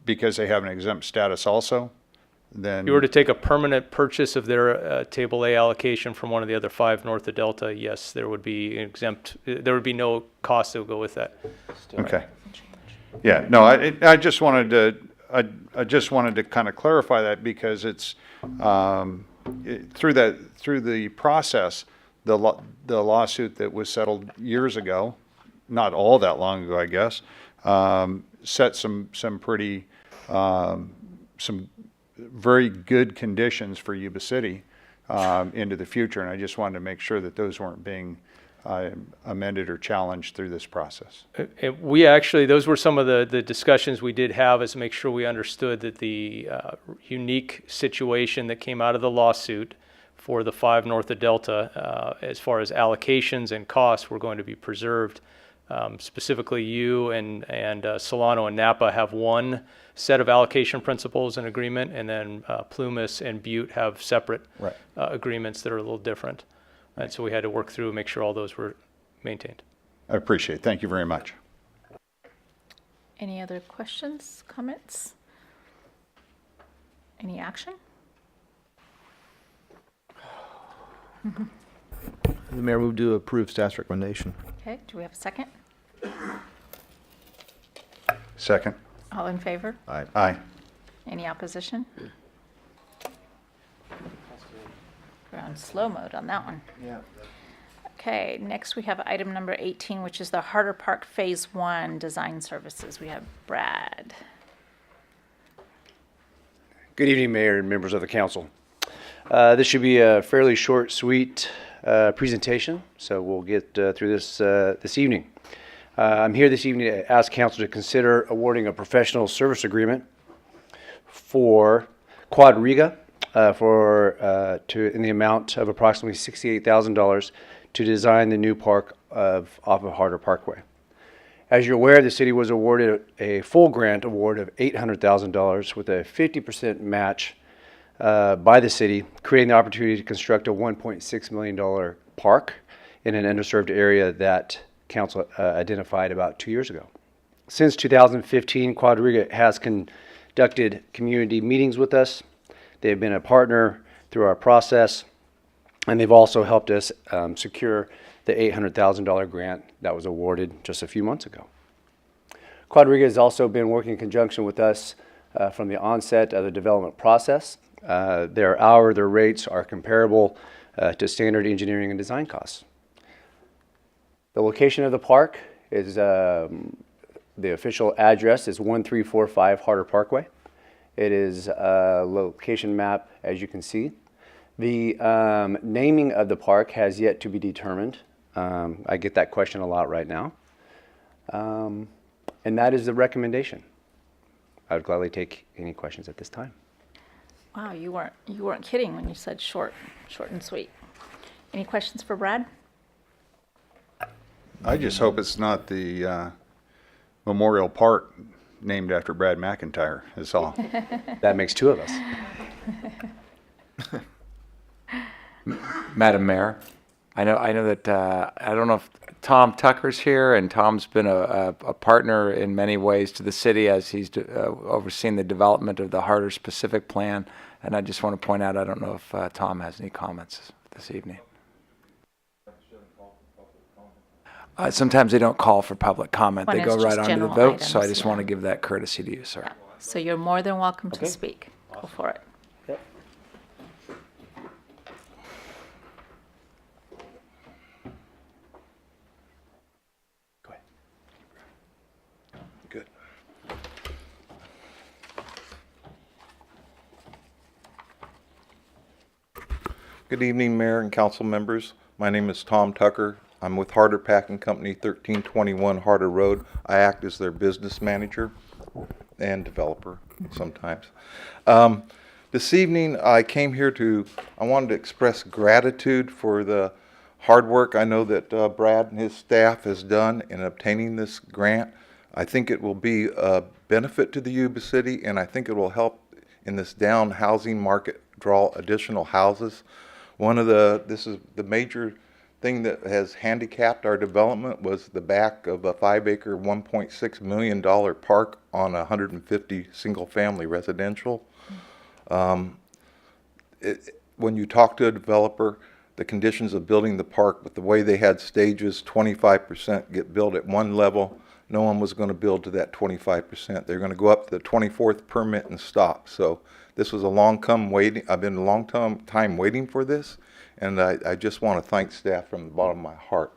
because they have an exempt status also, then... If you were to take a permanent purchase of their Table A allocation from one of the other 5 north of Delta, yes, there would be there would be no cost that would go with that. Okay. Yeah, no, I just wanted to kind of clarify that because it's through the process, the lawsuit that was settled years ago, not all that long ago, I guess, set some pretty some very good conditions for Yuba City into the future, and I just wanted to make sure that those weren't being amended or challenged through this process? We actually, those were some of the discussions we did have, is make sure we understood that the unique situation that came out of the lawsuit for the 5 north of Delta, as far as allocations and costs, were going to be preserved. Specifically, you and Solano and Napa have one set of allocation principles and agreement, and then Plumas and Butte have separate agreements that are a little different. And so we had to work through and make sure all those were maintained. I appreciate it. Thank you very much. Any other questions, comments? Any action? The mayor moved to approve staff's recommendation. Okay, do we have a second? Second. All in favor? Aye. Aye. Any opposition? We're on slow mode on that one. Yeah. Okay, next we have item number 18, which is the Harder Park Phase 1 Design Services. We have Brad. Good evening, Mayor and members of the council. This should be a fairly short, sweet presentation, so we'll get through this this evening. I'm here this evening to ask council to consider awarding a professional service agreement for Quadriga in the amount of approximately $68,000 to design the new park off of Harder Parkway. As you're aware, the city was awarded a full grant award of $800,000 with a 50% match by the city, creating the opportunity to construct a $1.6 million park in an underserved area that council identified about 2 years ago. Since 2015, Quadriga has conducted community meetings with us. They've been a partner through our process, and they've also helped us secure the $800,000 grant that was awarded just a few months ago. Quadriga has also been working in conjunction with us from the onset of the development process. Their rates are comparable to standard engineering and design costs. The location of the park is, the official address is 1345 Harder Parkway. It is a location map, as you can see. The naming of the park has yet to be determined. I get that question a lot right now. And that is the recommendation. I would gladly take any questions at this time. Wow, you weren't kidding when you said short and sweet. Any questions for Brad? I just hope it's not the Memorial Park named after Brad McIntyre, is all. That makes two of us. Madam Mayor, I know that, I don't know if Tom Tucker's here, and Tom's been a partner in many ways to the city as he's overseen the development of the Harder Specific Plan. And I just want to point out, I don't know if Tom has any comments this evening. Sometimes they don't call for public comment. When They go it's right just on to the general vote, so I items, just want to give that courtesy to you, sir. So you're more than welcome to Okay. speak. Go for it. Yep. Go ahead. Good. Good evening, Mayor and council members. My name is Tom Tucker. I'm with Harder Packing Company, 1321 Harder Road. I act as their business manager and developer sometimes. This evening, I came here I wanted to express gratitude for the hard work I know that Brad and his staff has done in obtaining this grant. I think it will be a benefit to the Yuba City, and I think it will help in this down housing market draw additional houses. This is the major thing that has handicapped our development was the back of a 5-acre, $1.6 million park on 150 single-family residential. When you talk to a developer, the conditions of building the park, with the way they had stages, 25% get built at one level. No one was going to build to that 25%. They're going to go up to the 24th permit and stop. So this was a long time waiting. I've been a long time waiting for this. And I just want to thank staff from the bottom of my heart.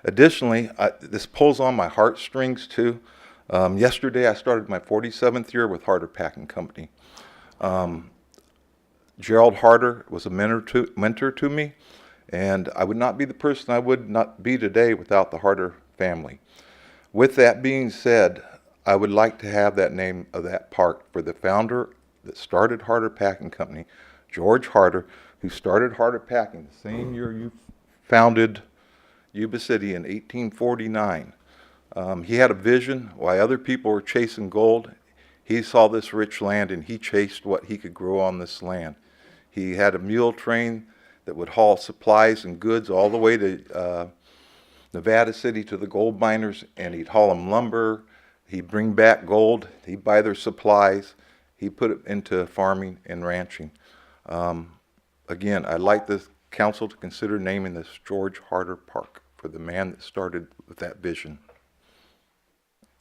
Additionally, this pulls on my heartstrings too. Yesterday I started my 47th year with Harder Packing Company. Gerald Harder was a mentor to me, And I would not be the person I would not be today without the Harder family. With that being said, I would like to have that name of that park for the founder that started Harder Packing Company, George Harder, who started Harder Packing the same year you founded Yuba City in 1849. He had a vision while other people were chasing gold. He saw this rich land and he chased what he could grow on this land. He had a mule train that would haul supplies and goods all the way to Nevada City to the gold miners, and he'd haul them lumber, he'd bring back gold, he'd buy their supplies, he'd put it into farming and ranching. Again, I'd like the council to consider naming this George Harder Park for the man that started with that vision.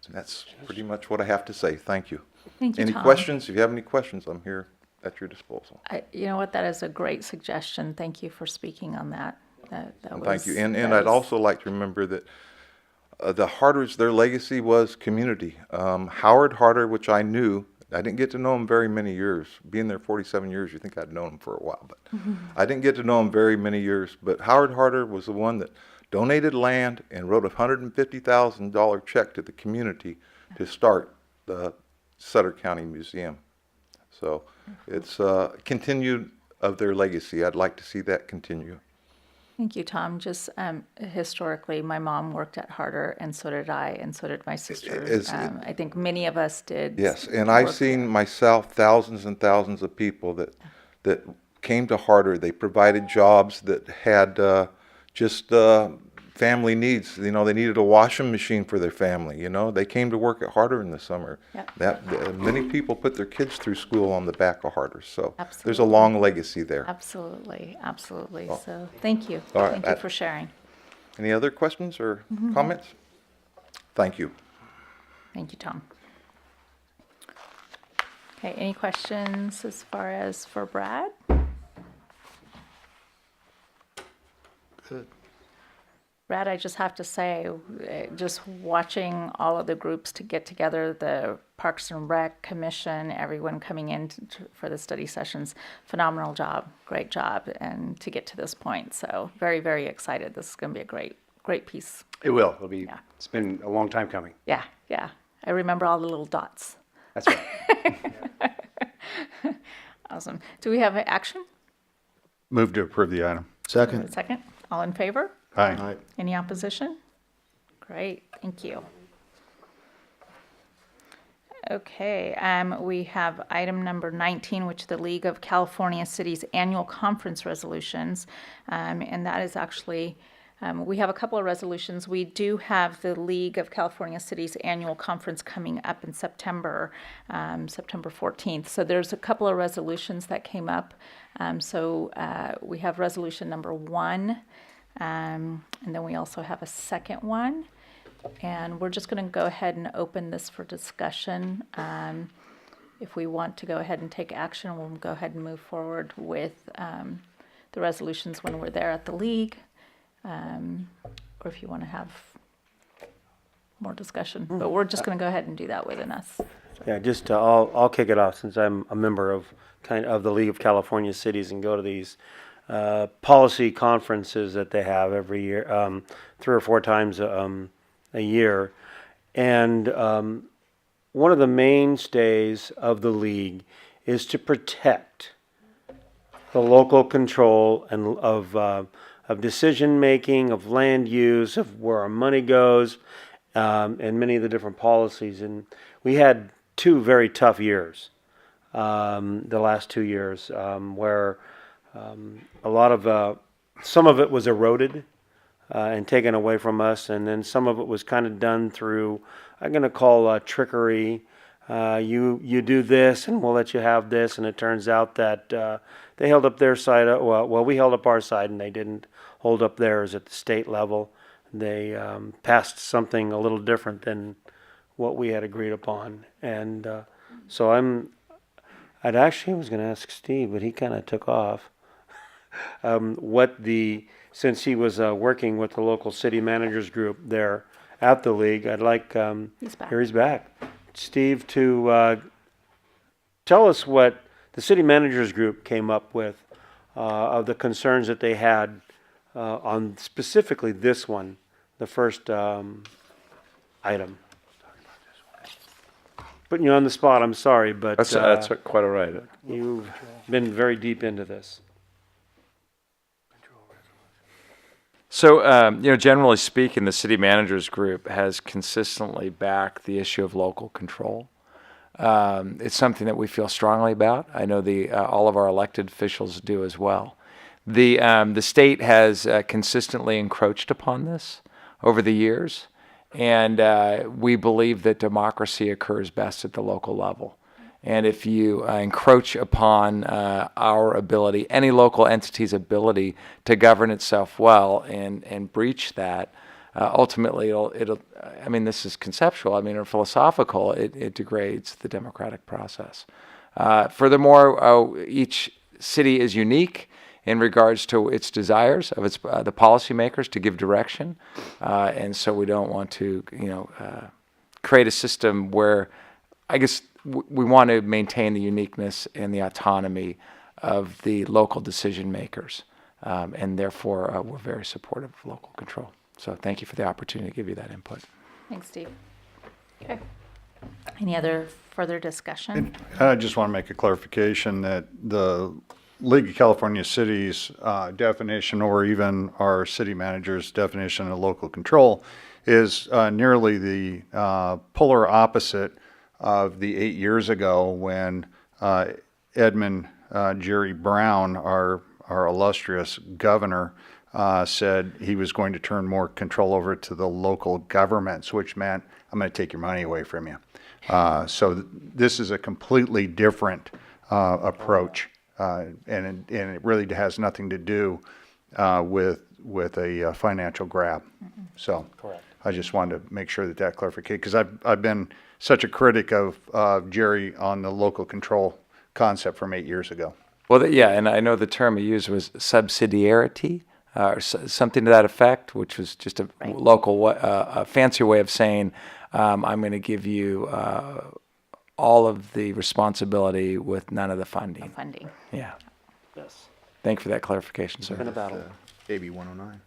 And that's pretty much what I have to say. Thank you. Thank you, Any Tom. questions? If you have any questions, I'm here at your disposal. You know what? That is a great suggestion. Thank you for speaking on that. Thank you. And I'd also like to remember that the Harders, their legacy was community. Howard Harder, which I knew, I didn't get to know him very many years. Being there 47 years, you think I'd known him for a while, but I didn't get to know him very many years. But Howard Harder was the one that donated land and wrote a $150,000 check to the community to start the Sutter County Museum. So it's continued of their legacy. I'd like to see that continue. Thank you, Tom. Just historically, my mom worked at Harder, and so did I, and so did my sisters. I think many of us did. Yes, and I've seen myself thousands and thousands of people that came to Harder. They provided jobs that had just family needs. You know, they needed a washing machine for their family. You know, they came to work at Harder in the summer. Yep. Many people put their kids through school on the back of Harder. So Absolutely. there's a long legacy there. Absolutely, absolutely. So thank you. All right. Thank you for sharing. Any other questions or comments? Thank you. Thank you, Tom. Okay, any questions as far as for Brad? Good. Brad, I just have to say, just watching all of the groups to get together, the Parks and Rec Commission, everyone coming in for the study sessions, phenomenal job, great job, and to get to this point. So very, very excited. This is going to be a great piece. It will. It'll be. Yeah. It's been a long time coming. Yeah. I remember all the little dots. That's right. Awesome. Do we have action? Move to approve the item. Second. Second. All in favor? Aye. Any opposition? Great, thank you. Okay, we have item number 19, which is the League of California Cities Annual Conference Resolutions. And that is actually, we have a couple of resolutions. We do have the League of California Cities Annual Conference coming up in September, September 14th. So there's a couple of resolutions that came up. We have resolution number 1. And then we also have a second one, and we're just going to go ahead and open this for discussion. If we want to go ahead and take action, we'll go ahead and move forward with the resolutions when we're there at the league, or if you want to have more discussion. But we're just going to go ahead and do that within us. Yeah, just I'll kick it off since I'm a member of the League of California Cities and go to these policy conferences that they have every year, 3 or 4 times a year. And one of the mainstays of the league is to protect the local control and of decision making, of land use, of where our money goes, and many of the different policies. And we had 2 very tough years, the last 2 years, where a lot of some of it was eroded and taken away from us, and then some of it was kind of done through, I'm going to call trickery. You do this, and we'll let you have this, and it turns out that they held up their side. Well, we held up our side, and they didn't hold up theirs at the state level. They passed something a little different than what we had agreed upon, and so I'd actually was going to ask Steve, but he kind of took off. Since he was working with the local city managers group there at the league, I'd like, here he's back, Steve, to tell us what the city managers group came up with of the concerns that they had on specifically this one, the first item. Putting you on the spot, I'm sorry, but That's quite all right. you've been very deep into this. So, generally speaking, the city managers group has consistently backed the issue of local control. It's something that we feel strongly about. I know all of our elected officials do as well. The state has consistently encroached upon this over the years, and we believe that democracy occurs best at the local level. And if you encroach upon our ability, any local entity's ability to govern itself well and breach that, ultimately it'll, I mean, this is conceptual, I mean, or philosophical, it degrades the democratic process. Furthermore, each city is unique in regards to its desires of the policymakers to give direction. And so we don't want to, create a system where, I guess, we want to maintain the uniqueness and the autonomy of the local decision makers. And therefore, we're very supportive of local control. So thank you for the opportunity to give you that input. Thanks, Steve. Okay. Any other further discussion? I just want to make a clarification that the League of California Cities definition, or even our city manager's definition of local control, is nearly the polar opposite of the 8 years ago when Edmund Jerry Brown, our illustrious governor, said he was going to turn more control over to the local governments, which meant, I'm going to take your money away from you. So this is a completely different approach, and it really has nothing to do with a financial grab. Mm-hmm. So Correct. I just wanted to make sure that clarified, because I've been such a critic of Jerry on the local control concept from 8 years ago. Well, yeah, and I know the term he used was subsidiarity, or something to that effect, which was just a local, a fancier way of saying, I'm going to give you all of the responsibility with none of the funding. Funding. Yeah. Yes. Thank you for that clarification, sir. Been a battle. AB 109.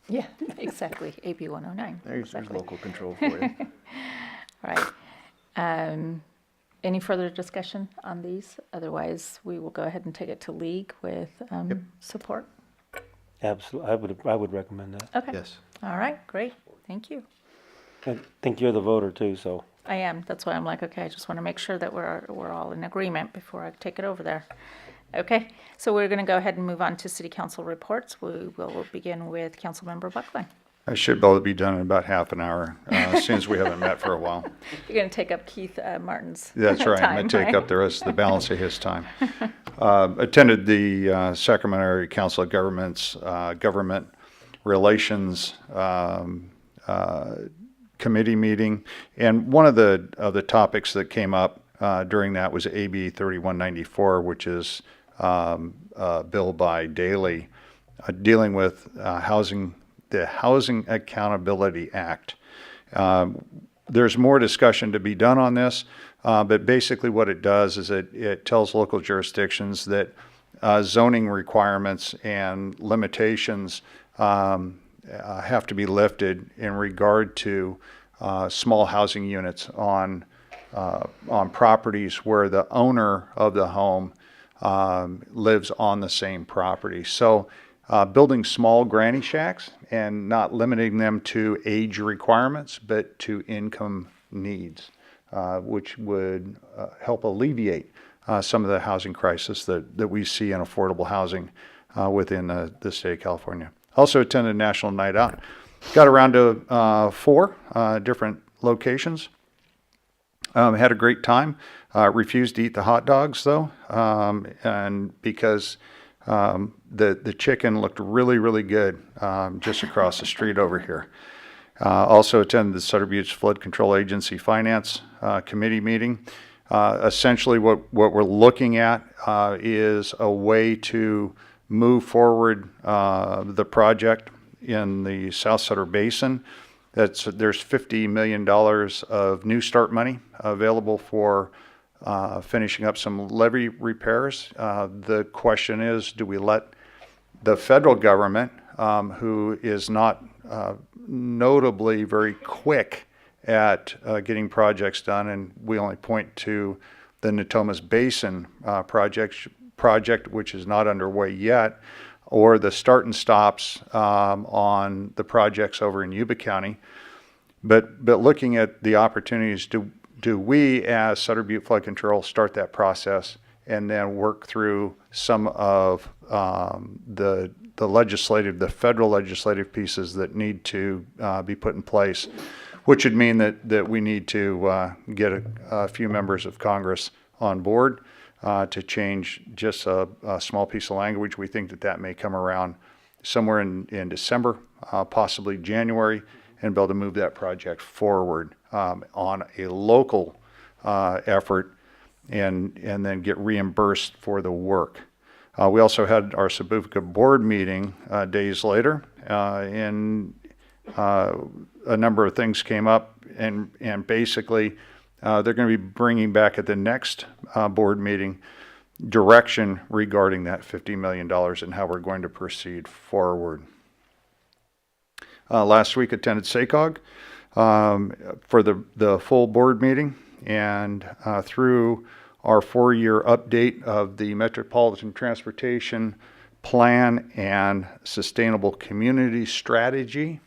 Yeah, exactly. AB 109. There's Exactly. local control for you. All right. Any further discussion on these? Otherwise, we will go ahead and take it to league with support. Absolutely, I would recommend that. Okay. Yes. All right, great. Thank you. I think you're the voter too, so. I am. That's why I'm like, okay, I just want to make sure that we're all in agreement before I take it over there. Okay, so we're going to go ahead and move on to city council reports. We will begin with Councilmember Buckland. I should be able to be done in about half an hour, since we haven't met for a while. You're going to take up Keith Martin's That's right. I'm going to take up the rest of the balance of his time. Attended the Sacramento Area Council of Governments Government Relations Committee meeting, and one of the topics that came up during that was AB 3194, which is a bill by Daley dealing with the Housing Accountability Act. There's more discussion to be done on this, but basically what it does is it tells local jurisdictions that zoning requirements and limitations have to be lifted in regard to small housing units on properties where the owner of the home lives on the same property. So building small granny shacks and not limiting them to age requirements, but to income needs, which would help alleviate some of the housing crisis that we see in affordable housing within the state of California. Also attended National Night Out. Got around to 4 different locations. Had a great time. Refused to eat the hot dogs though, and because the chicken looked really, really good just across the street over here. Also attended the Sutter Buttes Flood Control Agency Finance Committee meeting. Essentially what we're looking at is a way to move forward the project in the South Sutter Basin. There's $50 million of New Start money available for finishing up some levee repairs. The question is, do we let the federal government who is not notably very quick at getting projects done, and we only point to the Natomas Basin project, which is not underway yet, or the start and stops on the projects over in Yuba County. But looking at the opportunities, do we as Sutter Butte Flood Control start that process and then work through some of the federal legislative pieces that need to be put in place, which would mean that we need to get a few members of Congress on board to change just a small piece of language. We think that may come around somewhere in December, possibly January, and be able to move that project forward on a local effort and then get reimbursed for the work. We also had our Sabuca board meeting days later, and a number of things came up, and basically they're going to be bringing back at the next board meeting direction regarding that $50 million and how we're going to proceed forward. Last week attended SACOG for the full board meeting, and through our 4-year update of the Metropolitan Transportation Plan and Sustainable Community Strategy,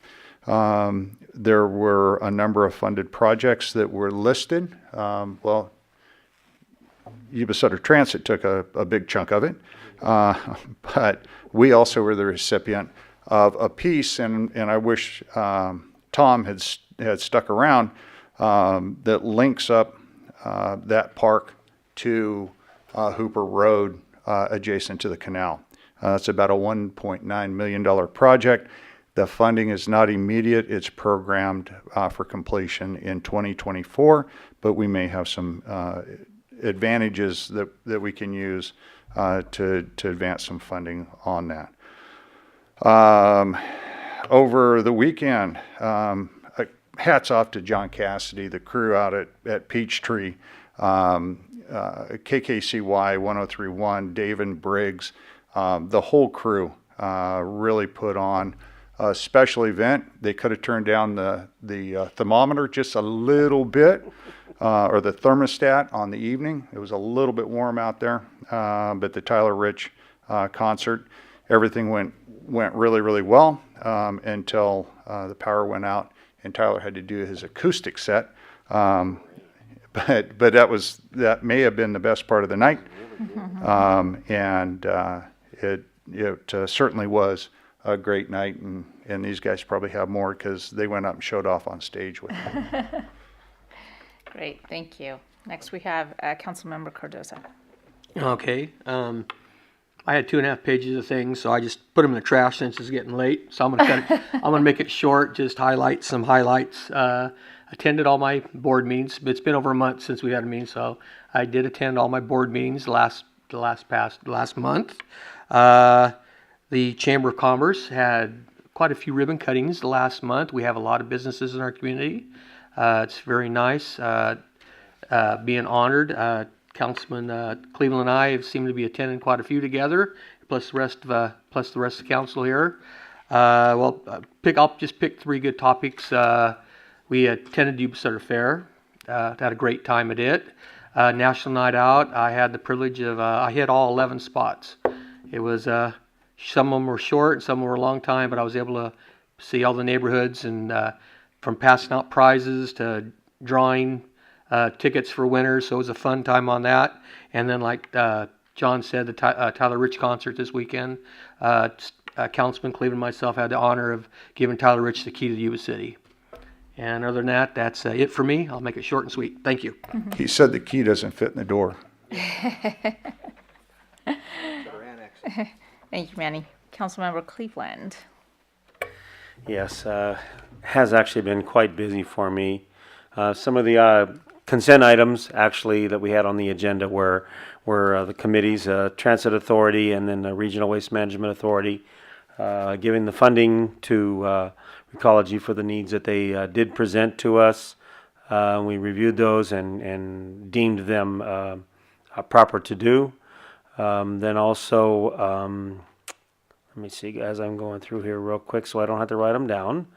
there were a number of funded projects that were listed. Well, Yuba City Transit took a big chunk of it, but we also were the recipient of a piece, and I wish Tom had stuck around, that links up that park to Hooper Road adjacent to the canal. It's about a $1.9 million project. The funding is not immediate. It's programmed for completion in 2024, but we may have some advantages that we can use to advance some funding on that. Over the weekend, hats off to John Cassidy, the crew out at Peachtree, KKCY 1031, David Briggs, the whole crew really put on a special event. They could have turned down the thermometer just a little bit, or the thermostat on the evening. It was a little bit warm out there, but the Tyler Rich concert, everything went really, really well until the power went out and Tyler had to do his acoustic set. But that may have been the best part of the night, and it certainly was a great night, and these guys probably have more because they went up and showed off on stage with them. Great, thank you. Next we have Councilmember Cardoza. Okay. I had 2.5 pages of things, so I just put them in the trash since it's getting late. So I'm gonna make it short, just highlight some highlights. Attended all my board meetings. It's been over a month since we had a meeting, so I did attend all my board meetings last month. The Chamber of Commerce had quite a few ribbon cuttings last month. We have a lot of businesses in our community. It's very nice being honored. Councilman Cleveland and I seem to be attending quite a few together, plus the rest of the council here. I'll just pick 3 good topics. We attended Yuba City Fair. Had a great time at it. National Night Out. I had the privilege of I hit all 11 spots. It was some of them were short, some of them were a long time, but I was able to see all the neighborhoods, and from passing out prizes to drawing tickets for winners. So it was a fun time on that. And then, like John said, the Tyler Rich concert this weekend. Councilman Cleveland and myself had the honor of giving Tyler Rich the key to Yuba City. And other than that, that's it for me. I'll make it short and sweet. Thank you. He said the key doesn't fit in the door. Thank you, Manny. Councilmember Cleveland. Yes, has actually been quite busy for me. Some of the consent items actually that we had on the agenda were the committees, Transit Authority and then the Regional Waste Management Authority, giving the funding to Ecology for the needs that they did present to us. We reviewed those and deemed them proper to do. Then also, let let me see, as I'm going through here real quick so I don't have to write them down.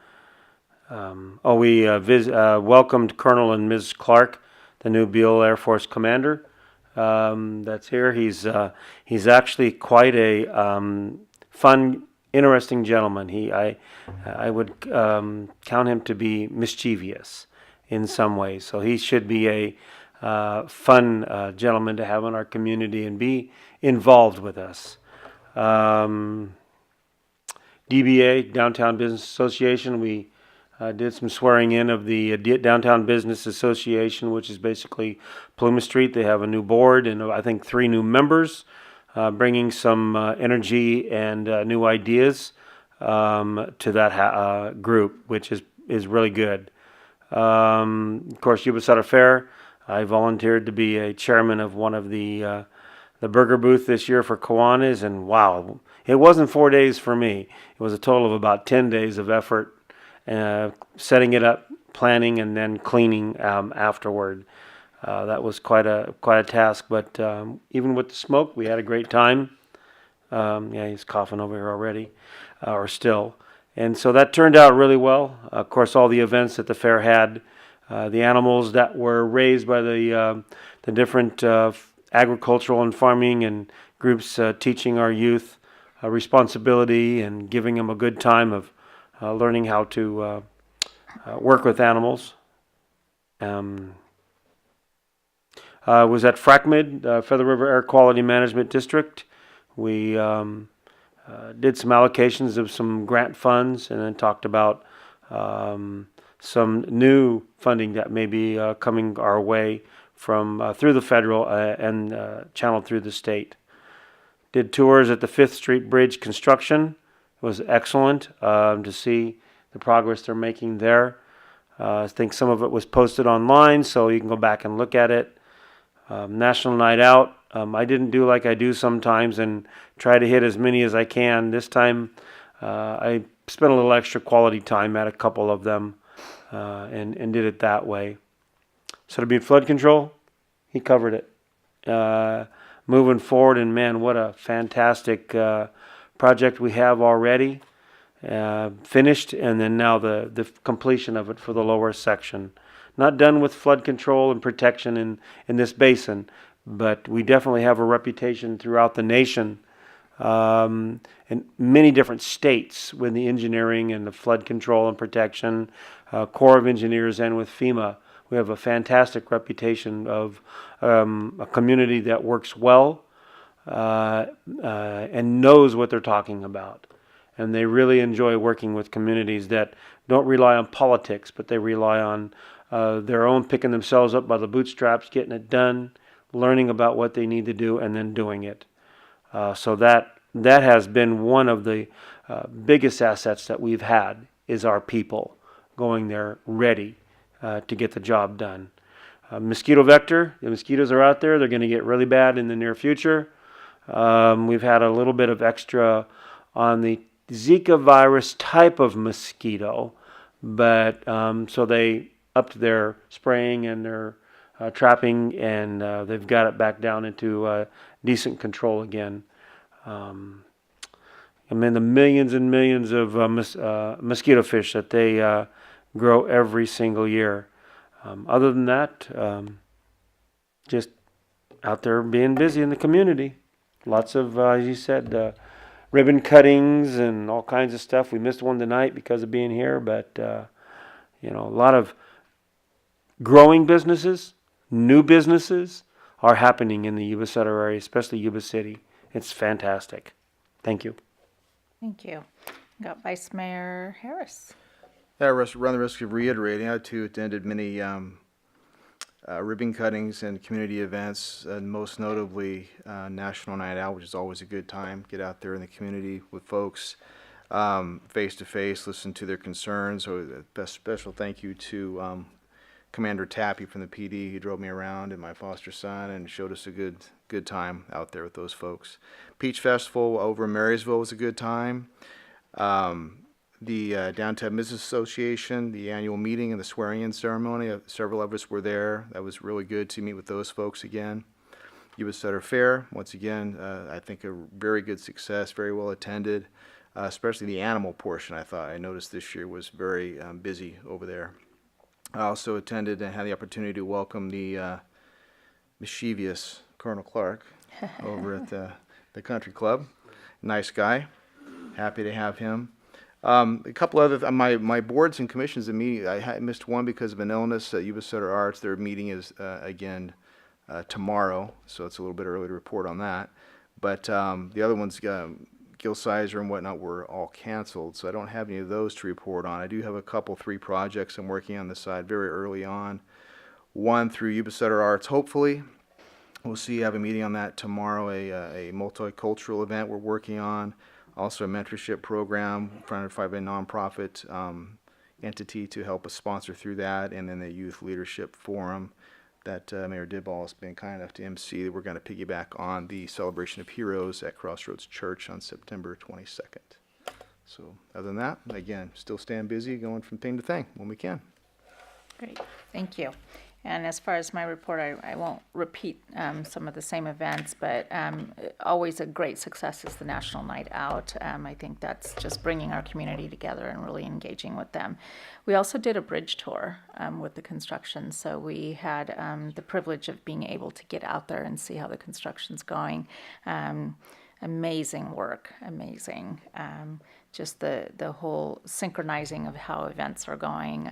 We welcomed Colonel and Ms. Clark, the new Beale Air Force commander. That's here. He's actually quite a fun, interesting gentleman. I would count him to be mischievous in some ways. So he should be a fun gentleman to have in our community and be involved with us. DBA, Downtown Business Association, we did some swearing in of the Downtown Business Association, which is basically Plymouth Street. They have a new board and I think 3 new members, bringing some energy and new ideas to that group, which is really good. Of course, Yuba City Fair. I volunteered to be a chairman of one of the burger booth this year for Kiwanis, and wow, it wasn't 4 days for me. It was a total of about 10 days of effort, setting it up, planning, and then cleaning afterward. That was quite a task, but even with the smoke, we had a great time. Yeah, he's coughing over here already, or still. And so that turned out really well. Of course, all the events that the fair had, the animals that were raised by the different agricultural and farming and groups teaching our youth responsibility and giving them a good time of learning how to work with animals. Was at FRACMID, Feather River Air Quality Management District. We did some allocations of some grant funds and then talked about some new funding that may be coming our way from through the federal and channeled through the state. Did tours at the 5th Street Bridge construction. It was excellent to see the progress they're making there. I think some of it was posted online, so you can go back and look at it. National Night Out. I didn't do like I do sometimes and try to hit as many as I can. This time I spent a little extra quality time at a couple of them and did it that way. So to be flood control, he covered it. Moving forward, and man, what a fantastic project we have already finished, and then now the completion of it for the lower section. Not done with flood control and protection in this basin, but we definitely have a reputation throughout the nation in many different states with the engineering and the flood control and protection, Corps of Engineers, and with FEMA. We have a fantastic reputation of a community that works well and knows what they're talking about. And they really enjoy working with communities that don't rely on politics, but they rely on their own picking themselves up by the bootstraps, getting it done, learning about what they need to do, and then doing it. So that has been one of the biggest assets that we've had, is our people going there ready to get the job done. Mosquito vector, the mosquitoes are out there. They're going to get really bad in the near future. We've had a little bit of extra on the Zika virus type of mosquito, but so they upped their spraying and their trapping, and they've got it back down into decent control again. I mean, the millions and millions of mosquito fish that they grow every single year. Other than that, just out there being busy in the community. Lots of, as you said, ribbon cuttings and all kinds of stuff. We missed one tonight because of being here, but a lot of growing businesses, new businesses are happening in the Yuba City area, especially Yuba City. It's fantastic. Thank you. Thank you. Got Vice Mayor Harris. I run the risk of reiterating. I too attended many ribbon cuttings and community events, and most notably National Night Out, which is always a good time. Get out there in the community with folks, face to face, listen to their concerns. So a special thank you to Commander Tappy from the PD. He drove me around and my foster son and showed us a good time out there with those folks. Peach Festival over in Marysville was a good time. The Downtown Business Association, the annual meeting and the swearing-in ceremony, several of us were there. That was really good to meet with those folks again. Yuba Center Fair, once again, I think a very good success, very well attended, especially the animal portion. I noticed this year was very busy over there. I also attended and had the opportunity to welcome the mischievous Colonel Clark over at the country club. Nice guy. Happy to have him. A couple other my boards and commissions of meeting. I missed one because of an illness at Yuba Center Arts. Their meeting is again tomorrow, so it's a little bit early to report on that. But the other ones, Gil Sizer and whatnot, were all canceled, so I don't have any of those to report on. I do have three projects I'm working on the side very early on. One through Yuba Center Arts, hopefully. We'll see. I have a meeting on that tomorrow, a multicultural event we're working on. Also a mentorship program funded by a nonprofit entity to help us sponsor through that, and then the youth leadership forum that Mayor Dibble has been kind enough to MC. We're going to piggyback on the Celebration of Heroes at Crossroads Church on September 22nd. So other than that, again, still staying busy, going from thing to thing when we can. Great, thank you. And as far as my report, I won't repeat some of the same events, but always a great success is the National Night Out. I think that's just bringing our community together and really engaging with them. We also did a bridge tour with the construction, so we had the privilege of being able to get out there and see how the construction's going. Amazing work, amazing. Just the whole synchronizing of how events are going.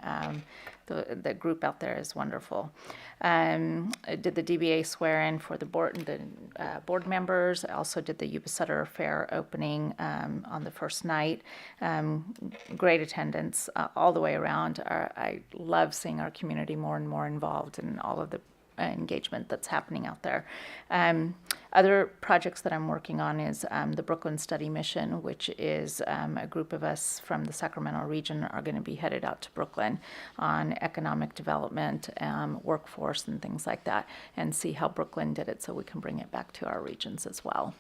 The group out there is wonderful. I did the DBA swear-in for the board members. I also did the Yuba Center Fair opening on the first night. Great attendance all the way around. I love seeing our community more and more involved in all of the engagement that's happening out there. Other projects that I'm working on is the Brooklyn Study Mission, which is a group of us from the Sacramento region are going to be headed out to Brooklyn on economic development, workforce, and things like that, and see how Brooklyn did it so we can bring it back to our regions as well.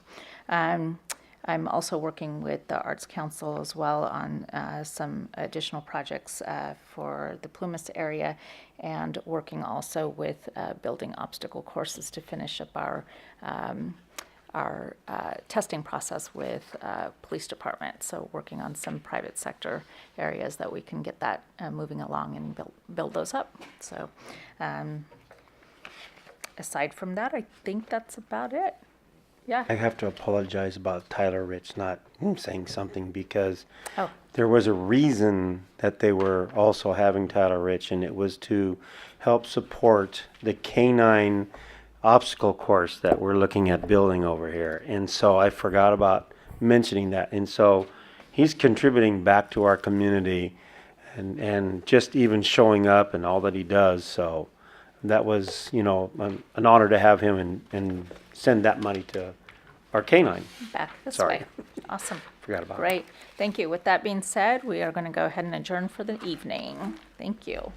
I'm also working with the Arts Council as well on some additional projects for the Plumas area, and working also with building obstacle courses to finish up our testing process with police department. So working on some private sector areas that we can get that moving along and build those up. So aside from that, I think that's about it. Yeah. I have to apologize about Tyler Rich not saying something because there was a reason that they were also having Tyler Rich, and it was to help support the canine obstacle course that we're looking at building over here. And so I forgot about mentioning that. And so he's contributing back to our community and just even showing up and all that he does. So that was, an honor to have him and send that money to our canine. Back this Sorry. way. Awesome. Forgot about it. Great. Thank you. With that being said, we are going to go ahead and adjourn for the evening. Thank you.